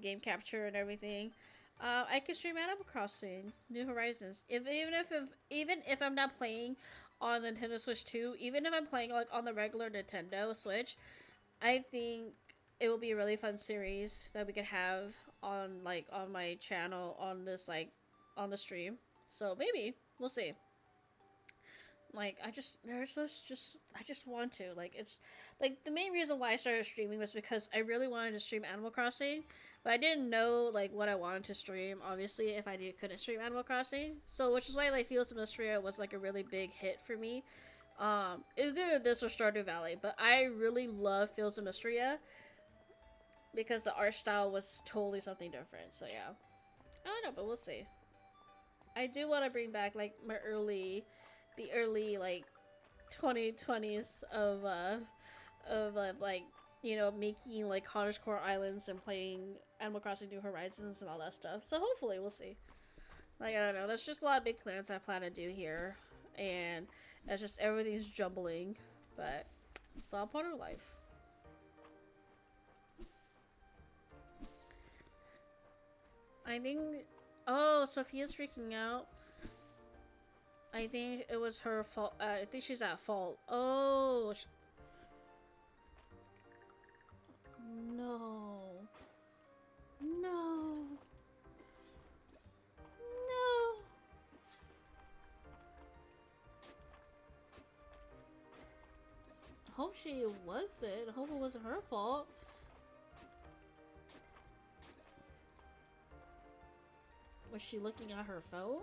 game capture and everything, I can stream Animal Crossing New Horizons. Even if I'm not playing on Nintendo Switch 2, even if I'm playing like on the regular Nintendo Switch, I think it will be a really fun series that we could have on my channel on the stream. So maybe we'll see. Like I just want to, like, it's like the main reason why I started streaming was because I really wanted to stream Animal Crossing, but I didn't know like what I wanted to stream, obviously, if I couldn't stream Animal Crossing. So which is why like Fields of Mistria was like a really big hit for me. It's either this or Stardew Valley, but I really love Fields of Mistria because the art style was totally something different. So yeah, I don't know, but we'll see. I do want to bring back like the early like 2020s of like making like cottagecore islands and playing Animal Crossing New Horizons and all that stuff. So hopefully we'll see. Like I don't know, there's just a lot of big plans I plan to do here, and it's just everything's jumbling, but it's all part of life. I think. Oh, Sophia's freaking out. I think it was her fault. I think she's at fault. Oh. No. No. No. Hope she wasn't. Hope it wasn't her fault. Was she looking at her phone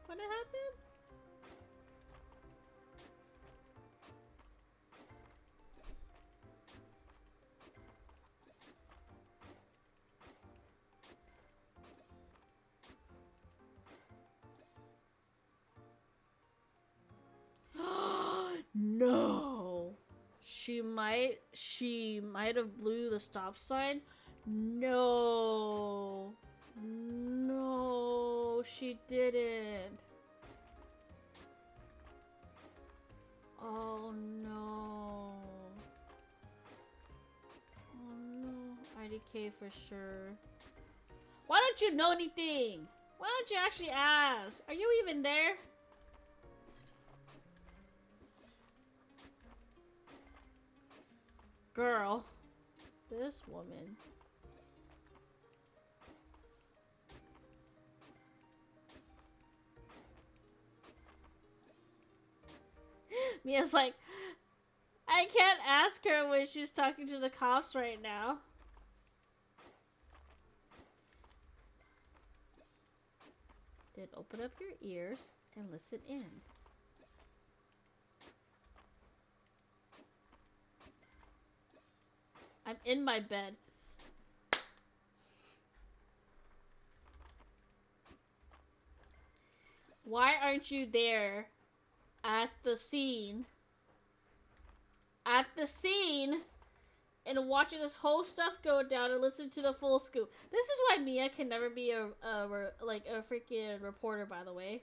when it happened? No. She might have blew the stop sign. No. No, she didn't. Oh no. Oh no. IDK for sure. Why don't you know anything? Why don't you actually ask? Are you even there? Girl. This woman. Mia's like, I can't ask her when she's talking to the cops right now. Then open up your ears and listen in. I'm in my bed. Why aren't you there at the scene? At the scene and watching this whole stuff go down and listen to the full scoop. This is why Mia can never be a freaking reporter, by the way.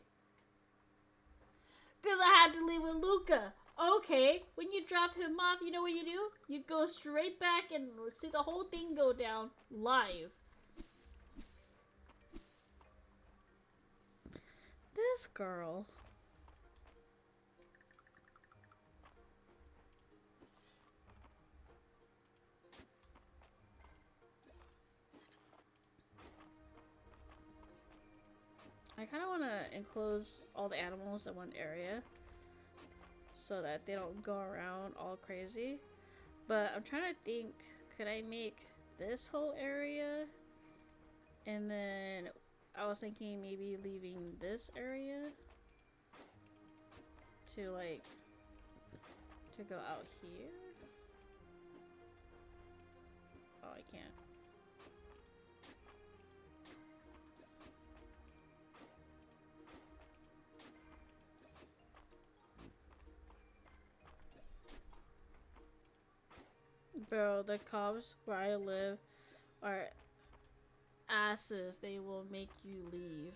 Because I had to leave with Luca. Okay, when you drop him off, you know what you do? You go straight back and see the whole thing go down live. This girl. I kind of want to enclose all the animals in one area so that they don't go around all crazy. But I'm trying to think, could I make this whole area? And then I was thinking maybe leaving this area to like, to go out here. Oh, I can't. Bro, the cops where I live are asses. They will make you leave.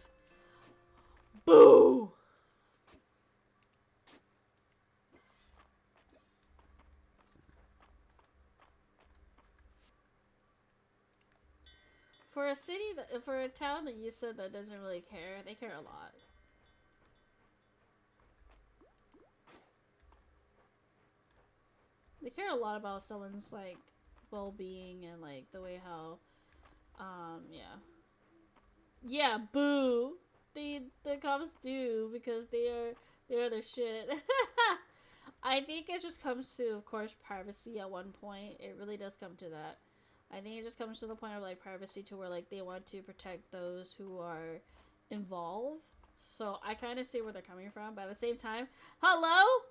Boo! For a city, for a town that you said that doesn't really care, they care a lot. They care a lot about someone's like well-being and like the way how, yeah. Yeah, boo. The cops do because they are the shit. I think it just comes to, of course, privacy at one point. It really does come to that. I think it just comes to the point of like privacy to where like they want to protect those who are involved. So I kind of see where they're coming from, but at the same time, hello?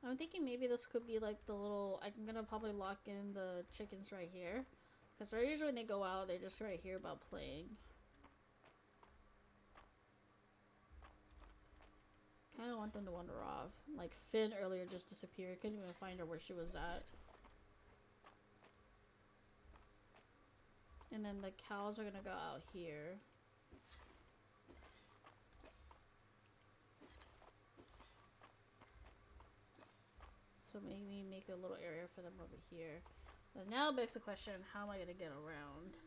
I'm thinking maybe this could be like the little, I'm gonna probably lock in the chickens right here. Because usually when they go out, they're just right here about playing. Kind of want them to wander off. Like Finn earlier just disappeared. Couldn't even find her where she was at. And then the cows are gonna go out here. So maybe make a little area for them over here. But now it begs the question, how am I gonna get around?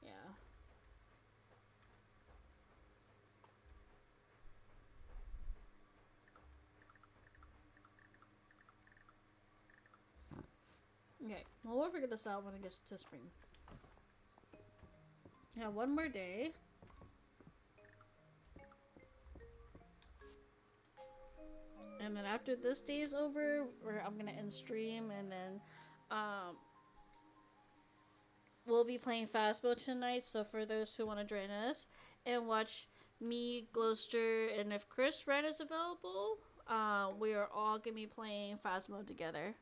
Yeah. Okay, well we'll figure this out when it gets to spring. Yeah, one more day. And then after this day is over, I'm gonna end stream, and then we'll be playing Phasmo tonight. So for those who want to join us and watch me, Gloucester, and if Chris Red is available, we are all gonna be playing Phasmo together.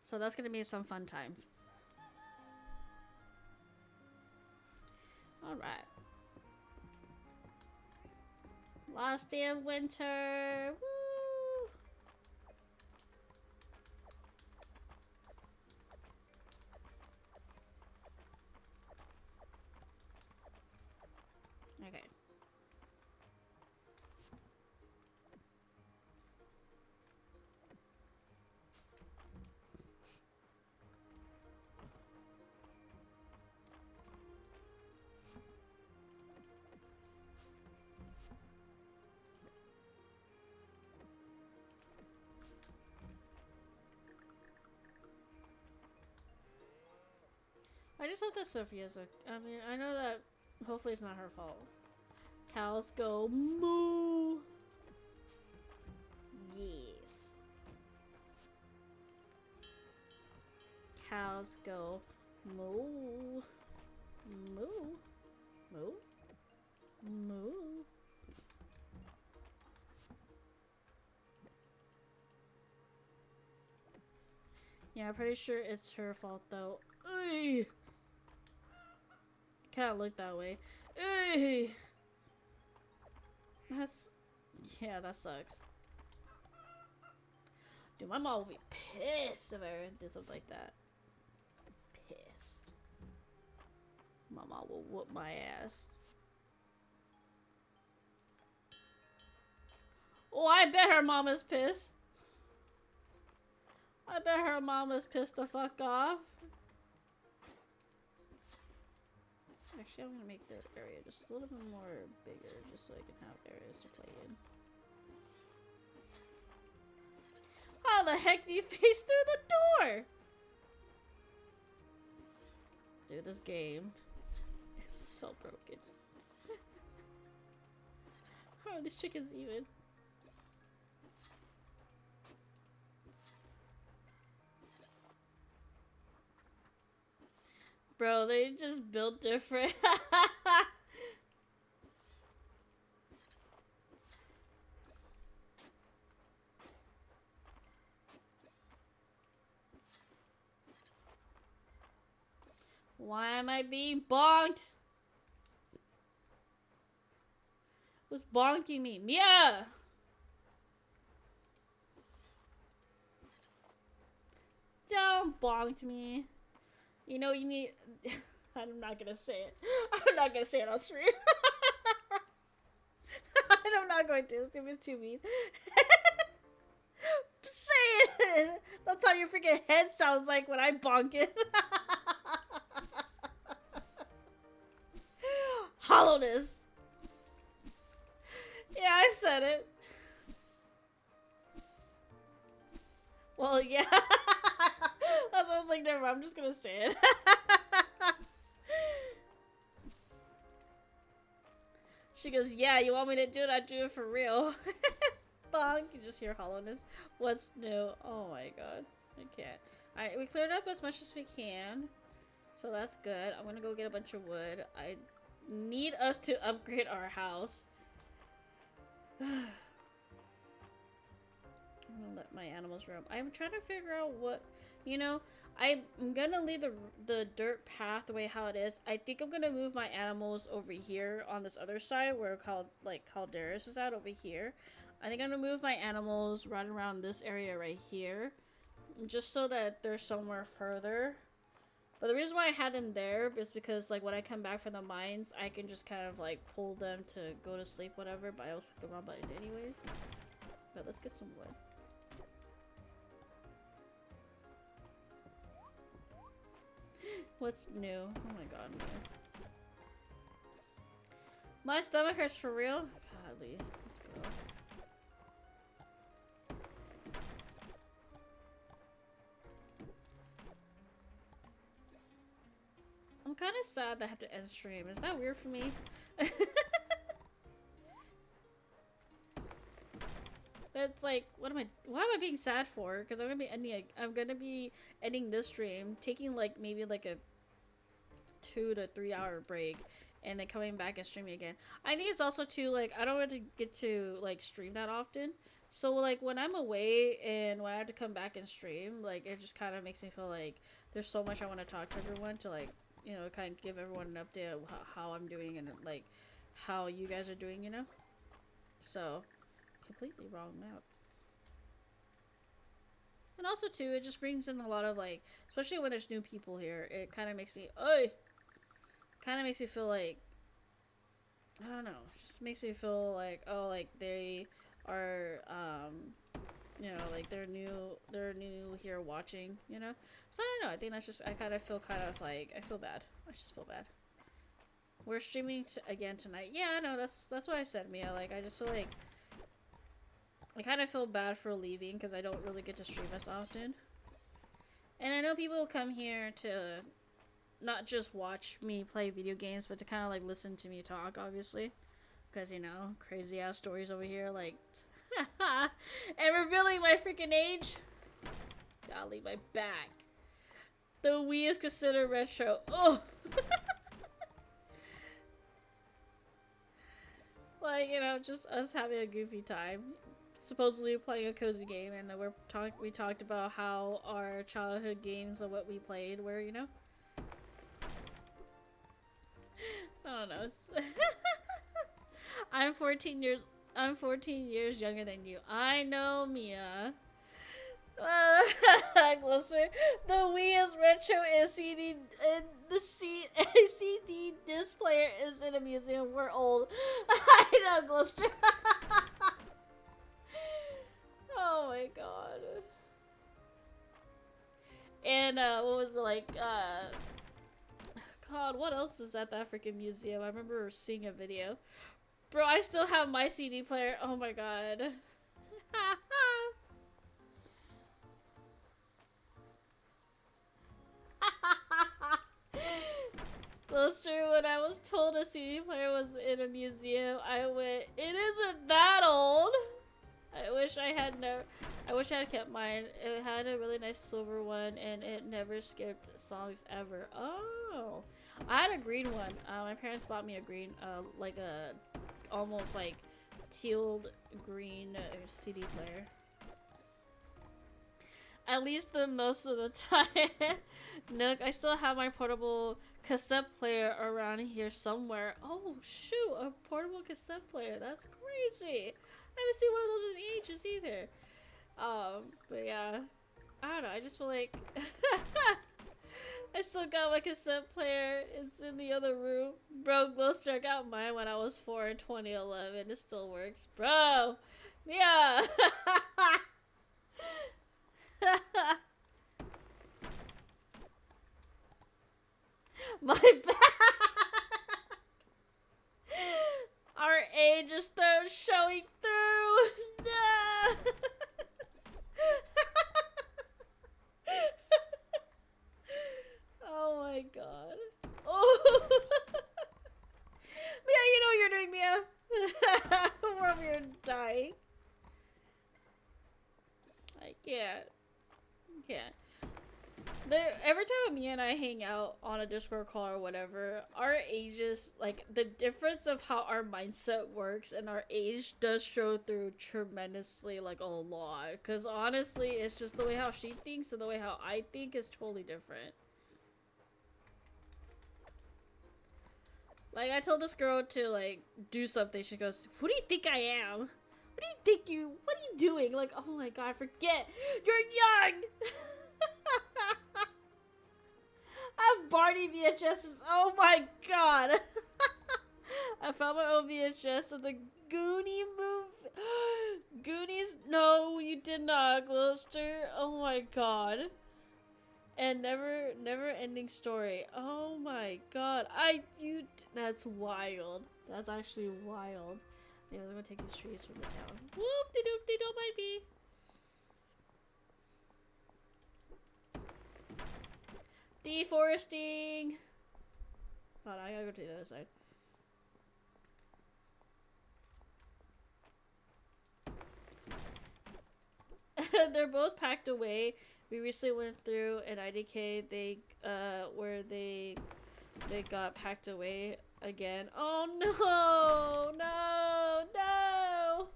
So that's gonna be some fun times. All right. Last day of winter. Woo! Okay. I just hope that Sophia's okay. I mean, I know that hopefully it's not her fault. Cows go moo. Yes. Cows go moo. Moo. Moo. Moo. Yeah, I'm pretty sure it's her fault though. Ugh. Can't look that way. Ugh. That's... yeah, that sucks. Dude, my mom will be pissed if I ever did something like that. Pissed. My mom will whoop my ass. Oh, I bet her mama's pissed. I bet her mama's pissed the fuck off. Actually, I'm gonna make the area just a little bit more bigger, just so I can have areas to play in. How the heck do you face through the door? Dude, this game is so broken. How are these chickens even? Bro, they just built different. Why am I being bonked? Who's bonking me? Mia! Don't bonk me. You know you need... I'm not gonna say it. I'm not gonna say it on stream. I'm not going to. It's too mean. Say it! That's how your freaking head sounds like when I bonk it. Hollowness. Yeah, I said it. Well, yeah. That's what I was like, never mind, I'm just gonna say it. She goes, yeah, you want me to do it? I do it for real. Bonk, you just hear hollowness. What's new? Oh my god. I can't. Alright, we cleared up as much as we can. So that's good. I'm gonna go get a bunch of wood. I need us to upgrade our house. I'm gonna let my animals roam. I'm trying to figure out what, you know, I'm gonna leave the dirt path the way how it is. I think I'm gonna move my animals over here on this other side where Calderas is at over here. I think I'm gonna move my animals right around this area right here, just so that they're somewhere further. But the reason why I had them there is because, like, when I come back from the mines, I can just kind of, like, pull them to go to sleep, whatever, but I always click the wrong button anyways. But let's get some wood. What's new? Oh my god, no. My stomach hurts for real? Godly. Let's go. I'm kind of sad that I have to end stream. Is that weird for me? It's like, why am I being sad for? Because I'm gonna be ending this stream, taking like maybe like a 2 to 3 hour break, and then coming back and streaming again. I think it's also too, like, I don't really get to like stream that often. So like when I'm away and when I have to come back and stream, like it just kind of makes me feel like there's so much I want to talk to everyone, to like, you know, kind of give everyone an update of how I'm doing and like how you guys are doing, you know? So, completely wrong map. And also too, it just brings in a lot of like, especially when there's new people here, it kind of makes me, kind of makes me feel like, I don't know, just makes me feel like, oh, like they are, you know, like they're new here watching, you know? So I don't know, I think that's just, I kind of feel like, I feel bad. I just feel bad. We're streaming again tonight. Yeah, I know, that's what I said, Mia. Like, I just feel like, I kind of feel bad for leaving because I don't really get to stream as often. And I know people come here to, not just watch me play video games, but to kind of like listen to me talk, obviously, because you know, crazy ass stories over here, like, and revealing my freaking age. Golly, my back. The Wii is considered retro. Oh. Like, you know, just us having a goofy time. Supposedly playing a cozy game, and we talked about how our childhood games and what we played were, you know. I don't know. I'm 14 years younger than you. I know, Mia. Closer. The Wii is retro and CD and the CD disc player is in a museum. We're old. I know, Gloucester. Oh my god. And what was it like? God, what else is at that freaking museum? I remember seeing a video. Bro, I still have my CD player. Oh my god. Closer, when I was told a CD player was in a museum, I went, it isn't that old. I wish I had kept mine. It had a really nice silver one, and it never skipped songs ever. Oh, I had a green one. My parents bought me a green, like a almost like tealed green CD player. At least the most of the time. Nook, I still have my portable cassette player around here somewhere. Oh shoot, a portable cassette player. That's crazy. I haven't seen one of those in ages either. But yeah. I don't know, I just feel like I still got my cassette player. It's in the other room. Bro, Gloucester, I got mine when I was 4 in 2011. It still works. Bro! Yeah! My back! Our age is showing through! No! Oh my god. Oh! Mia, you know what you're doing, Mia! We're over here dying. I can't. Every time Mia and I hang out on a Discord call or whatever, our ages, like, the difference of how our mindset works and our age does show through tremendously, like, a lot. Because honestly, it's just the way how she thinks and the way how I think is totally different. Like, I told this girl to, like, do something. She goes, "Who do you think I am? What are you doing?" Like, oh my god, forget. You're young! I have Barney VHSs. Oh my god. I found my old VHS of the Goonie movie. Goonies? No, you did not, Gloucester. Oh my god. And never ending story. Oh my god. That's wild. That's actually wild. Anyway, I'm gonna take these trees from the town. Whoop-de-doop-de, don't mind me. Deforesting! Hold on, I gotta go to the other side. They're both packed away. We recently went through an IDK where they got packed away again. Oh no! No!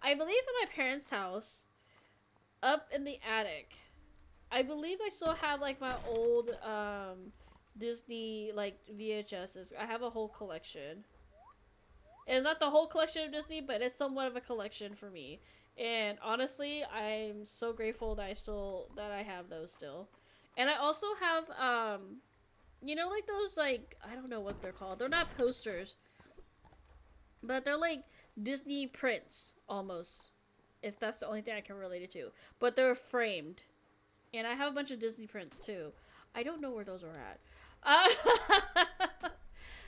I believe in my parents' house, up in the attic, I believe I still have like my old Disney like VHSs. I have a whole collection. It's not the whole collection of Disney, but it's somewhat of a collection for me. And honestly, I'm so grateful that I have those still. And I also have you know, like those, like, I don't know what they're called. They're not posters, but they're like Disney prints almost, if that's the only thing I can relate it to. But they're framed. And I have a bunch of Disney prints too. I don't know where those are at.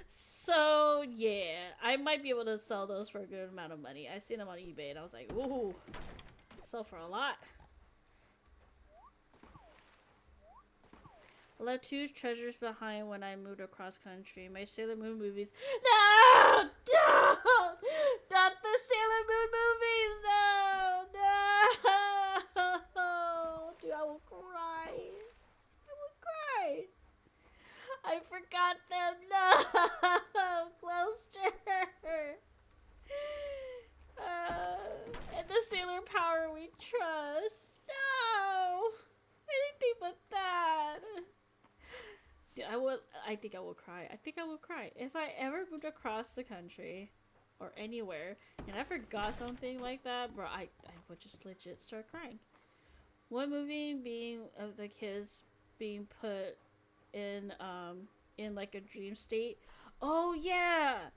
So yeah, I might be able to sell those for a good amount of money. I seen them on eBay and I was like, ooh, sell for a lot. I left two treasures behind when I moved across country. My Sailor Moon movies. No! No! Not the Sailor Moon movies! No! No! Dude, I will cry. I will cry. I forgot them. No! Closer. And the Sailor Power we trust. No! Anything but that. Dude, I think I will cry. I think I will cry. If I ever moved across the country or anywhere and I forgot something like that, bro, I would just legit start crying. One movie being of the kids being put in like a dream state. Oh yeah!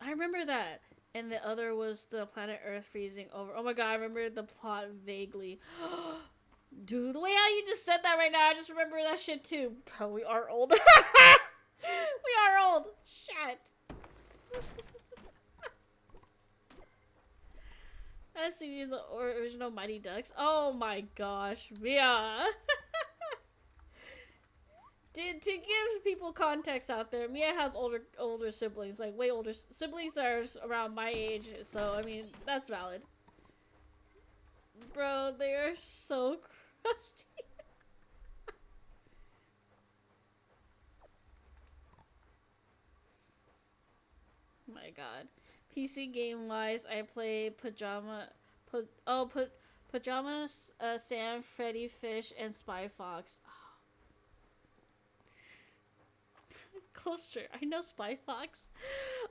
I remember that. And the other was the planet Earth freezing over. Oh my god, I remember the plot vaguely. Dude, the way how you just said that right now, I just remember that shit too. Bro, we are old. We are old. Shit. I see these original Mighty Ducks. Oh my gosh, Mia. To give people context out there, Mia has older siblings, like way older siblings that are around my age. So I mean, that's valid. Bro, they are so crusty. My god. PC game wise, I play Pajamas, Sam, Freddy Fish, and Spy Fox. Closer. I know Spy Fox.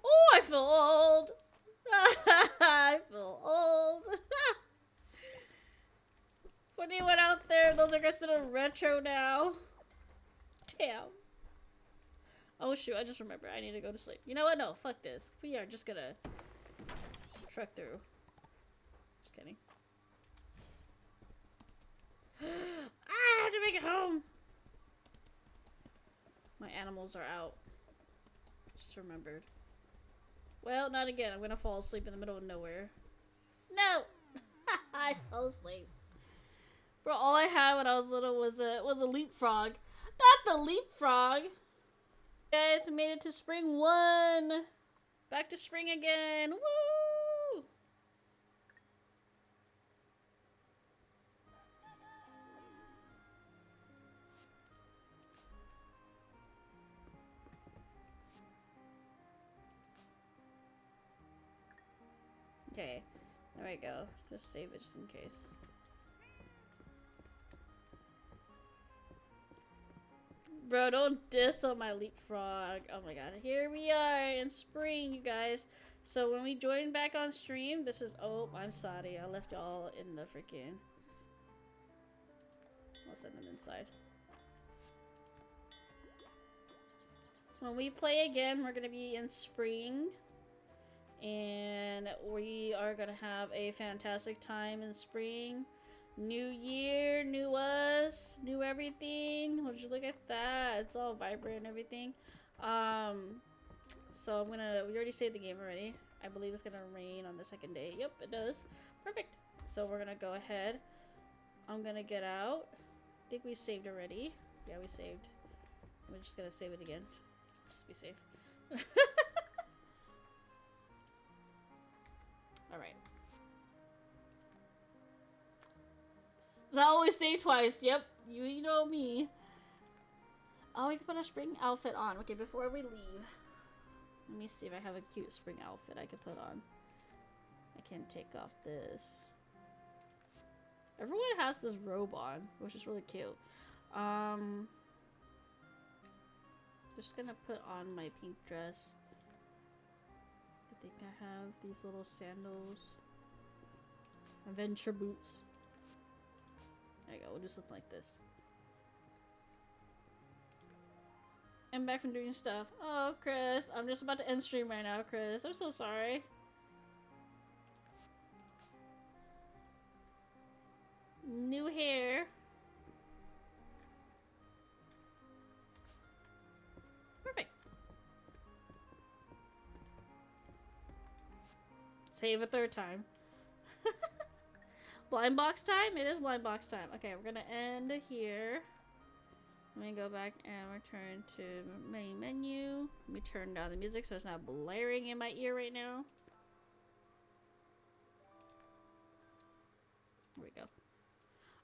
Oh, I feel old. I feel old. For anyone out there, those are considered retro now. Damn. Oh shoot, I just remembered. I need to go to sleep. You know what? No, fuck this. We are just gonna truck through. Just kidding. I have to make it home. My animals are out. Just remembered. Well, not again. I'm gonna fall asleep in the middle of nowhere. No! I fell asleep. Bro, all I had when I was little was a leapfrog. Not the leapfrog! Guys, we made it to spring 1! Back to spring again! Woo! Okay, there we go. Just save it just in case. Bro, don't diss on my leapfrog. Oh my god. Here we are in spring, you guys. So when we join back on stream, this is... Oh, I'm sorry. I left y'all in the freaking... I'll send them inside. When we play again, we're going to be in spring. And we are going to have a fantastic time in spring. New year, new us, new everything. Would you look at that? It's all vibrant and everything. So we already saved the game already. I believe it's gonna rain on the second day. Yep, it does. Perfect. So we're gonna go ahead. I'm gonna get out. I think we saved already. Yeah, we saved. We're just gonna save it again. Just be safe. Alright. I always say twice. Yep, you know me. Oh, we can put a spring outfit on. Okay, before we leave, let me see if I have a cute spring outfit I could put on. I can take off this. Everyone has this robe on, which is really cute. Just gonna put on my pink dress. I think I have these little sandals. Adventure boots. There you go, we'll do something like this. I'm back from doing stuff. Oh, Chris, I'm just about to end stream right now, Chris. I'm so sorry. New hair. Perfect. Save a third time. Blind box time? It is blind box time. Okay, we're gonna end here. Let me go back and return to main menu. Let me turn down the music so it's not blaring in my ear right now. There we go.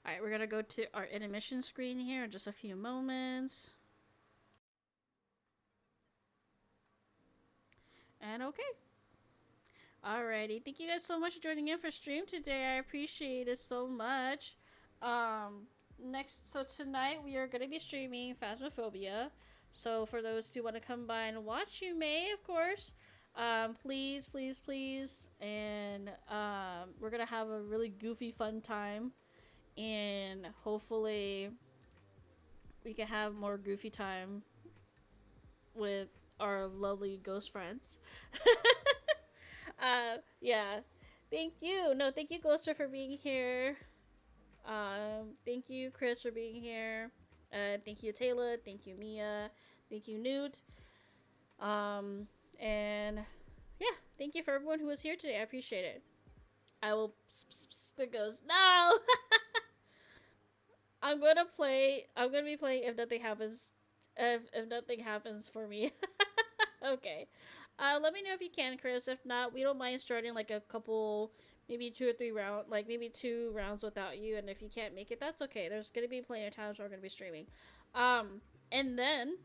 Alright, we're gonna go to our intermission screen here in just a few moments. And okay. Alrighty, thank you guys so much for joining in for stream today. I appreciate it so much. So tonight we are going to be streaming Phasmophobia. So for those who want to come by and watch, you may, of course. Please, please, please. And we're going to have a really goofy, fun time. And hopefully we can have more goofy time with our lovely ghost friends. Yeah. Thank you. No, thank you, Ghoster, for being here. Thank you, Chris, for being here. Thank you, Taylor. Thank you, Mia. Thank you, Newt. And yeah, thank you for everyone who was here today. I appreciate it. I will. The ghost. No. I'm gonna be playing if nothing happens. If nothing happens for me. Okay. Let me know if you can, Chris. If not, we don't mind starting like a couple, maybe 2 or 3 rounds, like maybe 2 rounds without you. And if you can't make it, that's okay. There's gonna be plenty of times where we're gonna be streaming. And then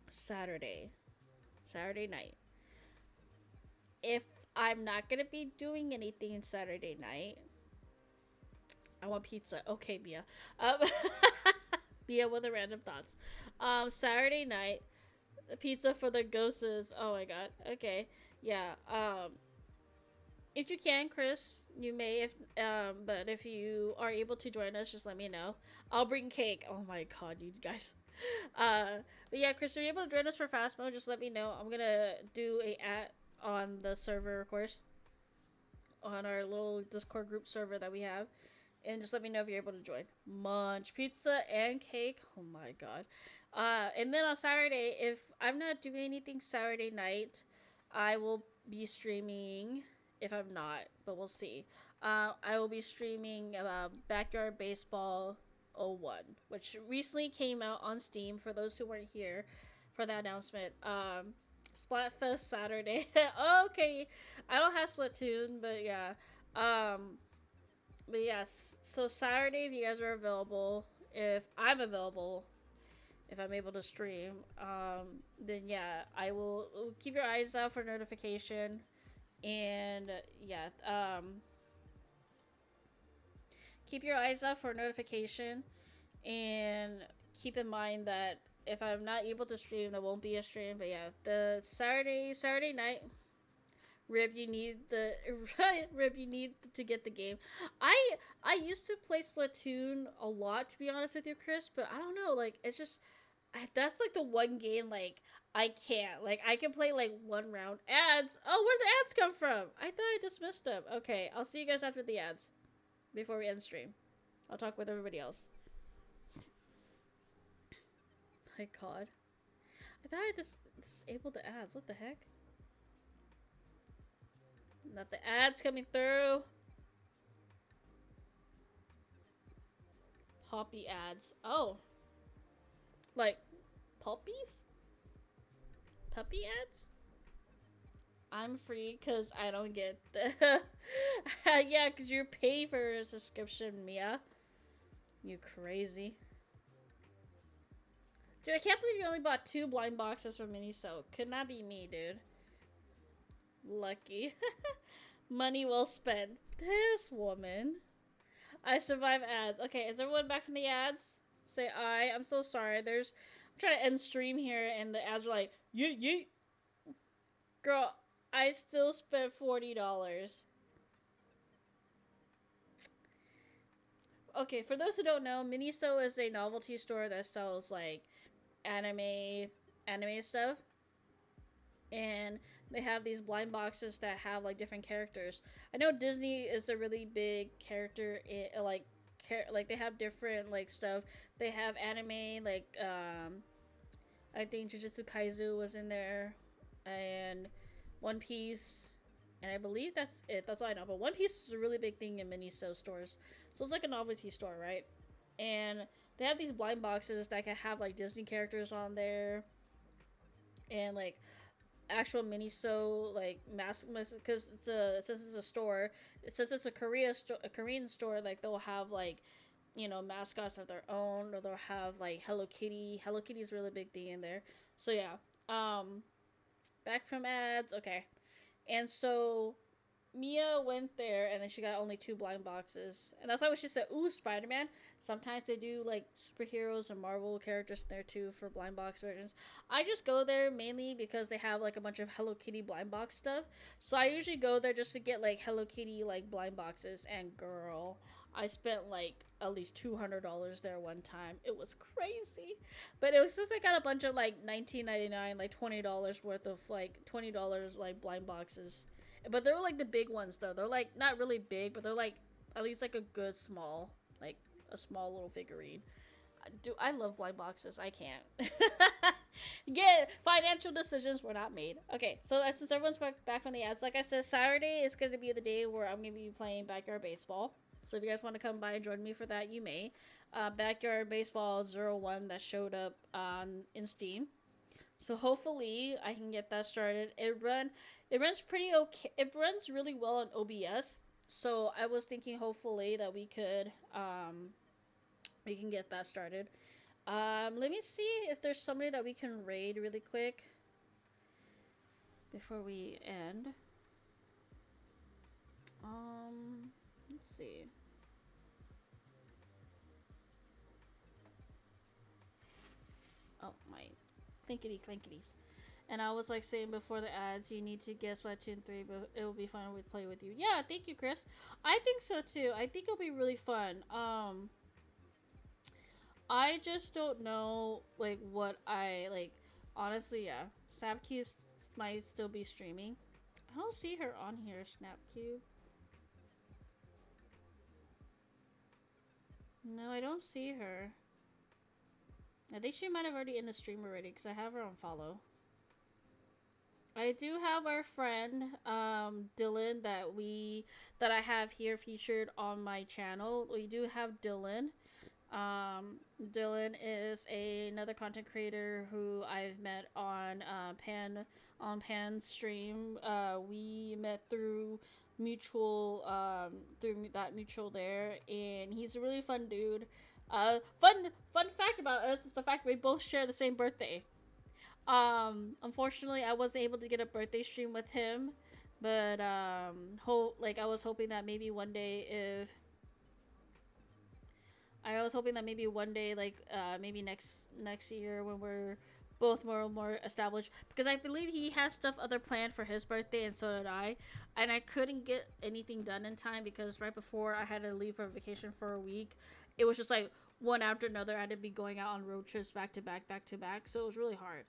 Saturday night. If I'm not gonna be doing anything Saturday night, I want pizza. Okay, Mia. Mia with the random thoughts. Saturday night. Pizza for the ghosts. Oh my god. Okay. Yeah. If you can, Chris, you may. But if you are able to join us, just let me know. I'll bring cake. Oh my god, you guys. But yeah, Chris, if you're able to join us for Phasmo, just let me know. I'm gonna do a @ on the server, of course, on our little Discord group server that we have. And just let me know if you're able to join. Munch pizza and cake. Oh my god. And then on Saturday, if I'm not doing anything Saturday night, I will be streaming. If I'm not, but we'll see. I will be streaming Backyard Baseball 01, which recently came out on Steam for those who weren't here for that announcement. Splatfest Saturday. Okay, I don't have Splatoon, but yeah. But yes, so Saturday, if you guys are available, if I'm available, if I'm able to stream, then yeah, I will keep your eyes out for notification. And yeah, keep your eyes out for notification. And keep in mind that if I'm not able to stream, there won't be a stream. But yeah, the Saturday night. Rib, you need to get the game. I used to play Splatoon a lot, to be honest with you, Chris, but I don't know, like, it's just, that's like the one game, like, I can't. Like, I can play like 1 round. Ads. Oh, where'd the ads come from? I thought I dismissed them. Okay, I'll see you guys after the ads. Before we end stream. I'll talk with everybody else. My god. I thought I disabled the ads. What the heck? Not the ads coming through. Poppy ads. Oh. Like, puppies? Puppy ads? I'm free because I don't get the... Yeah, because you're paying for a subscription, Mia. You crazy. Dude, I can't believe you only bought 2 blind boxes from Miniso. Could not be me, dude. Lucky. Money well spent. This woman. I survive ads. Okay, is everyone back from the ads? Say I. I'm so sorry. I'm trying to end stream here and the ads are like, yeet. Girl, I still spent $40. Okay, for those who don't know, Miniso is a novelty store that sells like anime stuff. And they have these blind boxes that have like different characters. I know Disney is a really big character like they have different like stuff. They have anime like I think Jujutsu Kaisen was in there, and One Piece, and I believe that's it. That's all I know. But One Piece is a really big thing in Miniso stores, so it's like a novelty store, right? And they have these blind boxes that can have like Disney characters on there, and like actual miniso like mask, because it's a, since it's a store, since it's a Korean store, like they'll have like, you know, mascots of their own, or they'll have like Hello Kitty. Hello Kitty is a really big thing in there. So yeah, back from ads. Okay, and so Mia went there, and then she got only 2 blind boxes, and that's why she said, "Ooh, Spider-Man." Sometimes they do like superheroes and Marvel characters there too for blind box versions. I just go there mainly because they have like a bunch of Hello Kitty blind box stuff. So I usually go there just to get like Hello Kitty like blind boxes. And girl, I spent like at least $200 there one time. It was crazy, but it was since I got a bunch of like $19.99, like $20 worth of like $20 like blind boxes. But they're like the big ones though. They're like not really big, but they're like at least like a good small, like a small little figurine. I love blind boxes. I can't. Get financial decisions were not made. Okay, so since everyone's back from the ads, like I said, Saturday is going to be the day where I'm going to be playing backyard baseball. So if you guys want to come by and join me for that, you may. Backyard baseball 01 that showed up on in Steam. So hopefully I can get that started. It runs pretty okay. It runs really well on OBS. So I was thinking hopefully that we can get that started. Let me see if there's somebody that we can raid really quick before we end. Let's see. Oh my clinkety clankities. And I was like saying before the ads, you need to guess Splatoon 3, but it will be fun to play with you. Yeah, thank you, Chris. I think so too. I think it'll be really fun. I just don't know like what I like. Honestly, yeah. Snapcube might still be streaming. I don't see her on here, Snapcube. No, I don't see her. I think she might have already in the stream already because I have her on follow. I do have our friend Dylan that I have here featured on my channel. We do have Dylan. Dylan is another content creator who I've met on Pan's stream. We met through mutual that mutual there, and he's a really fun dude. Fun fact about us is the fact we both share the same birthday. Unfortunately, I wasn't able to get a birthday stream with him, but I was hoping that maybe one day maybe next year when we're both more established, because I believe he has stuff other planned for his birthday, and so did I, and I couldn't get anything done in time because right before I had to leave for vacation for a week, it was just like one after another. I had to be going out on road trips back to back, so it was really hard.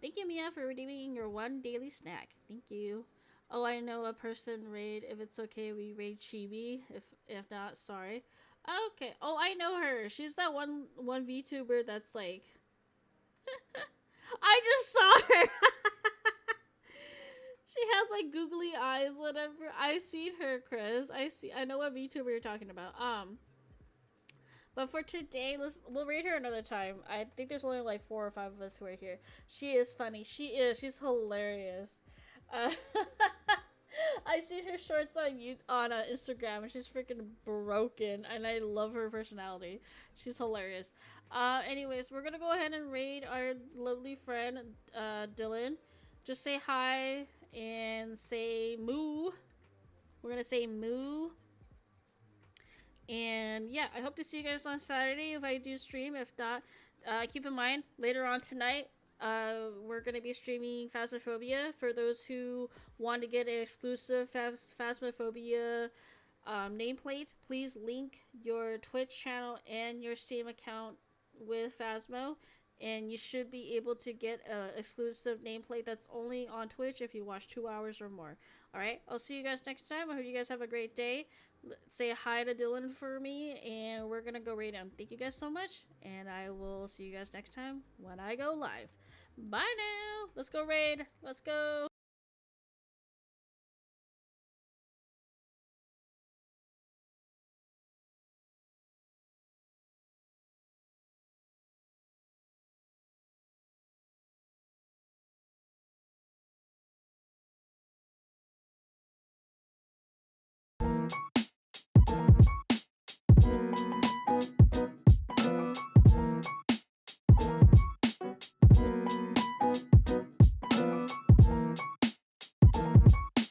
Thank you, Mia, for redeeming your 1 daily snack. Thank you. Oh, I know a person raid. If it's okay, we raid Chibi. If not, sorry. Okay. Oh, I know her. She's that one VTuber that's like. I just saw her. She has like googly eyes, whatever. I seen her, Chris. I know what VTuber you're talking about. But for today, we'll read her another time. I think there's only like 4 or 5 of us who are here. She is funny. She's hilarious. I see her shorts on Instagram, and she's freaking broken, and I love her personality. She's hilarious. Anyways, we're gonna go ahead and raid our lovely friend, Dylan. Just say hi and say moo. We're gonna say moo. And yeah, I hope to see you guys on Saturday if I do stream. If not, keep in mind, later on tonight, we're going to be streaming Phasmophobia. For those who want to get an exclusive Phasmophobia nameplate, please link your Twitch channel and your Steam account with Phasmo, and you should be able to get an exclusive nameplate that's only on Twitch if you watch 2 hours or more. Alright, I'll see you guys next time. I hope you guys have a great day. Say hi to Dylan for me, and we're gonna go raid him. Thank you guys so much, and I will see you guys next time when I go live. Bye now. Let's go raid. Let's go.